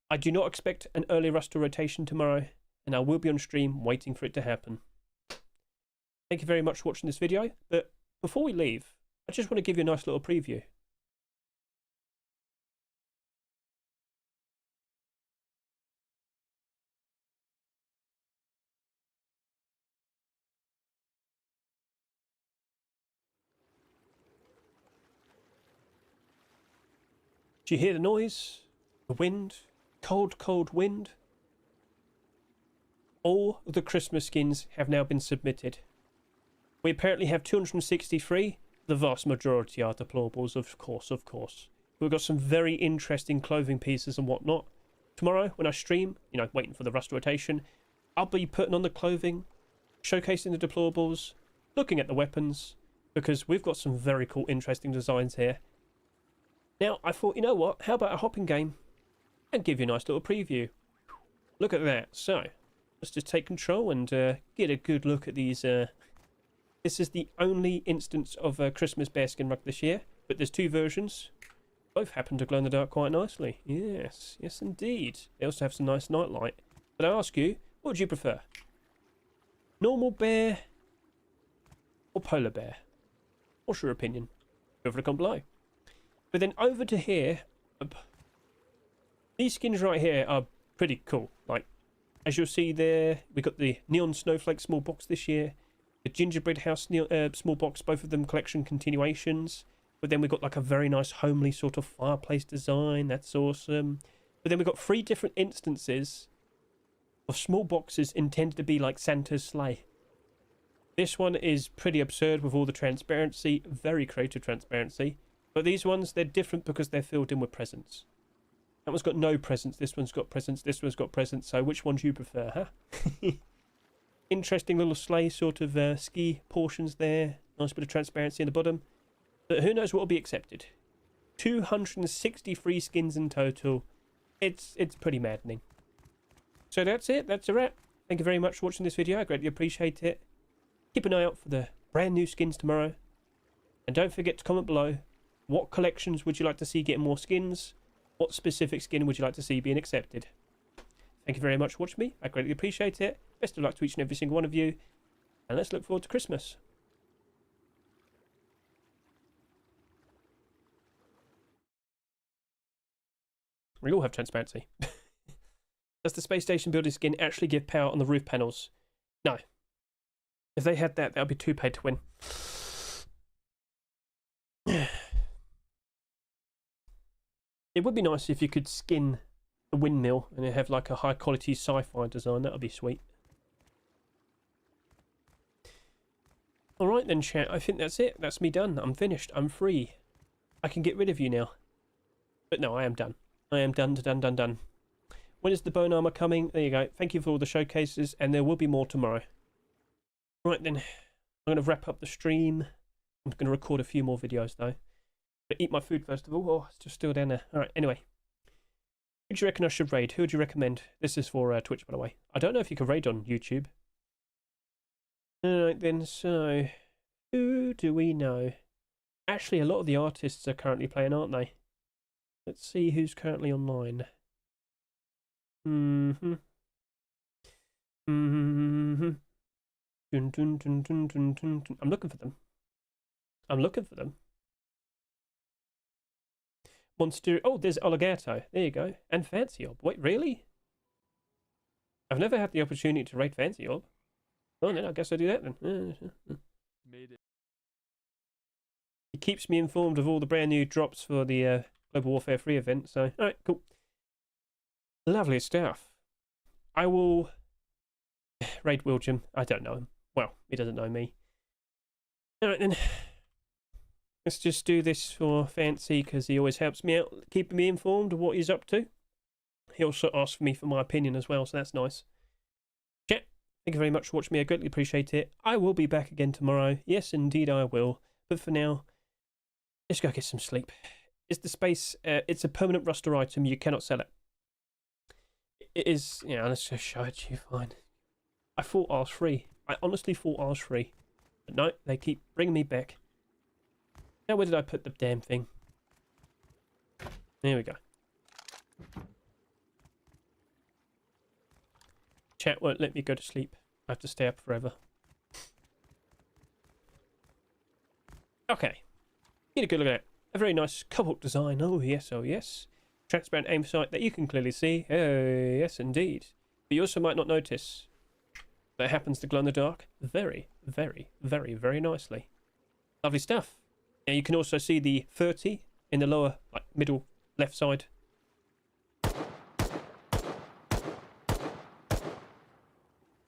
I do not expect an early Rustle rotation tomorrow, and I will be on stream waiting for it to happen. Thank you very much for watching this video, but before we leave, I just want to give you a nice little preview. Do you hear the noise? The wind? Cold, cold wind? All of the Christmas skins have now been submitted. We apparently have 263. The vast majority are deplorables, of course. We've got some very interesting clothing pieces and whatnot. Tomorrow, when I stream, waiting for the Rust rotation, I'll be putting on the clothing, showcasing the deplorables, looking at the weapons, because we've got some very cool, interesting designs here. Now, I thought, you know what, how about a hopping game and give you a nice little preview. Look at that. So, let's just take control and get a good look at these. This is the only instance of a Christmas bearskin rug this year, but there's 2 versions. Both happen to glow in the dark quite nicely. Yes, yes indeed. They also have some nice nightlight. But I ask you, what would you prefer? Normal bear or polar bear? What's your opinion? Feel free to comment below. But then over to here, these skins right here are pretty cool. Like, as you'll see there, we got the Neon Snowflake small box this year, the Gingerbread House small box, both of them collection continuations. But then we got like a very nice homely sort of fireplace design. That's awesome. But then we got 3 different instances of small boxes intended to be like Santa's sleigh. This one is pretty absurd with all the transparency, very creative transparency. But these ones, they're different because they're filled in with presents. That one's got no presents, this one's got presents, this one's got presents. So which one do you prefer, huh? Interesting little sleigh sort of ski portions there. Nice bit of transparency in the bottom. But who knows what will be accepted. 263 skins in total. it's pretty maddening. So that's it. That's a wrap. Thank you very much for watching this video. I greatly appreciate it. Keep an eye out for the brand new skins tomorrow. And don't forget to comment below. What collections would you like to see getting more skins? What specific skin would you like to see being accepted? Thank you very much for watching me. I greatly appreciate it. Best of luck to each and every single one of you. And let's look forward to Christmas. We all have transparency. Does the space station building skin actually give power on the roof panels? No. If they had that, that would be too paid to win. It would be nice if you could skin the windmill and have like a high quality sci-fi design. That would be sweet. Alright then, chat. I think that's it. That's me done. I'm finished. I'm free. I can get rid of you now. But no, I am done. I am done. When is the bone armor coming? There you go. Thank you for all the showcases, and there will be more tomorrow. Right then, I'm going to wrap up the stream. I'm going to record a few more videos though. But eat my food first of all. Oh, it's just still down there. Alright, anyway. Who do you reckon I should raid? Who would you recommend? This is for Twitch, by the way. I don't know if you can raid on YouTube. Alright then, so... who do we know? Actually, a lot of the artists are currently playing, aren't they? Let's see who's currently online. I'm looking for them. Monster. Oh, there's Oligato. There you go. And Fancy Orb. Wait, really? I've never had the opportunity to rate Fancy Orb. Oh, then I guess I'll do that then.
Made it.
He keeps me informed of all the brand new drops for the Global Warfare 3 event. So, alright, cool. Lovely stuff. I will raid William. I don't know him. Well, he doesn't know me. Alright then. Let's just do this for Fancy because he always helps me out, keeping me informed of what he's up to. He also asked me for my opinion as well, so that's nice. Chat, thank you very much for watching me. I greatly appreciate it. I will be back again tomorrow. Yes, indeed I will. But for now, let's go get some sleep. It's the space, it's a permanent roster item. You cannot sell it. It is, yeah, let's just show it to you, fine. I thought I was free. I honestly thought I was free. But no, they keep bringing me back. Now, where did I put the damn thing? There we go. Chat won't let me go to sleep. I have to stay up forever. Okay. Get a good look at it. A very nice cobalt design. Oh yes, oh yes. Transparent aim sight that you can clearly see. Oh yes, indeed. But you also might not notice that it happens to glow in the dark very, very, very, very nicely. Lovely stuff. Now you can also see the 30 in the lower, like middle left side.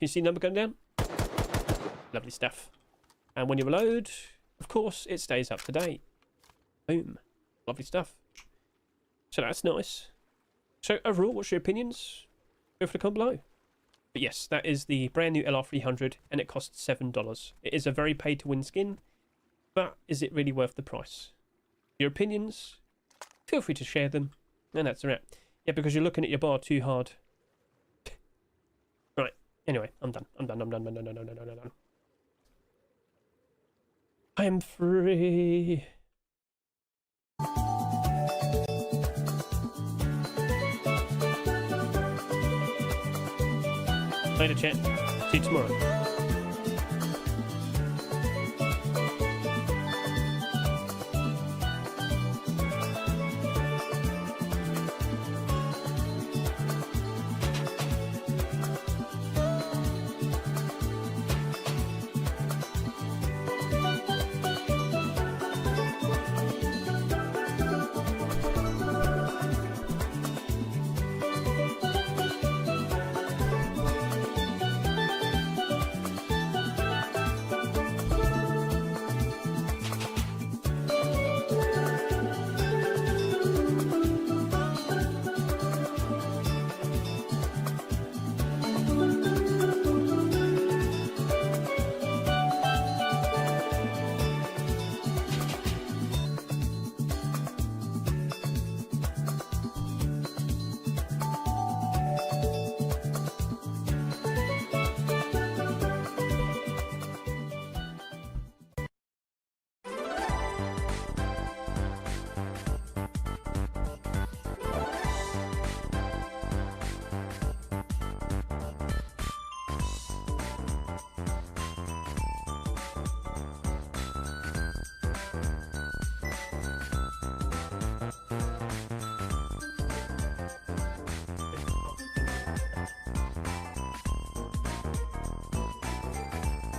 You see the number going down? Lovely stuff. And when you reload, of course, it stays up to date. Boom. Lovely stuff. So that's nice. So overall, what's your opinions? Go for the comment below. But yes, that is the brand new LR300 and it costs $7. It is a very pay to win skin, but is it really worth the price? Your opinions? Feel free to share them. And that's a wrap. Yeah, because you're looking at your bar too hard. Right. Anyway, I'm done. I'm done. I am free. Later, chat. See you tomorrow.